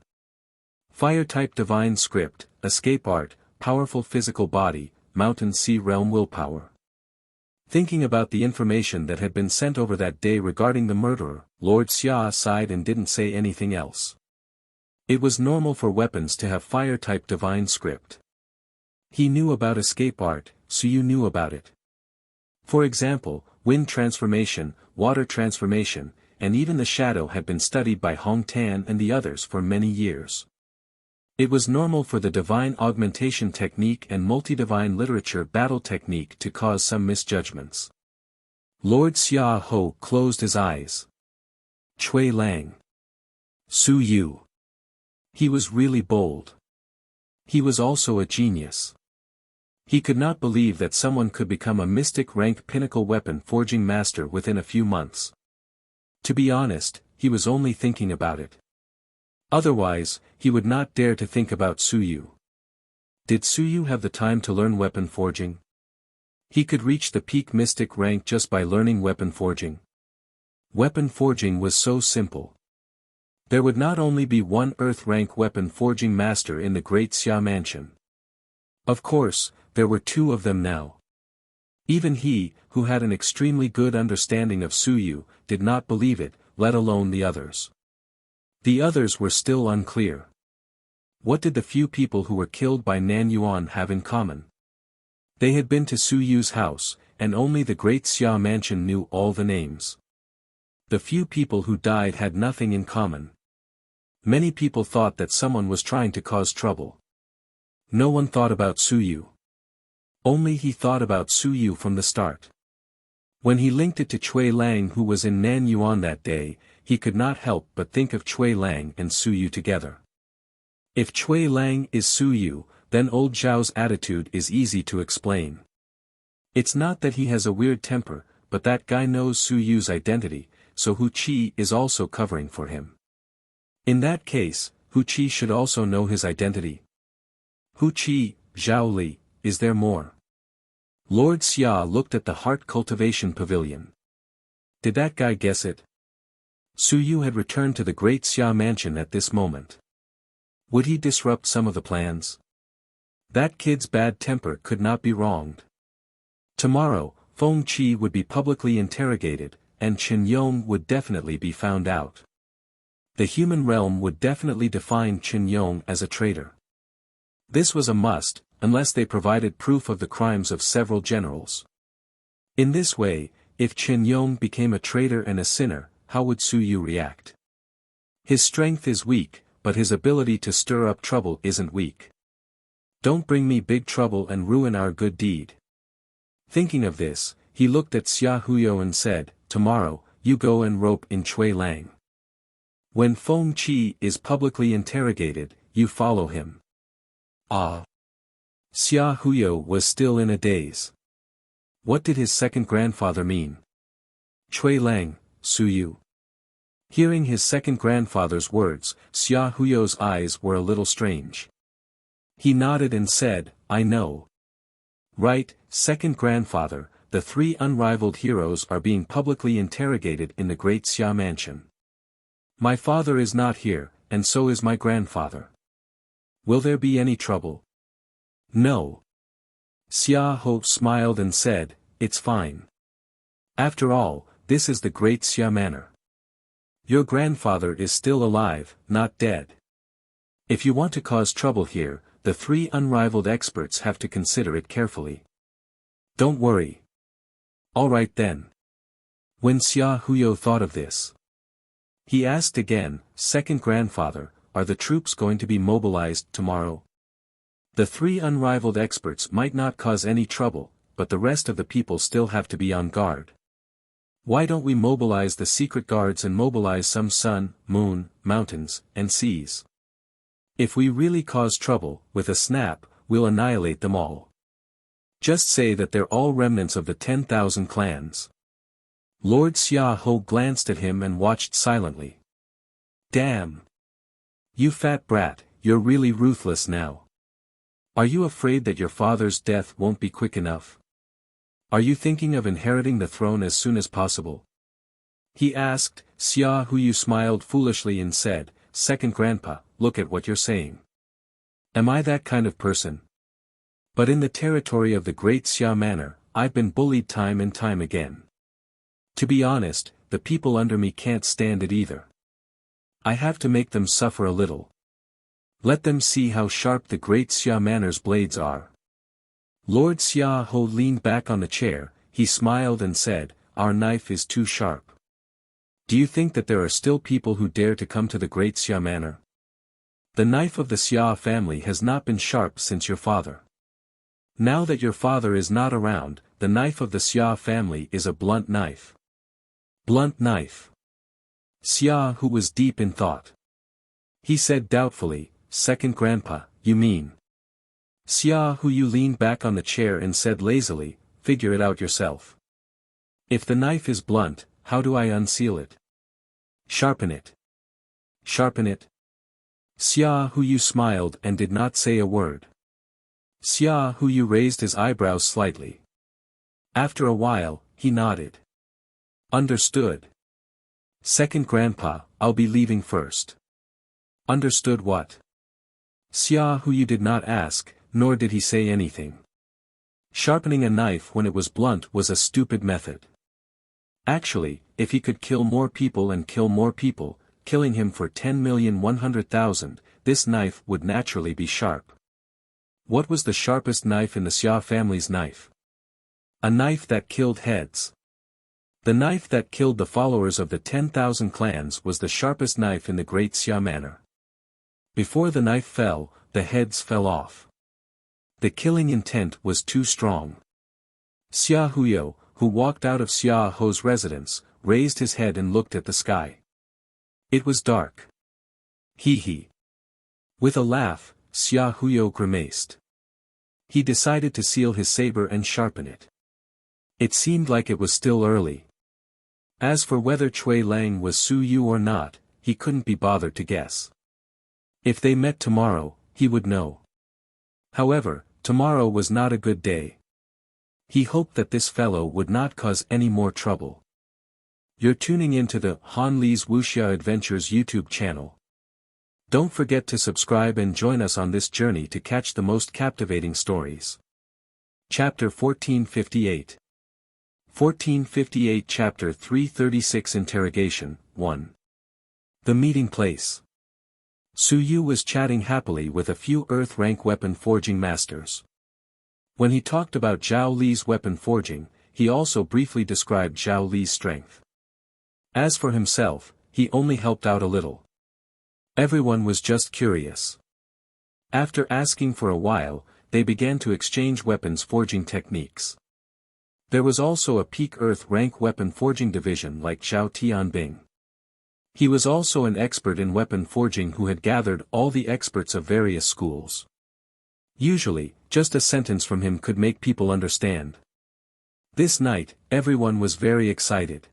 Fire-type divine script, escape art, powerful physical body, mountain sea realm willpower. Thinking about the information that had been sent over that day regarding the murderer, Lord Xia sighed and didn't say anything else. It was normal for weapons to have fire-type divine script. He knew about escape art, so you knew about it. For example, wind transformation, water transformation, and even the shadow had been studied by Hong Tan and the others for many years. It was normal for the divine augmentation technique and multi-divine literature battle technique to cause some misjudgments. Lord Xia Ho closed his eyes. Cui Lang. Su Yu. He was really bold. He was also a genius. He could not believe that someone could become a mystic rank pinnacle weapon forging master within a few months. To be honest, he was only thinking about it. Otherwise, he would not dare to think about Suyu. Did Suyu have the time to learn weapon forging? He could reach the peak mystic rank just by learning weapon forging. Weapon forging was so simple. There would not only be one earth rank weapon forging master in the Great Xia Mansion. Of course, there were 2 of them now. Even he, who had an extremely good understanding of Suyu, did not believe it, let alone the others. The others were still unclear. What did the few people who were killed by Nanyuan have in common? They had been to Suyu's house, and only the Great Xia Mansion knew all the names. The few people who died had nothing in common. Many people thought that someone was trying to cause trouble. No one thought about Suyu. Only he thought about Suyu from the start. When he linked it to Cui Lang who was in Nanyuan that day, he could not help but think of Cui Lang and Suyu together. If Cui Lang is Suyu, then old Zhao's attitude is easy to explain. It's not that he has a weird temper, but that guy knows Suyu's identity, so Hu Qi is also covering for him. In that case, Hu Qi should also know his identity. Hu Qi, Zhao Li, is there more? Lord Xia looked at the heart cultivation pavilion. Did that guy guess it? Suyu had returned to the Great Xia Mansion at this moment. Would he disrupt some of the plans? That kid's bad temper could not be wronged. Tomorrow, Feng Qi would be publicly interrogated, and Chen Yong would definitely be found out. The human realm would definitely define Chen Yong as a traitor. This was a must, unless they provided proof of the crimes of several generals. In this way, if Chen Yong became a traitor and a sinner, how would Suyu react? His strength is weak, but his ability to stir up trouble isn't weak. Don't bring me big trouble and ruin our good deed. Thinking of this, he looked at Xia Huyo and said, tomorrow, you go and rope in Cui Lang. When Feng Qi is publicly interrogated, you follow him. Ah. Xia Huyo was still in a daze. What did his second grandfather mean? Cui Lang, Suyu. Hearing his second grandfather's words, Xia Huyo's eyes were a little strange. He nodded and said, I know. Right, second grandfather, the 3 unrivaled heroes are being publicly interrogated in the Great Xia Mansion. My father is not here, and so is my grandfather. Will there be any trouble? No. Xia Ho smiled and said, it's fine. After all, this is the Great Xia Manor. Your grandfather is still alive, not dead. If you want to cause trouble here, the three unrivaled experts have to consider it carefully. Don't worry. All right then. When Xia Huyo thought of this, he asked again, second grandfather, are the troops going to be mobilized tomorrow? The three unrivaled experts might not cause any trouble, but the rest of the people still have to be on guard. Why don't we mobilize the secret guards and mobilize some sun, moon, mountains, and seas? If we really cause trouble, with a snap, we'll annihilate them all. Just say that they're all remnants of the 10,000 clans. Lord Xia Ho glanced at him and watched silently. Damn! You fat brat, you're really ruthless now. Are you afraid that your father's death won't be quick enough? Are you thinking of inheriting the throne as soon as possible? He asked. Xia Huyu smiled foolishly and said, second grandpa, look at what you're saying. Am I that kind of person? But in the territory of the Great Xia Manor, I've been bullied time and time again. To be honest, the people under me can't stand it either. I have to make them suffer a little. Let them see how sharp the Great Xia Manor's blades are. Lord Xia Ho leaned back on the chair, he smiled and said, our knife is too sharp. Do you think that there are still people who dare to come to the Great Xia Manor? The knife of the Xia family has not been sharp since your father. Now that your father is not around, the knife of the Xia family is a blunt knife. Blunt knife. Xia Hu was deep in thought. He said doubtfully, second grandpa, you mean? Xia Huyu leaned back on the chair and said lazily, figure it out yourself. If the knife is blunt, how do I unseal it? Sharpen it. Sharpen it. Xia Huyu smiled and did not say a word. Xia Huyu raised his eyebrows slightly. After a while, he nodded. Understood. Second grandpa, I'll be leaving first. Understood what? Xia Huyu did not ask, nor did he say anything. Sharpening a knife when it was blunt was a stupid method. Actually, if he could kill more people and kill more people, killing him for 10,100,000, this knife would naturally be sharp. What was the sharpest knife in the Xia family's knife? A knife that killed heads. The knife that killed the followers of the 10,000 clans was the sharpest knife in the Great Xia Manor. Before the knife fell, the heads fell off. The killing intent was too strong. Xia Huyo, who walked out of Xia Ho's residence, raised his head and looked at the sky. It was dark. Hee. With a laugh, Xia Huyo grimaced. He decided to seal his saber and sharpen it. It seemed like it was still early. As for whether Cui Lang was Su Yu or not, he couldn't be bothered to guess. If they met tomorrow, he would know. However, tomorrow was not a good day. He hoped that this fellow would not cause any more trouble. You're tuning into the Han Li's Wuxia Adventures YouTube channel. Don't forget to subscribe and join us on this journey to catch the most captivating stories. Chapter 1458. 1458 Chapter 336 Interrogation, 1. The meeting place. Su Yu was chatting happily with a few Earth-rank weapon forging masters. When he talked about Zhao Li's weapon forging, he also briefly described Zhao Li's strength. As for himself, he only helped out a little. Everyone was just curious. After asking for a while, they began to exchange weapons forging techniques. There was also a peak Earth-rank weapon forging division like Zhao Tianbing. He was also an expert in weapon forging who had gathered all the experts of various schools. Usually, just a sentence from him could make people understand. This night, everyone was very excited.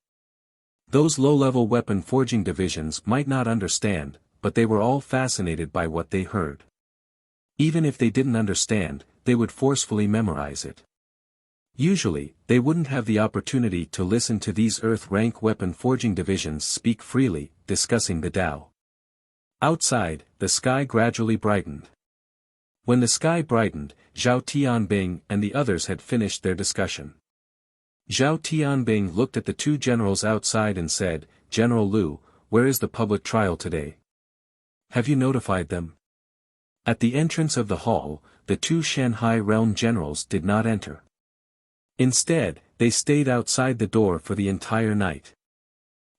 Those low-level weapon forging divisions might not understand, but they were all fascinated by what they heard. Even if they didn't understand, they would forcefully memorize it. Usually, they wouldn't have the opportunity to listen to these Earth-rank weapon forging divisions speak freely, discussing the Tao. Outside, the sky gradually brightened. When the sky brightened, Zhao Tianbing and the others had finished their discussion. Zhao Tianbing looked at the two generals outside and said, "General Liu, where is the public trial today? Have you notified them?" At the entrance of the hall, the two Shanghai realm generals did not enter. Instead, they stayed outside the door for the entire night.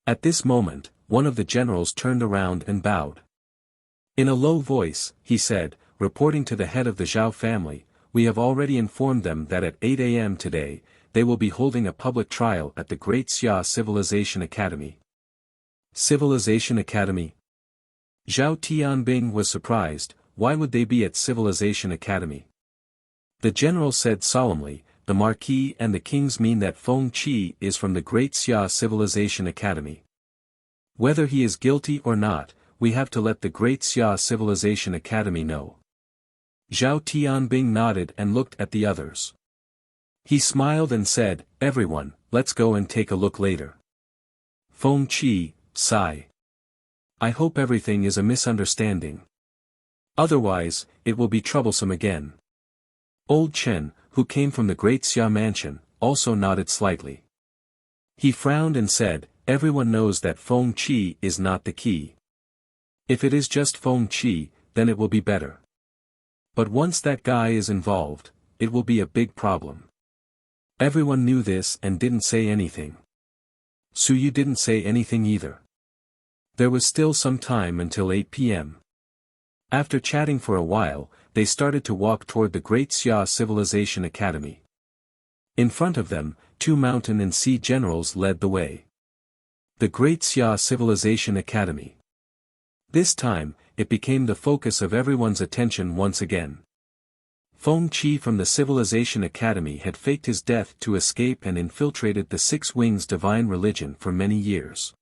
At this moment, one of the generals turned around and bowed. In a low voice, he said, reporting to the head of the Zhao family, "We have already informed them that at 8 a.m. today, they will be holding a public trial at the Great Xia Civilization Academy." Civilization Academy? Zhao Tianbing was surprised. Why would they be at Civilization Academy? The general said solemnly, "The Marquis and the Kings mean that Feng Qi is from the Great Xia Civilization Academy. Whether he is guilty or not, we have to let the Great Xia Civilization Academy know." Zhao Tianbing nodded and looked at the others. He smiled and said, "Everyone, let's go and take a look later." Feng Qi, sigh. "I hope everything is a misunderstanding. Otherwise, it will be troublesome again." Old Chen, who came from the Great Xia mansion, also nodded slightly. He frowned and said, "Everyone knows that Feng Qi is not the key. If it is just Feng Qi, then it will be better. But once that guy is involved, it will be a big problem." Everyone knew this and didn't say anything. Suyu didn't say anything either. There was still some time until 8 p.m. After chatting for a while, they started to walk toward the Great Xia Civilization Academy. In front of them, two mountain and sea generals led the way. The Great Xia Civilization Academy. This time, it became the focus of everyone's attention once again. Feng Qi from the Civilization Academy had faked his death to escape and infiltrated the Six Wings divine religion for many years.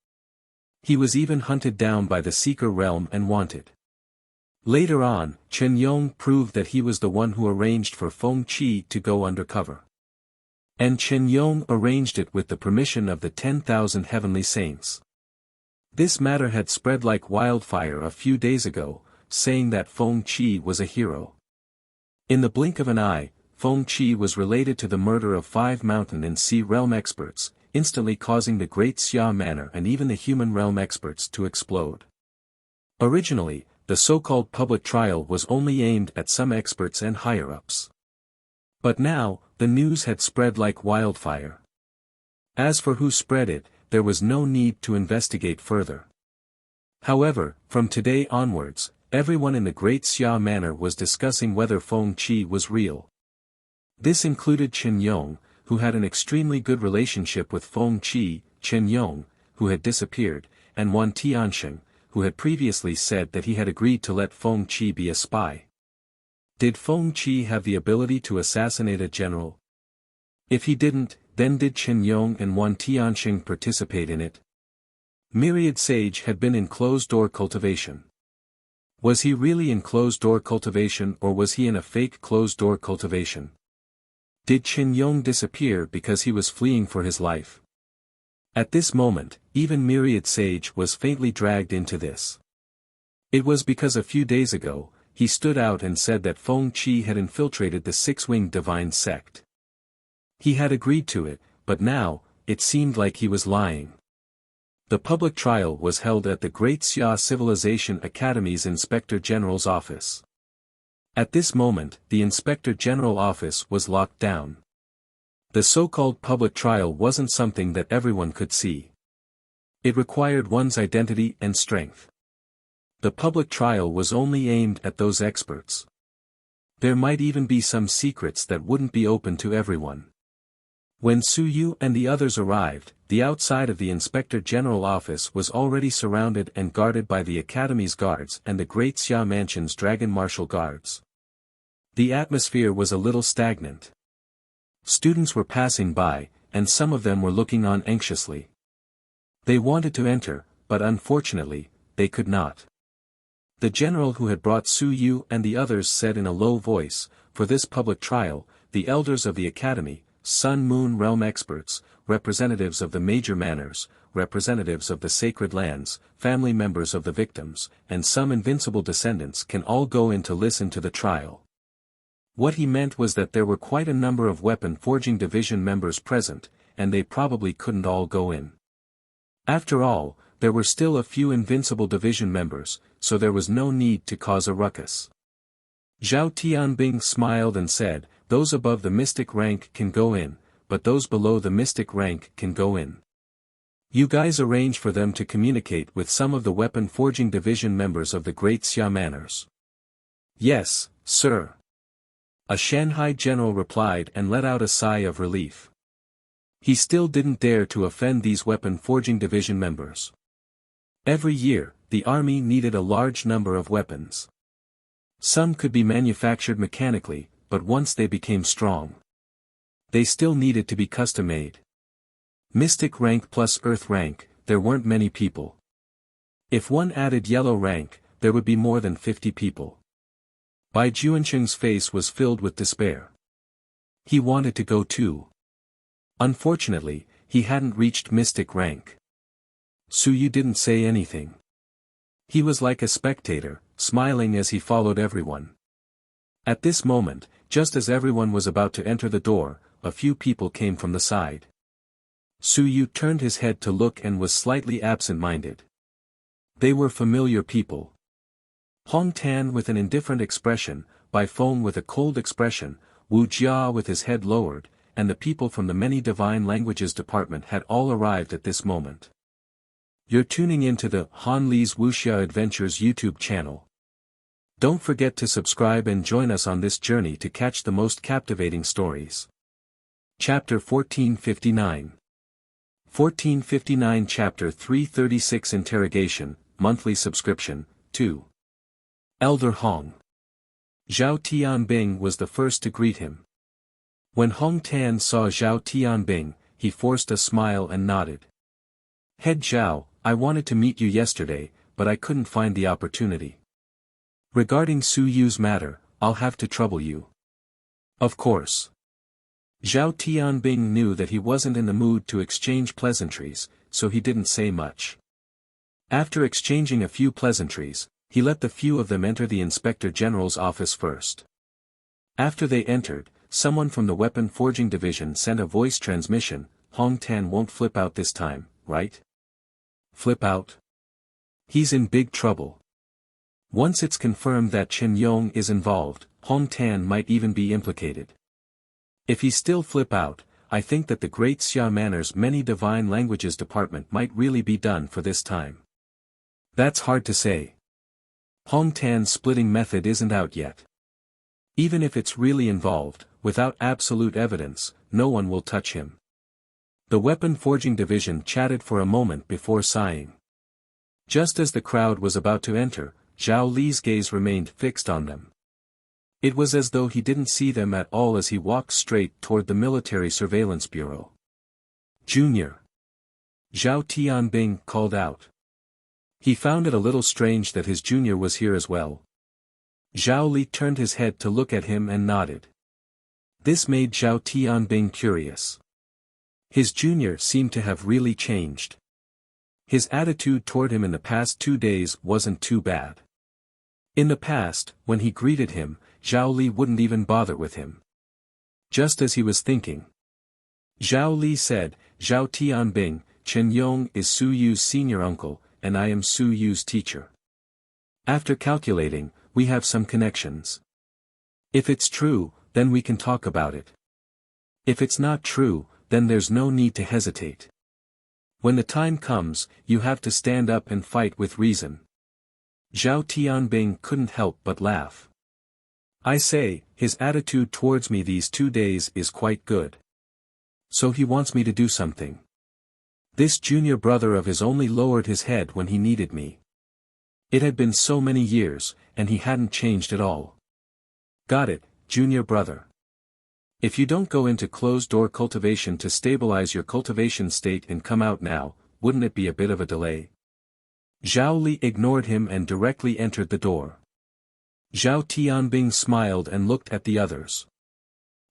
He was even hunted down by the Seeker realm and wanted. Later on, Chen Yong proved that he was the one who arranged for Feng Qi to go undercover. And Chen Yong arranged it with the permission of the 10,000 heavenly saints. This matter had spread like wildfire a few days ago, saying that Feng Qi was a hero. In the blink of an eye, Feng Qi was related to the murder of 5 mountain and sea realm experts, instantly causing the Great Xia Manor and even the human realm experts to explode. Originally, the so-called public trial was only aimed at some experts and higher-ups. But now, the news had spread like wildfire. As for who spread it, there was no need to investigate further. However, from today onwards, everyone in the Great Xia Manor was discussing whether Feng Qi was real. This included Chen Yong, who had an extremely good relationship with Feng Qi, Chen Yong, who had disappeared, and Wan Tiansheng, who had previously said that he had agreed to let Feng Qi be a spy. Did Feng Qi have the ability to assassinate a general? If he didn't, then did Chen Yong and Wan Tiansheng participate in it? Myriad Sage had been in closed-door cultivation. Was he really in closed-door cultivation or was he in a fake closed-door cultivation? Did Chen Yong disappear because he was fleeing for his life? At this moment, even Myriad Sage was faintly dragged into this. It was because a few days ago, he stood out and said that Feng Qi had infiltrated the Six-Winged Divine Sect. He had agreed to it, but now, it seemed like he was lying. The public trial was held at the Great Xia Civilization Academy's Inspector General's office. At this moment, the Inspector General office was locked down. The so-called public trial wasn't something that everyone could see. It required one's identity and strength. The public trial was only aimed at those experts. There might even be some secrets that wouldn't be open to everyone. When Su Yu and the others arrived, the outside of the Inspector General office was already surrounded and guarded by the Academy's guards and the Great Xia Mansion's Dragon Martial Guards. The atmosphere was a little stagnant. Students were passing by, and some of them were looking on anxiously. They wanted to enter, but unfortunately, they could not. The general who had brought Su Yu and the others said in a low voice, "For this public trial, the elders of the Academy, Sun-Moon realm experts, representatives of the major manors, representatives of the sacred lands, family members of the victims, and some invincible descendants can all go in to listen to the trial." What he meant was that there were quite a number of weapon forging division members present, and they probably couldn't all go in. After all, there were still a few invincible division members, so there was no need to cause a ruckus. Zhao Tianbing smiled and said, "Those above the mystic rank can go in, but those below the mystic rank can go in. You guys arrange for them to communicate with some of the weapon forging division members of the Great Xia Manors." "Yes, sir." A Shanghai general replied and let out a sigh of relief. He still didn't dare to offend these weapon forging division members. Every year, the army needed a large number of weapons. Some could be manufactured mechanically, but once they became strong, they still needed to be custom-made. Mystic rank plus Earth rank, there weren't many people. If one added yellow rank, there would be more than 50 people. Bai Juancheng's face was filled with despair. He wanted to go too. Unfortunately, he hadn't reached mystic rank. Su Yu didn't say anything. He was like a spectator, smiling as he followed everyone. At this moment, just as everyone was about to enter the door, a few people came from the side. Su Yu turned his head to look and was slightly absent-minded. They were familiar people. Hong Tan with an indifferent expression, Bai Feng with a cold expression, Wuxia with his head lowered, and the people from the Many Divine Languages department had all arrived at this moment. You're tuning into the Han Li's Wuxia Adventures YouTube channel. Don't forget to subscribe and join us on this journey to catch the most captivating stories. Chapter 1459. 1459 Chapter 336 Interrogation, Monthly Subscription, 2. Elder Hong. Zhao Tianbing was the first to greet him. When Hong Tan saw Zhao Tianbing, he forced a smile and nodded. "Head Zhao, I wanted to meet you yesterday, but I couldn't find the opportunity. Regarding Su Yu's matter, I'll have to trouble you." "Of course." Zhao Tianbing knew that he wasn't in the mood to exchange pleasantries, so he didn't say much. After exchanging a few pleasantries, he let the few of them enter the Inspector General's office first. After they entered, someone from the Weapon Forging Division sent a voice transmission. "Hong Tan won't flip out this time, right?" "Flip out?" "He's in big trouble. Once it's confirmed that Chen Yong is involved, Hong Tan might even be implicated. If he still flip out, I think that the Great Xia Manor's Many Divine Languages department might really be done for this time." "That's hard to say. Hong Tan's splitting method isn't out yet. Even if it's really involved, without absolute evidence, no one will touch him." The Weapon Forging Division chatted for a moment before sighing. Just as the crowd was about to enter, Zhao Li's gaze remained fixed on them. It was as though he didn't see them at all as he walked straight toward the Military Surveillance Bureau. "Junior!" Zhao Tianbing called out. He found it a little strange that his junior was here as well. Zhao Li turned his head to look at him and nodded. This made Zhao Tianbing curious. His junior seemed to have really changed. His attitude toward him in the past 2 days wasn't too bad. In the past, when he greeted him, Zhao Li wouldn't even bother with him. Just as he was thinking. Zhao Li said, "Zhao Tianbing, Chen Yong is Su Yu's senior uncle, and I am Su Yu's teacher. After calculating, we have some connections. If it's true, then we can talk about it. If it's not true, then there's no need to hesitate. When the time comes, you have to stand up and fight with reason." Zhao Tianbing couldn't help but laugh. "I say, his attitude towards me these 2 days is quite good. So he wants me to do something. This junior brother of his only lowered his head when he needed me. It had been so many years, and he hadn't changed at all. Got it, junior brother. If you don't go into closed-door cultivation to stabilize your cultivation state and come out now, wouldn't it be a bit of a delay?" Zhao Li ignored him and directly entered the door. Zhao Tianbing smiled and looked at the others.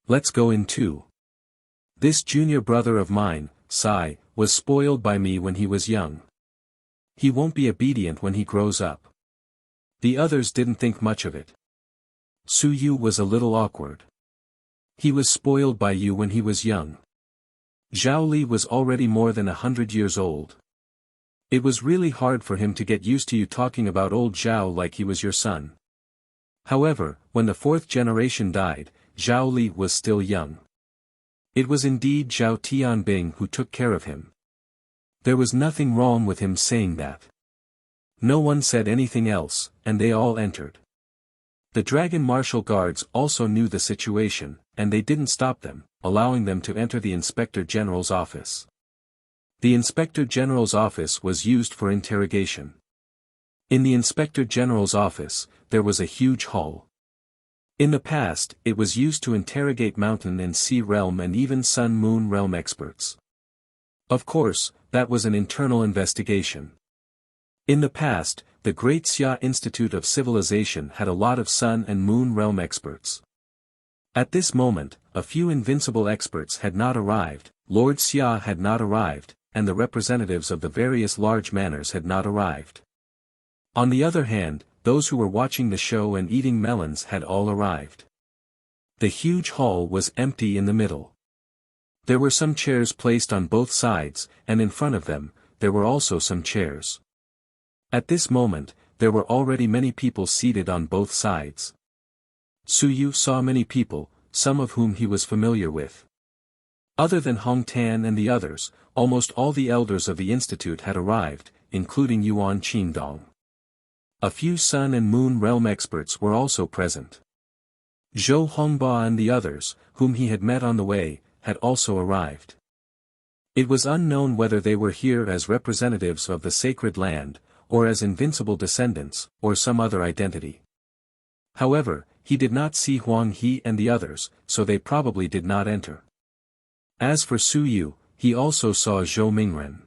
"Let's go in too. This junior brother of mine, Sai, was spoiled by me when he was young. He won't be obedient when he grows up." The others didn't think much of it. Su Yu was a little awkward. "He was spoiled by you when he was young." Zhao Li was already more than 100 years old. It was really hard for him to get used to you talking about old Zhao like he was your son. However, when the fourth generation died, Zhao Li was still young. It was indeed Zhao Tianbing who took care of him. There was nothing wrong with him saying that. No one said anything else, and they all entered. The dragon martial guards also knew the situation, and they didn't stop them, allowing them to enter the Inspector General's office. The Inspector General's office was used for interrogation. In the Inspector General's office, there was a huge hall. In the past, it was used to interrogate Mountain and Sea Realm and even Sun-Moon Realm experts. Of course, that was an internal investigation. In the past, the Great Xia Institute of Civilization had a lot of Sun and Moon Realm experts. At this moment, a few invincible experts had not arrived, Lord Xia had not arrived, and the representatives of the various large manors had not arrived. On the other hand, those who were watching the show and eating melons had all arrived. The huge hall was empty in the middle. There were some chairs placed on both sides, and in front of them, there were also some chairs. At this moment, there were already many people seated on both sides. Su Yu saw many people, some of whom he was familiar with. Other than Hong Tan and the others, almost all the elders of the institute had arrived, including Yuan Qingdong. A few Sun and Moon Realm experts were also present. Zhou Hongba and the others, whom he had met on the way, had also arrived. It was unknown whether they were here as representatives of the sacred land, or as invincible descendants, or some other identity. However, he did not see Huang He and the others, so they probably did not enter. As for Su Yu, he also saw Zhou Mingren.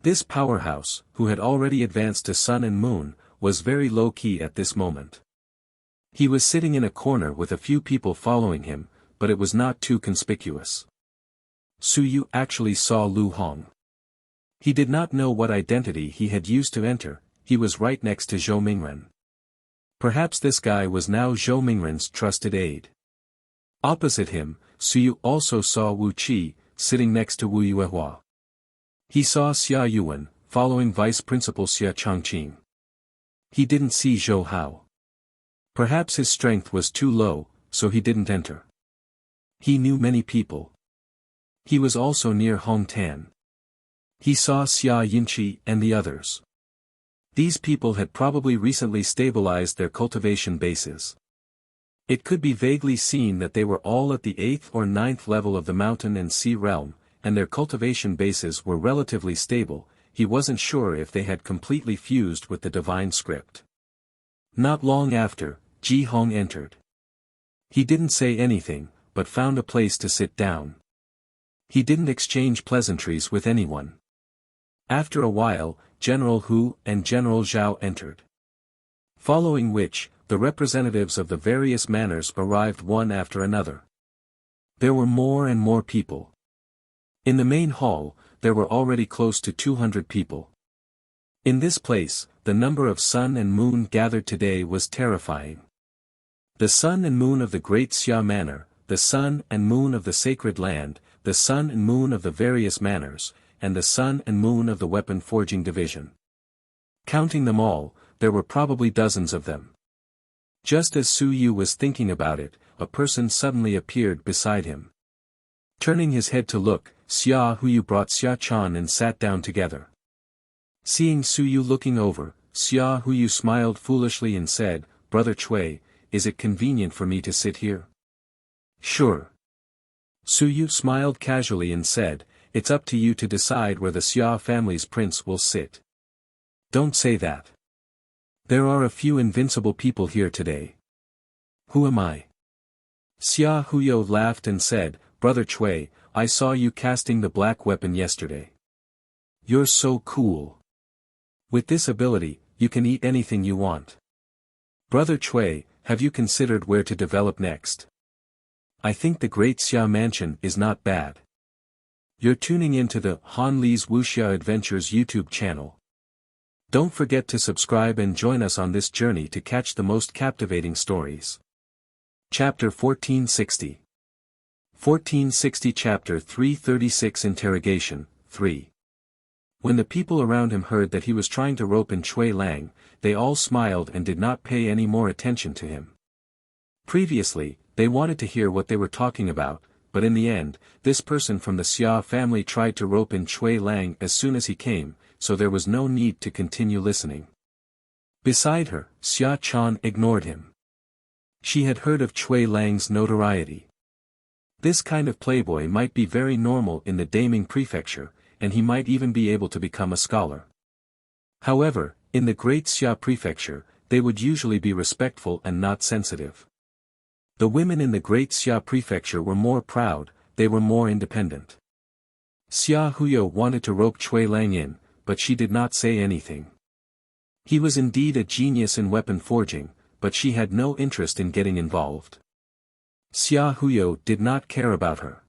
This powerhouse, who had already advanced to Sun and Moon, was very low-key at this moment. He was sitting in a corner with a few people following him, but it was not too conspicuous. Su Yu actually saw Lu Hong. He did not know what identity he had used to enter, he was right next to Zhou Mingren. Perhaps this guy was now Zhou Mingren's trusted aide. Opposite him, Su Yu also saw Wu Qi, sitting next to Wu Yuehua. He saw Xia Yuan, following Vice Principal Xia Changqing. He didn't see Zhou Hao. Perhaps his strength was too low, so he didn't enter. He knew many people. He was also near Hong Tan. He saw Xia Yinqi and the others. These people had probably recently stabilized their cultivation bases. It could be vaguely seen that they were all at the 8th or 9th level of the Mountain and Sea Realm, and their cultivation bases were relatively stable. He wasn't sure if they had completely fused with the divine script. Not long after, Ji Hong entered. He didn't say anything, but found a place to sit down. He didn't exchange pleasantries with anyone. After a while, General Hu and General Zhao entered. Following which, the representatives of the various manors arrived one after another. There were more and more people. In the main hall, there were already close to 200 people. In this place, the number of Sun and Moon gathered today was terrifying. The Sun and Moon of the Great Xia Manor, the Sun and Moon of the Sacred Land, the Sun and Moon of the various manors, and the Sun and Moon of the Weapon Forging Division. Counting them all, there were probably dozens of them. Just as Su Yu was thinking about it, a person suddenly appeared beside him. Turning his head to look, Xia Huyu brought Xia Chan and sat down together. Seeing Su Yu looking over, Xia Huyu smiled foolishly and said, "Brother Cui, is it convenient for me to sit here?" "Sure." Su Yu smiled casually and said, "It's up to you to decide where the Xia family's prince will sit." "Don't say that. There are a few invincible people here today." "Who am I?" Xia Huyo laughed and said, "Brother Cui, I saw you casting the black weapon yesterday. You're so cool. With this ability, you can eat anything you want. Brother Cui, have you considered where to develop next? I think the Great Xia Mansion is not bad." You're tuning into the Han Li's Wuxia Adventures YouTube channel. Don't forget to subscribe and join us on this journey to catch the most captivating stories. Chapter 1460. 1460 Chapter 336 Interrogation, 3. When the people around him heard that he was trying to rope in Cui Lang, they all smiled and did not pay any more attention to him. Previously, they wanted to hear what they were talking about, but in the end, this person from the Xia family tried to rope in Cui Lang as soon as he came, so there was no need to continue listening. Beside her, Xia Chan ignored him. She had heard of Cui Lang's notoriety. This kind of playboy might be very normal in the Daming prefecture, and he might even be able to become a scholar. However, in the Great Xia prefecture, they would usually be respectful and not sensitive. The women in the Great Xia prefecture were more proud, they were more independent. Xia Huyo wanted to rope Cui Lang in, but she did not say anything. He was indeed a genius in weapon forging, but she had no interest in getting involved. Xia Huyo did not care about her.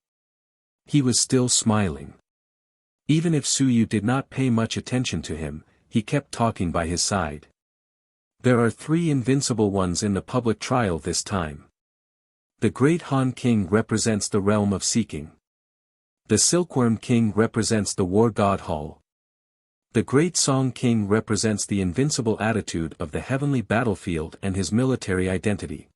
He was still smiling. Even if Su Yu did not pay much attention to him, he kept talking by his side. There are 3 invincible ones in the public trial this time. The Great Han King represents the realm of seeking. The Silkworm King represents the War God Hall. The Great Song King represents the invincible attitude of the heavenly battlefield and his military identity.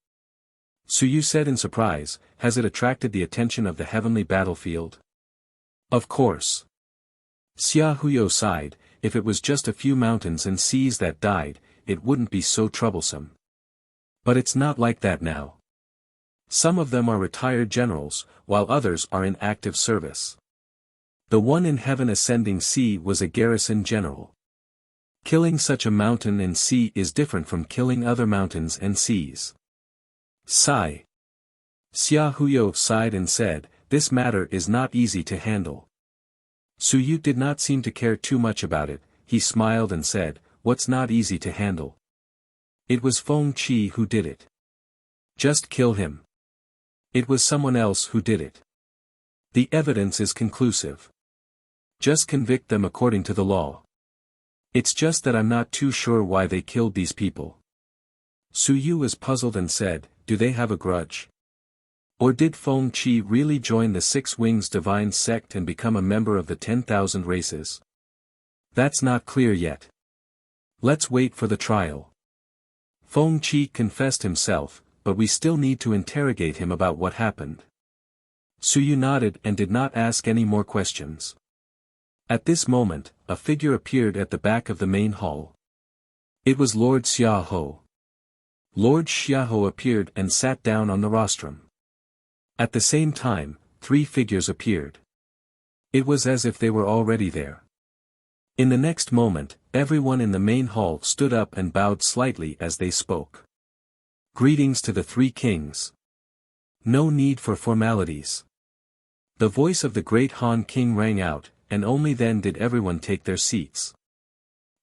Su Yu said in surprise, has it attracted the attention of the heavenly battlefield? Of course. Xia Huyo sighed, if it was just a few mountains and seas that died, it wouldn't be so troublesome. But it's not like that now. Some of them are retired generals, while others are in active service. The one in Heaven Ascending Sea was a garrison general. Killing such a mountain and sea is different from killing other mountains and seas. Sigh. Xia Huyo sighed and said, this matter is not easy to handle. Su Yu did not seem to care too much about it, he smiled and said, what's not easy to handle? It was Feng Qi who did it. Just kill him. It was someone else who did it. The evidence is conclusive. Just convict them according to the law. It's just that I'm not too sure why they killed these people. Su Yu was puzzled and said, do they have a grudge? Or did Feng Qi really join the 6 Wings Divine sect and become a member of the 10,000 races? That's not clear yet. Let's wait for the trial. Feng Qi confessed himself, but we still need to interrogate him about what happened. Su Yu nodded and did not ask any more questions. At this moment, a figure appeared at the back of the main hall. It was Lord Xiaoho. Lord Xiaoho appeared and sat down on the rostrum. At the same time, 3 figures appeared. It was as if they were already there. In the next moment, everyone in the main hall stood up and bowed slightly as they spoke. Greetings to the 3 kings. No need for formalities. The voice of the great Han King rang out, and only then did everyone take their seats.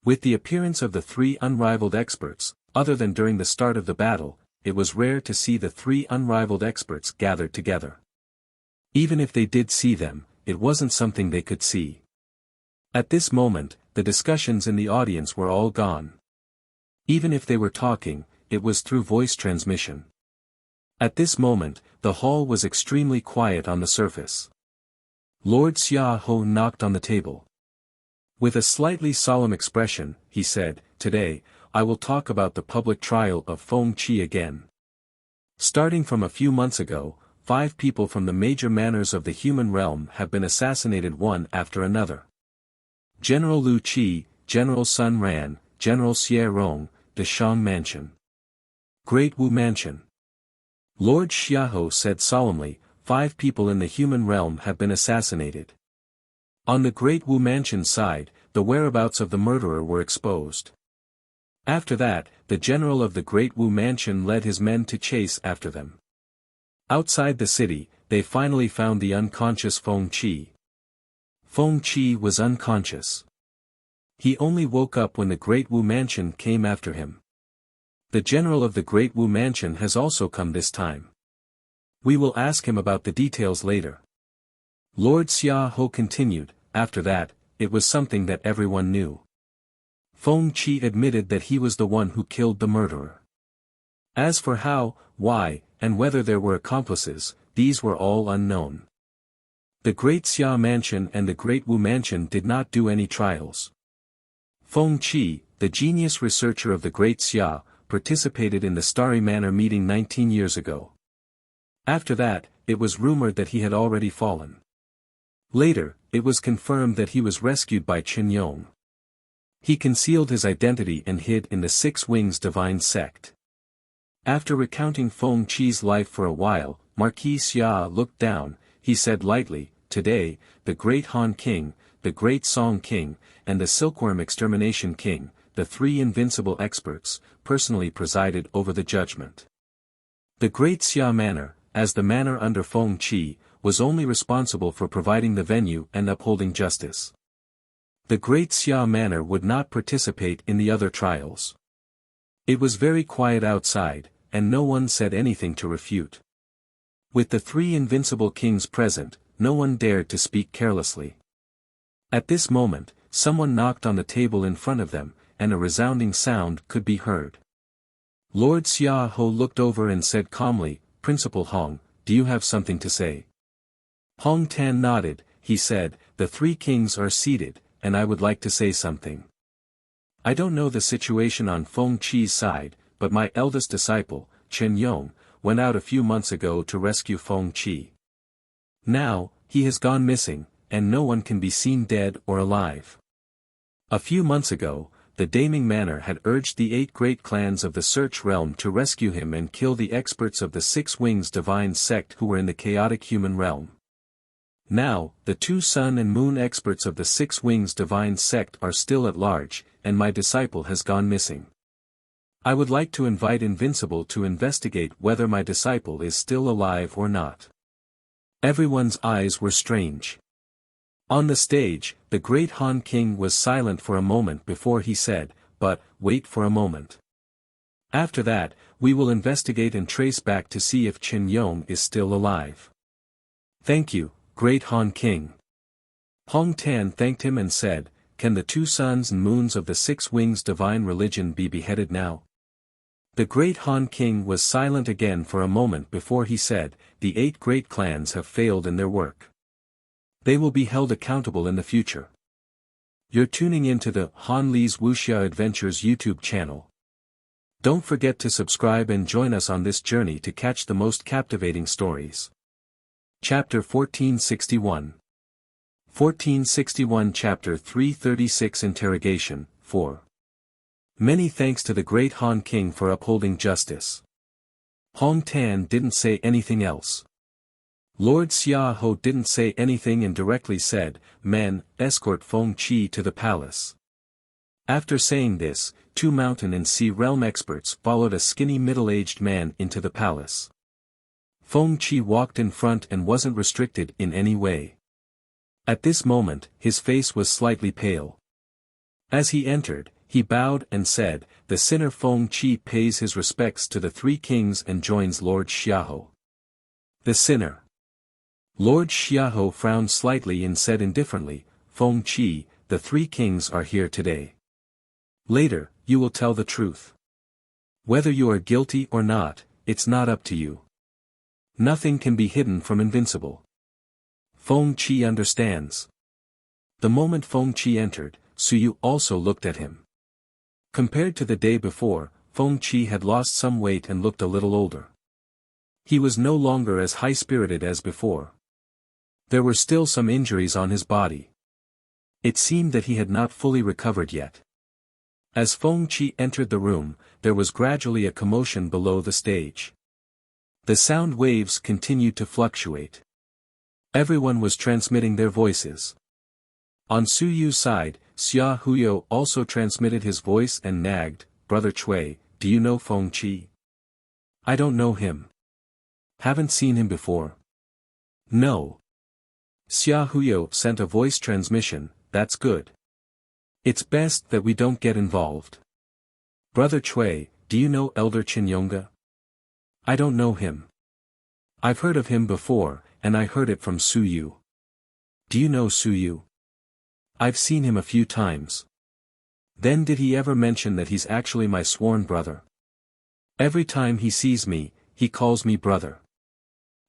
With the appearance of the 3 unrivaled experts, other than during the start of the battle, it was rare to see the 3 unrivaled experts gathered together. Even if they did see them, it wasn't something they could see. At this moment, the discussions in the audience were all gone. Even if they were talking, it was through voice transmission. At this moment, the hall was extremely quiet on the surface. Lord Xiaoho knocked on the table. With a slightly solemn expression, he said, today, I will talk about the public trial of Feng Qi again. Starting from a few months ago, 5 people from the major manors of the human realm have been assassinated one after another. General Lu Qi, General Sun Ran, General Xie Rong, the Shang Mansion. Great Wu Mansion. Lord Xiaoho said solemnly, 5 people in the human realm have been assassinated. On the Great Wu Mansion side, the whereabouts of the murderer were exposed. After that, the general of the Great Wu Mansion led his men to chase after them. Outside the city, they finally found the unconscious Feng Qi. Feng Qi was unconscious. He only woke up when the Great Wu Mansion came after him. The general of the Great Wu Mansion has also come this time. We will ask him about the details later. Lord Xiaoho continued, after that, it was something that everyone knew. Feng Qi admitted that he was the one who killed the murderer. As for how, why, and whether there were accomplices, these were all unknown. The Great Xia Mansion and the Great Wu Mansion did not do any trials. Feng Qi, the genius researcher of the Great Xia, participated in the Starry Manor meeting 19 years ago. After that, it was rumored that he had already fallen. Later, it was confirmed that he was rescued by Qin Yong. He concealed his identity and hid in the Six Wings Divine Sect. After recounting Feng Qi's life for a while, Marquis Xia looked down. He said lightly, "Today, the Great Han King, the Great Song King, and the Silkworm Extermination King, the three invincible experts, personally presided over the judgment. The Great Xia Manor, as the manor under Feng Qi, was only responsible for providing the venue and upholding justice. The Great Xia Manor would not participate in the other trials. It was very quiet outside, and no one said anything to refute. With the three invincible kings present, no one dared to speak carelessly. At this moment, someone knocked on the table in front of them, and a resounding sound could be heard. Lord Xia Ho looked over and said calmly, "Principal Hong, do you have something to say?" Hong Tan nodded. He said, "The three kings are seated, and I would like to say something. I don't know the situation on Feng Qi's side, but my eldest disciple, Qin Yong, went out a few months ago to rescue Feng Qi. Now, he has gone missing, and no one can be seen dead or alive. A few months ago, the Daming Manor had urged the 8 great clans of the Search Realm to rescue him and kill the experts of the Six Wings Divine Sect who were in the chaotic human realm. Now, the 2 Sun and Moon experts of the Six Wings Divine Sect are still at large, and my disciple has gone missing. I would like to invite Invincible to investigate whether my disciple is still alive or not." Everyone's eyes were strange. On the stage, the great Han King was silent for a moment before he said, "But, wait for a moment. After that, we will investigate and trace back to see if Qin Yong is still alive." "Thank you, Great Han King." Hong Tan thanked him and said, "Can the 2 suns and moons of the Six Wings Divine Religion be beheaded now?" The great Han King was silent again for a moment before he said, "The 8 great clans have failed in their work. They will be held accountable in the future." You're tuning into the Han Li's Wuxia Adventures YouTube channel. Don't forget to subscribe and join us on this journey to catch the most captivating stories. Chapter 1461. 1461 Chapter 336 Interrogation, 4. Many thanks to the great Han King for upholding justice. Hong Tan didn't say anything else. Lord Xia Ho didn't say anything and directly said, "Men, escort Feng Qi to the palace." After saying this, 2 mountain and sea realm experts followed a skinny middle-aged man into the palace. Feng Qi walked in front and wasn't restricted in any way. At this moment, his face was slightly pale. As he entered, he bowed and said, "The sinner Feng Qi pays his respects to the 3 kings and joins Lord Xiaoho." The sinner. Lord Xiaoho frowned slightly and said indifferently, "Feng Qi, the 3 kings are here today. Later, you will tell the truth. Whether you are guilty or not, it's not up to you. Nothing can be hidden from Invincible. Feng Qi understands." The moment Feng Qi entered, Suyu also looked at him. Compared to the day before, Feng Qi had lost some weight and looked a little older. He was no longer as high-spirited as before. There were still some injuries on his body. It seemed that he had not fully recovered yet. As Feng Qi entered the room, there was gradually a commotion below the stage. The sound waves continued to fluctuate. Everyone was transmitting their voices. On Suyu's side, Xia Huyo also transmitted his voice and nagged, "Brother Cui, do you know Feng Qi?" "I don't know him. Haven't seen him before." "No." Xia Huyo sent a voice transmission, "That's good. It's best that we don't get involved." "Brother Cui, do you know Elder Chinyonga?" "I don't know him. I've heard of him before, and I heard it from Suyu." "Do you know Suyu?" "I've seen him a few times." "Then did he ever mention that he's actually my sworn brother?" "Every time he sees me, he calls me brother."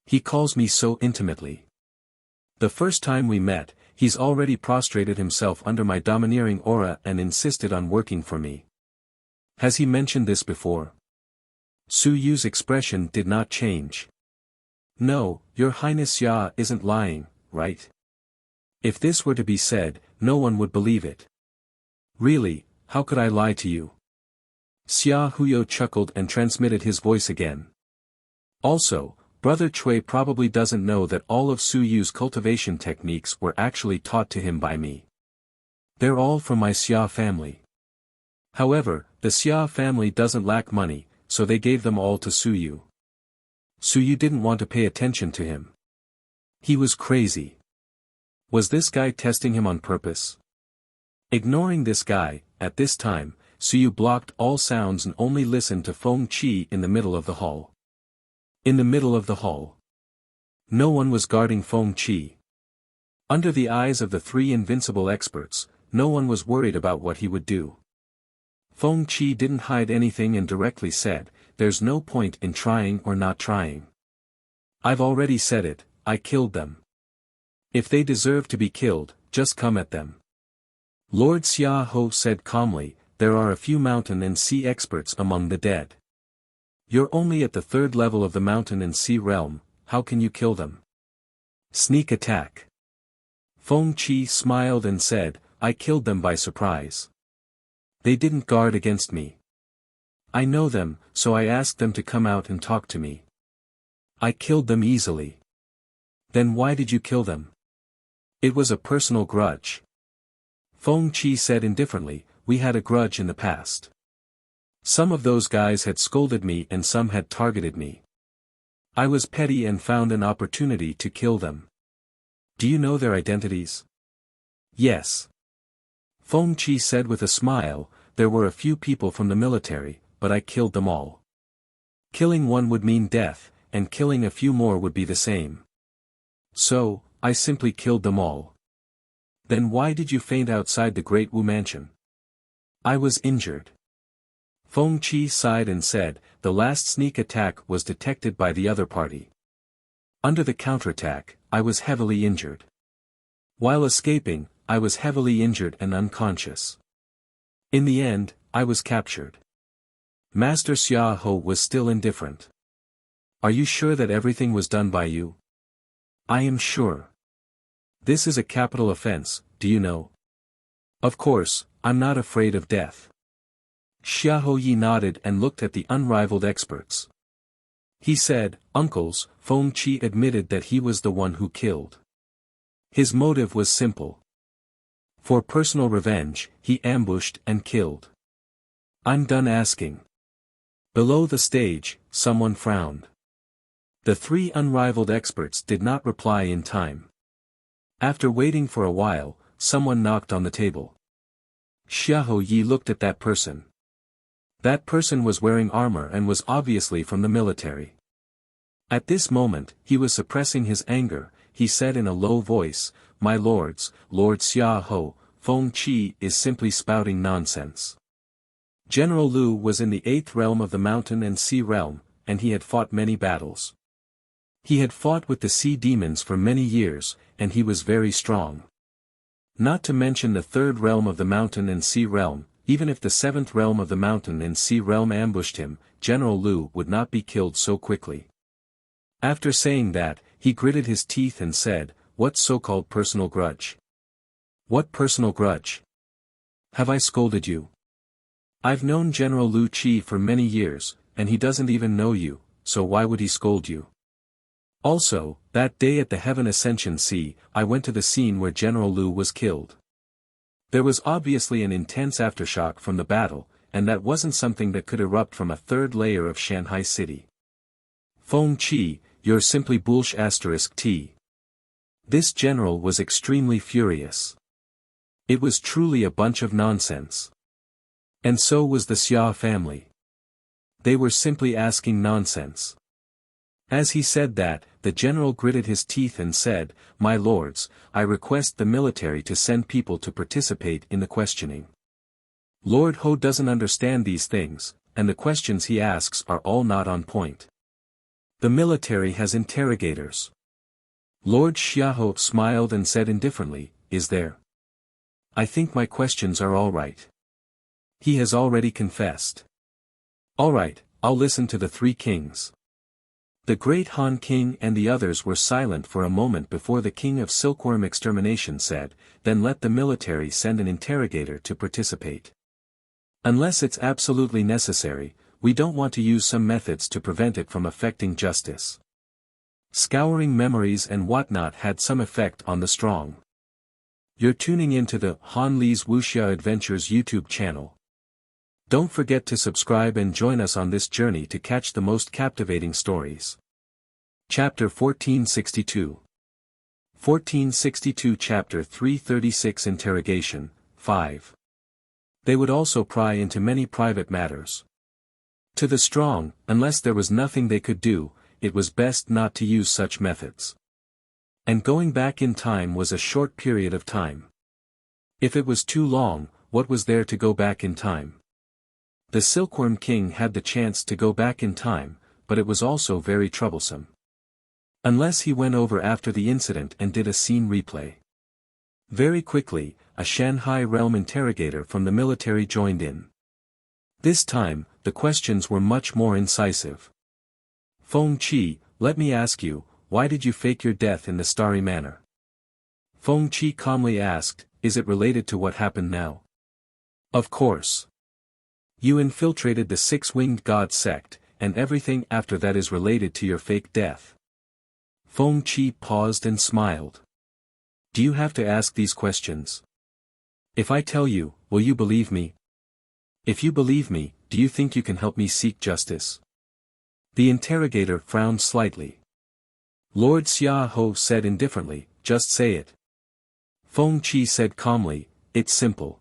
He calls me so intimately. The first time we met, he's already prostrated himself under my domineering aura and insisted on working for me. Has he mentioned this before? Su Yu's expression did not change. No, your Highness Xia isn't lying, right? If this were to be said, no one would believe it. Really, how could I lie to you? Xia Huyo chuckled and transmitted his voice again. Also, Brother Cui probably doesn't know that all of Su Yu's cultivation techniques were actually taught to him by me. They're all from my Xia family. However, the Xia family doesn't lack money, so they gave them all to Su Yu. Su Yu didn't want to pay attention to him. He was crazy. Was this guy testing him on purpose? Ignoring this guy, at this time, Su Yu blocked all sounds and only listened to Feng Qi in the middle of the hall. In the middle of the hall. No one was guarding Feng Qi. Under the eyes of the three invincible experts, no one was worried about what he would do. Feng Qi didn't hide anything and directly said, "There's no point in trying or not trying. I've already said it, I killed them. If they deserve to be killed, just come at them." Lord Xia Ho said calmly, "There are a few mountain and sea experts among the dead. You're only at the third level of the mountain and sea realm, how can you kill them? Sneak attack." Feng Qi smiled and said, "I killed them by surprise. They didn't guard against me. I know them, so I asked them to come out and talk to me. I killed them easily." "Then why did you kill them?" "It was a personal grudge." Feng Qi said indifferently, "We had a grudge in the past. Some of those guys had scolded me and some had targeted me. I was petty and found an opportunity to kill them." "Do you know their identities?" "Yes." Feng Qi said with a smile, "There were a few people from the military, but I killed them all. Killing one would mean death, and killing a few more would be the same. So, I simply killed them all." "Then why did you faint outside the Great Wu Mansion?" "I was injured." Feng Qi sighed and said, "The last sneak attack was detected by the other party. Under the counterattack, I was heavily injured. While escaping, I was heavily injured and unconscious. In the end, I was captured." Master Xia Ho was still indifferent. "Are you sure that everything was done by you?" "I am sure. This is a capital offense, do you know?" "Of course, I'm not afraid of death." Xiahou Yi nodded and looked at the unrivaled experts. He said, "Uncles," Feng Qi admitted that he was the one who killed. His motive was simple. For personal revenge, he ambushed and killed. "I'm done asking." Below the stage, someone frowned. The three unrivaled experts did not reply in time. After waiting for a while, someone knocked on the table. Xiahou Yi looked at that person. That person was wearing armor and was obviously from the military. At this moment, he was suppressing his anger. He said in a low voice, "My lords, Lord Xiahou, Feng Qi is simply spouting nonsense. General Lu was in the 8th realm of the mountain and sea realm, and he had fought many battles. He had fought with the sea demons for many years, and he was very strong. Not to mention the 3rd realm of the mountain and sea realm, even if the 7th realm of the mountain and sea realm ambushed him, General Lu would not be killed so quickly." After saying that, he gritted his teeth and said, "What so-called personal grudge? What personal grudge? Have I scolded you? I've known General Lu Qi for many years, and he doesn't even know you, so why would he scold you? Also, that day at the Heaven Ascension Sea, I went to the scene where General Lu was killed. There was obviously an intense aftershock from the battle, and that wasn't something that could erupt from a 3rd layer of Shanghai City. Feng Qi, you're simply **T. This general was extremely furious. It was truly a bunch of nonsense. And so was the Xia family. They were simply asking nonsense." As he said that, the general gritted his teeth and said, "My lords, I request the military to send people to participate in the questioning. Lord Ho doesn't understand these things, and the questions he asks are all not on point. The military has interrogators. Lord Xiaohou smiled and said indifferently, is there? I think my questions are all right. He has already confessed. All right, I'll listen to the three kings. The great Han King and the others were silent for a moment before the King of Silkworm Extermination said, then let the military send an interrogator to participate. Unless it's absolutely necessary, we don't want to use some methods to prevent it from affecting justice. Scouring memories and whatnot had some effect on the strong. You're tuning into the Han Li's Wuxia Adventures YouTube channel. Don't forget to subscribe and join us on this journey to catch the most captivating stories. Chapter 1462. 1462 Chapter 336 Interrogation, 5. They would also pry into many private matters. To the strong, unless there was nothing they could do, it was best not to use such methods. And going back in time was a short period of time. If it was too long, what was there to go back in time? The Silkworm King had the chance to go back in time, but it was also very troublesome. Unless he went over after the incident and did a scene replay. Very quickly, a Shanghai realm interrogator from the military joined in. This time, the questions were much more incisive. Feng Qi, let me ask you, why did you fake your death in the Starry Manor? Feng Qi calmly asked, is it related to what happened now? Of course. You infiltrated the Six-Winged God sect, and everything after that is related to your fake death. Feng Qi paused and smiled. Do you have to ask these questions? If I tell you, will you believe me? If you believe me, do you think you can help me seek justice? The interrogator frowned slightly. Lord Xiaohou said indifferently, just say it. Feng Qi said calmly, it's simple.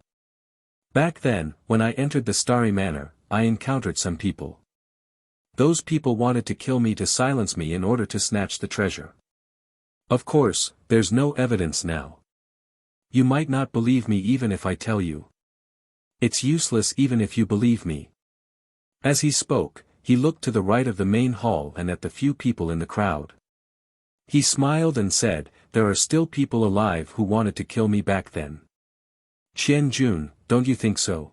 Back then, when I entered the Starry Manor, I encountered some people. Those people wanted to kill me to silence me in order to snatch the treasure. Of course, there's no evidence now. You might not believe me even if I tell you. It's useless even if you believe me. As he spoke, he looked to the right of the main hall and at the few people in the crowd. He smiled and said, there are still people alive who wanted to kill me back then. Qian Jun, don't you think so?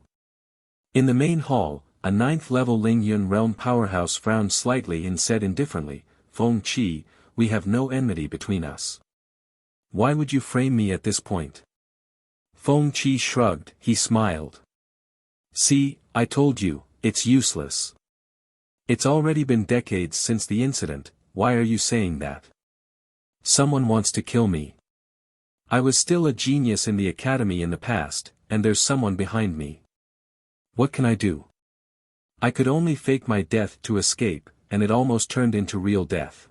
In the main hall, a 9th-level Lingyun realm powerhouse frowned slightly and said indifferently, Feng Qi, we have no enmity between us. Why would you frame me at this point? Feng Qi shrugged, he smiled. See, I told you, it's useless. It's already been decades since the incident, why are you saying that? Someone wants to kill me. I was still a genius in the academy in the past, and there's someone behind me. What can I do? I could only fake my death to escape, and it almost turned into real death.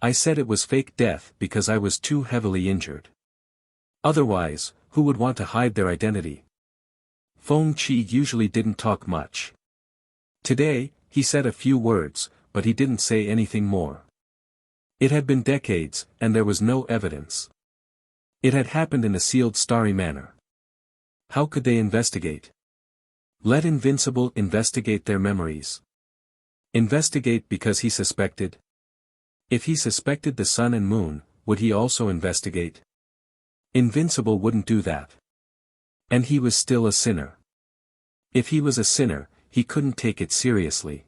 I said it was fake death because I was too heavily injured. Otherwise, who would want to hide their identity? Feng Qi usually didn't talk much. Today, he said a few words, but he didn't say anything more. It had been decades, and there was no evidence. It had happened in a sealed Starry Manor. How could they investigate? Let Invincible investigate their memories. Investigate because he suspected? If he suspected the sun and moon, would he also investigate? Invincible wouldn't do that. And he was still a sinner. If he was a sinner, he couldn't take it seriously.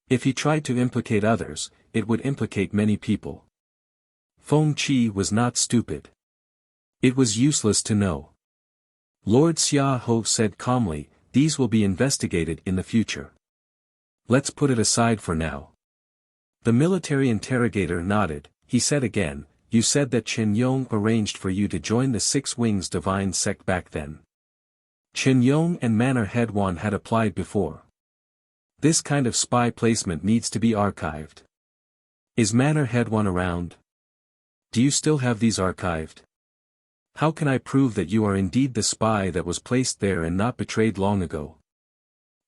If he tried to implicate others, it would implicate many people. Feng Qi was not stupid. It was useless to know. Lord Xiaohou said calmly, these will be investigated in the future. Let's put it aside for now. The military interrogator nodded, he said again, you said that Chen Yong arranged for you to join the Six Wings Divine sect back then. Chen Yong and Manor Head One had applied before. This kind of spy placement needs to be archived. Is Manor Head One around? Do you still have these archived? How can I prove that you are indeed the spy that was placed there and not betrayed long ago?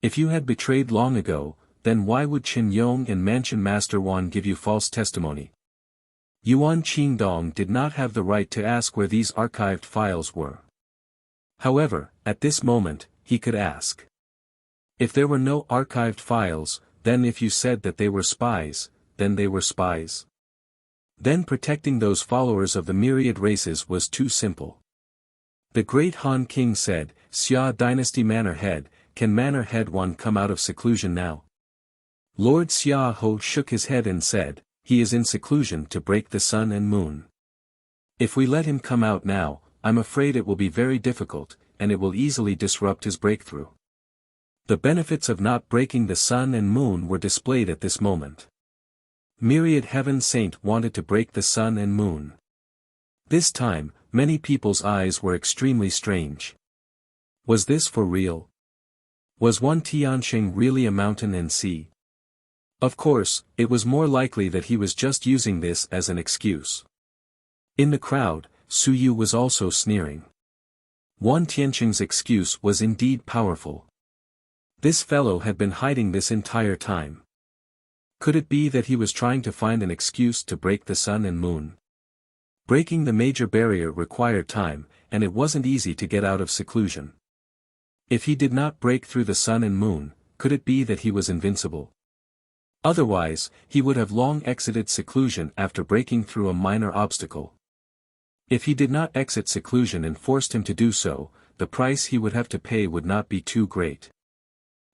If you had betrayed long ago, then why would Qin Yong and Mansion Master Wan give you false testimony? Yuan Qingdong did not have the right to ask where these archived files were. However, at this moment, he could ask. If there were no archived files, then if you said that they were spies, then they were spies. Then protecting those followers of the myriad races was too simple. The great Han King said, Xia Dynasty Manor Head, can Manor Head One come out of seclusion now? Lord Xia Ho shook his head and said, he is in seclusion to break the sun and moon. If we let him come out now, I'm afraid it will be very difficult, and it will easily disrupt his breakthrough. The benefits of not breaking the sun and moon were displayed at this moment. Myriad Heaven Saint wanted to break the sun and moon. This time, many people's eyes were extremely strange. Was this for real? Was one Tianxing really a mountain and sea? Of course, it was more likely that he was just using this as an excuse. In the crowd, Su Yu was also sneering. One Tianxing's excuse was indeed powerful. This fellow had been hiding this entire time. Could it be that he was trying to find an excuse to break the sun and moon? Breaking the major barrier required time, and it wasn't easy to get out of seclusion. If he did not break through the sun and moon, could it be that he was invincible? Otherwise, he would have long exited seclusion after breaking through a minor obstacle. If he did not exit seclusion and forced him to do so, the price he would have to pay would not be too great.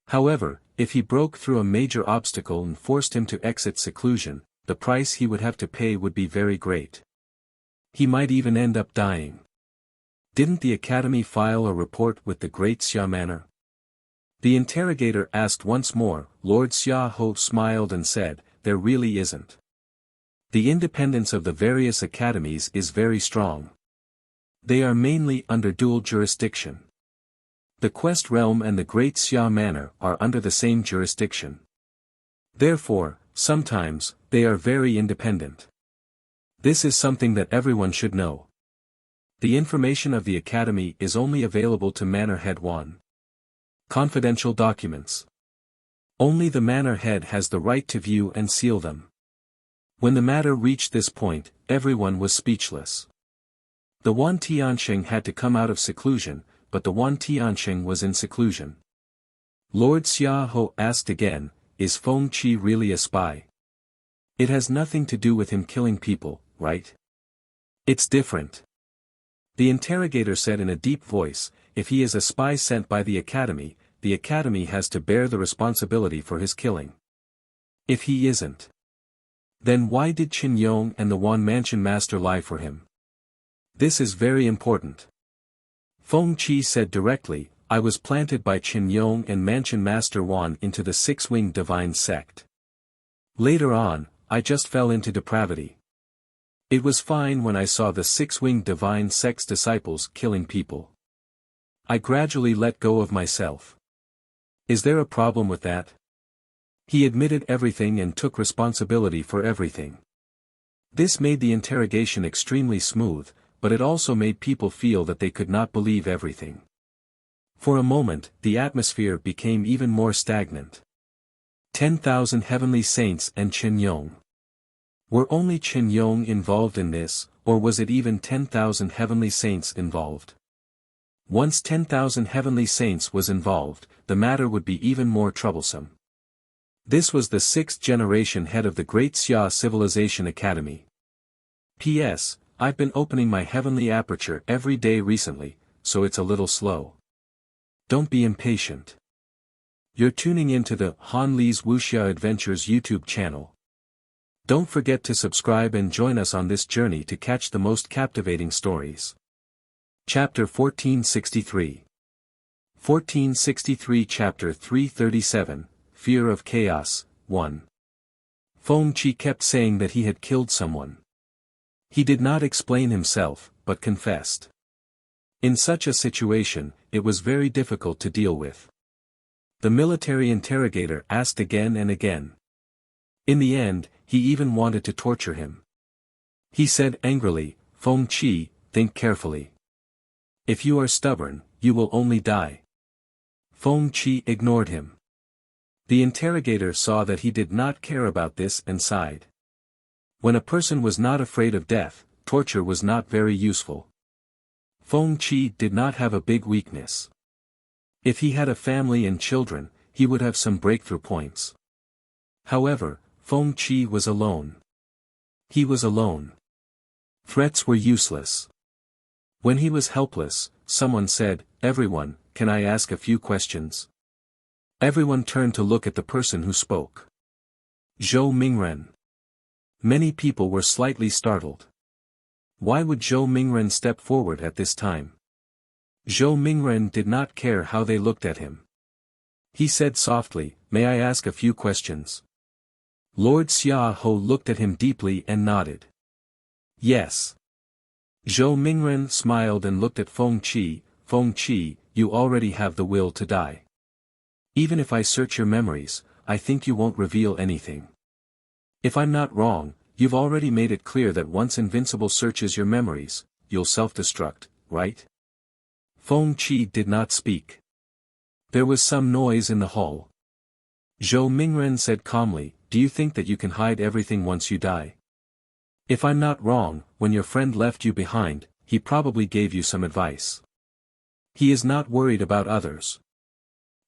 However, if he broke through a major obstacle and forced him to exit seclusion, the price he would have to pay would be very great. He might even end up dying. Didn't the Academy file a report with the Great Xia Manor? The interrogator asked once more. Lord Xia Ho smiled and said, there really isn't. The independence of the various academies is very strong. They are mainly under dual jurisdiction. The Quest Realm and the Great Xia Manor are under the same jurisdiction. Therefore, sometimes, they are very independent. This is something that everyone should know. The information of the Academy is only available to Manor Head 1. Confidential documents. Only the Manor Head has the right to view and seal them. When the matter reached this point, everyone was speechless. The one Tianxing had to come out of seclusion, but the one Tianxing was in seclusion. Lord Xia Ho asked again, is Feng Qi really a spy? It has nothing to do with him killing people, right? It's different. The interrogator said in a deep voice, if he is a spy sent by the Academy has to bear the responsibility for his killing. If he isn't, then why did Qin Yong and the Wan Mansion Master lie for him? This is very important. Feng Qi said directly, I was planted by Qin Yong and Mansion Master Wan into the six-winged divine sect. Later on, I just fell into depravity. It was fine when I saw the six-winged divine sect's disciples killing people. I gradually let go of myself. Is there a problem with that? He admitted everything and took responsibility for everything. This made the interrogation extremely smooth, but it also made people feel that they could not believe everything. For a moment, the atmosphere became even more stagnant. 10,000 heavenly saints and Qin Yong. Were only Qin Yong involved in this, or was it even 10,000 heavenly saints involved? Once 10,000 heavenly saints was involved, the matter would be even more troublesome. This was the 6th generation head of the Great Xia Civilization Academy. P.S. I've been opening my heavenly aperture every day recently, so it's a little slow. Don't be impatient. You're tuning into the Han Li's Wuxia Adventures YouTube channel. Don't forget to subscribe and join us on this journey to catch the most captivating stories. Chapter 1463. 1463 Chapter 337, Fear of Chaos, 1. Feng Qi kept saying that he had killed someone. He did not explain himself, but confessed. In such a situation, it was very difficult to deal with. The military interrogator asked again and again. In the end, he even wanted to torture him. He said angrily, Feng Qi, think carefully. If you are stubborn, you will only die. Feng Qi ignored him. The interrogator saw that he did not care about this and sighed. When a person was not afraid of death, torture was not very useful. Feng Qi did not have a big weakness. If he had a family and children, he would have some breakthrough points. However, Feng Qi was alone. He was alone. Threats were useless. When he was helpless, someone said, "Everyone, can I ask a few questions?" Everyone turned to look at the person who spoke. Zhou Mingren. Many people were slightly startled. Why would Zhou Mingren step forward at this time? Zhou Mingren did not care how they looked at him. He said softly, "May I ask a few questions?" Lord Xiaohou looked at him deeply and nodded. "Yes." Zhou Mingren smiled and looked at Feng Qi. "Feng Qi, you already have the will to die. Even if I search your memories, I think you won't reveal anything. If I'm not wrong, you've already made it clear that once Invincible searches your memories, you'll self-destruct, right?" Feng Qi did not speak. There was some noise in the hall. Zhou Mingren said calmly, "Do you think that you can hide everything once you die? If I'm not wrong, when your friend left you behind, he probably gave you some advice. He is not worried about others.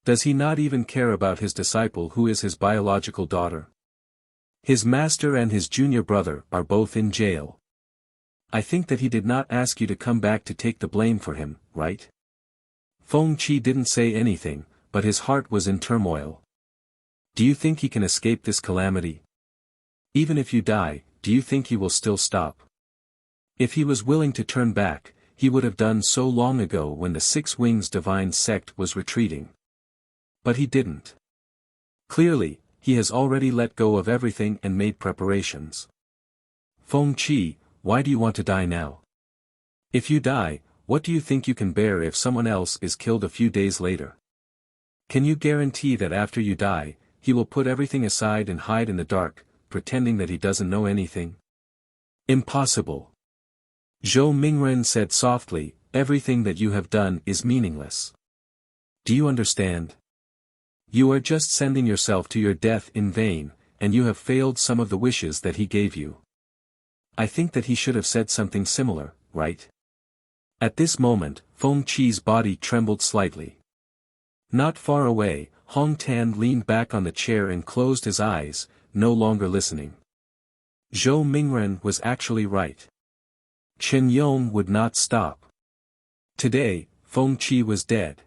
Does he not even care about his disciple who is his biological daughter? His master and his junior brother are both in jail. I think that he did not ask you to come back to take the blame for him, right?" Feng Qi didn't say anything, but his heart was in turmoil. Do you think he can escape this calamity? Even if you die, do you think he will still stop? If he was willing to turn back, he would have done so long ago when the Six Wings Divine Sect was retreating. But he didn't. Clearly, he has already let go of everything and made preparations. Feng Qi, why do you want to die now? If you die, what do you think you can bear if someone else is killed a few days later? Can you guarantee that after you die, he will put everything aside and hide in the dark, pretending that he doesn't know anything? Impossible. Zhou Mingren said softly, "Everything that you have done is meaningless. Do you understand? You are just sending yourself to your death in vain, and you have failed some of the wishes that he gave you." I think that he should have said something similar, right? At this moment, Feng Qi's body trembled slightly. Not far away, Hong Tan leaned back on the chair and closed his eyes, no longer listening. Zhou Mingren was actually right. Chen Yong would not stop. Today, Feng Qi was dead.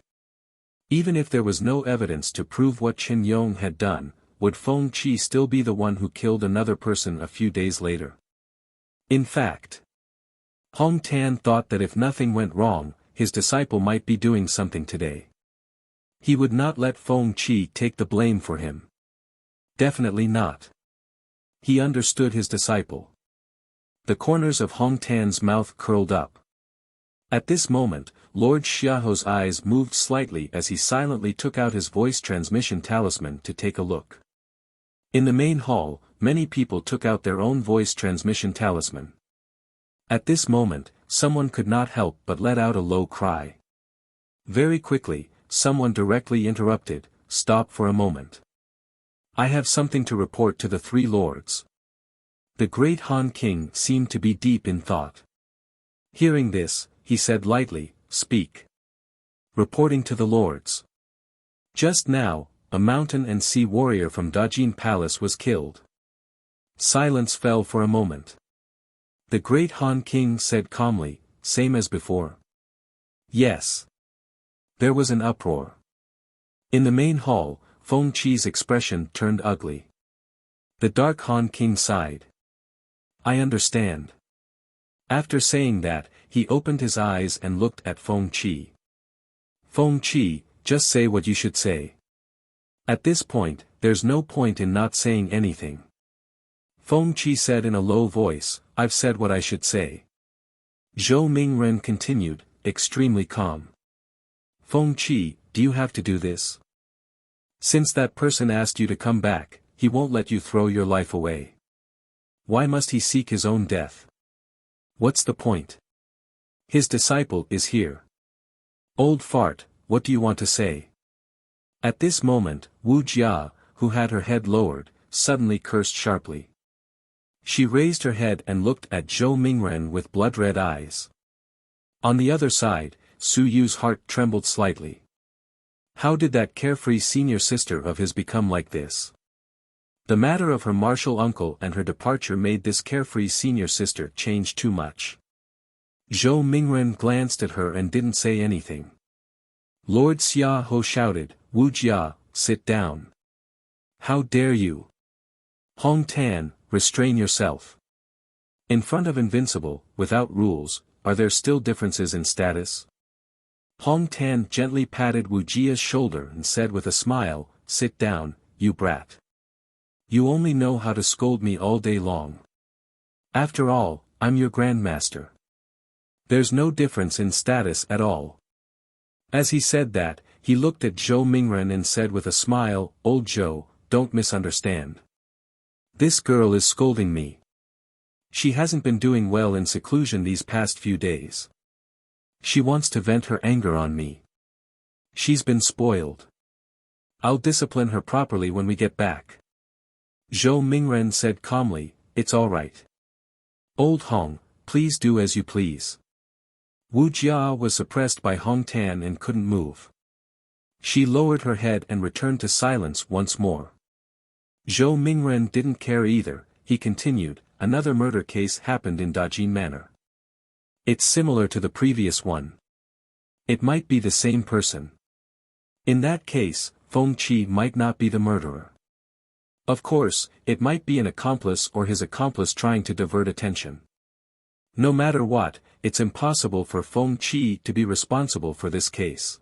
Even if there was no evidence to prove what Chen Yong had done, would Feng Qi still be the one who killed another person a few days later? In fact, Hong Tan thought that if nothing went wrong, his disciple might be doing something today. He would not let Feng Qi take the blame for him. Definitely not. He understood his disciple. The corners of Hong Tan's mouth curled up. At this moment, Lord Xiaohou's eyes moved slightly as he silently took out his voice transmission talisman to take a look. In the main hall, many people took out their own voice transmission talisman. At this moment, someone could not help but let out a low cry. Very quickly, someone directly interrupted, "Stop for a moment. I have something to report to the three lords." The great Han King seemed to be deep in thought. Hearing this, he said lightly, "Speak." Reporting to the lords. Just now, a mountain and sea warrior from Dajin Palace was killed. Silence fell for a moment. The great Han King said calmly, "Same as before?" "Yes." There was an uproar. In the main hall, Feng Qi's expression turned ugly. The dark Han King sighed. "I understand." After saying that, he opened his eyes and looked at Feng Qi. "Feng Qi, just say what you should say. At this point, there's no point in not saying anything." Feng Qi said in a low voice, "I've said what I should say." Zhou Mingren continued, extremely calm. "Feng Qi, do you have to do this? Since that person asked you to come back, he won't let you throw your life away. Why must he seek his own death? What's the point? His disciple is here. Old fart, what do you want to say?" At this moment, Wuxia, who had her head lowered, suddenly cursed sharply. She raised her head and looked at Zhou Mingren with blood-red eyes. On the other side, Su Yu's heart trembled slightly. How did that carefree senior sister of his become like this? The matter of her martial uncle and her departure made this carefree senior sister change too much. Zhou Mingren glanced at her and didn't say anything. Lord Xiaoho shouted, "Wuxia, sit down. How dare you? Hong Tan, restrain yourself. In front of Invincible, without rules, are there still differences in status?" Hong Tan gently patted Wujia's shoulder and said with a smile, "Sit down, you brat. You only know how to scold me all day long. After all, I'm your grandmaster. There's no difference in status at all." As he said that, he looked at Zhou Mingren and said with a smile, "Old Zhou, don't misunderstand. This girl is scolding me. She hasn't been doing well in seclusion these past few days. She wants to vent her anger on me. She's been spoiled. I'll discipline her properly when we get back." Zhou Mingren said calmly, "It's all right. Old Hong, please do as you please." Wu Jia was suppressed by Hong Tan and couldn't move. She lowered her head and returned to silence once more. Zhou Mingren didn't care either. He continued, "Another murder case happened in Dajin Manor. It's similar to the previous one. It might be the same person. In that case, Feng Qi might not be the murderer. Of course, it might be an accomplice or his accomplice trying to divert attention. No matter what, it's impossible for Feng Qi to be responsible for this case.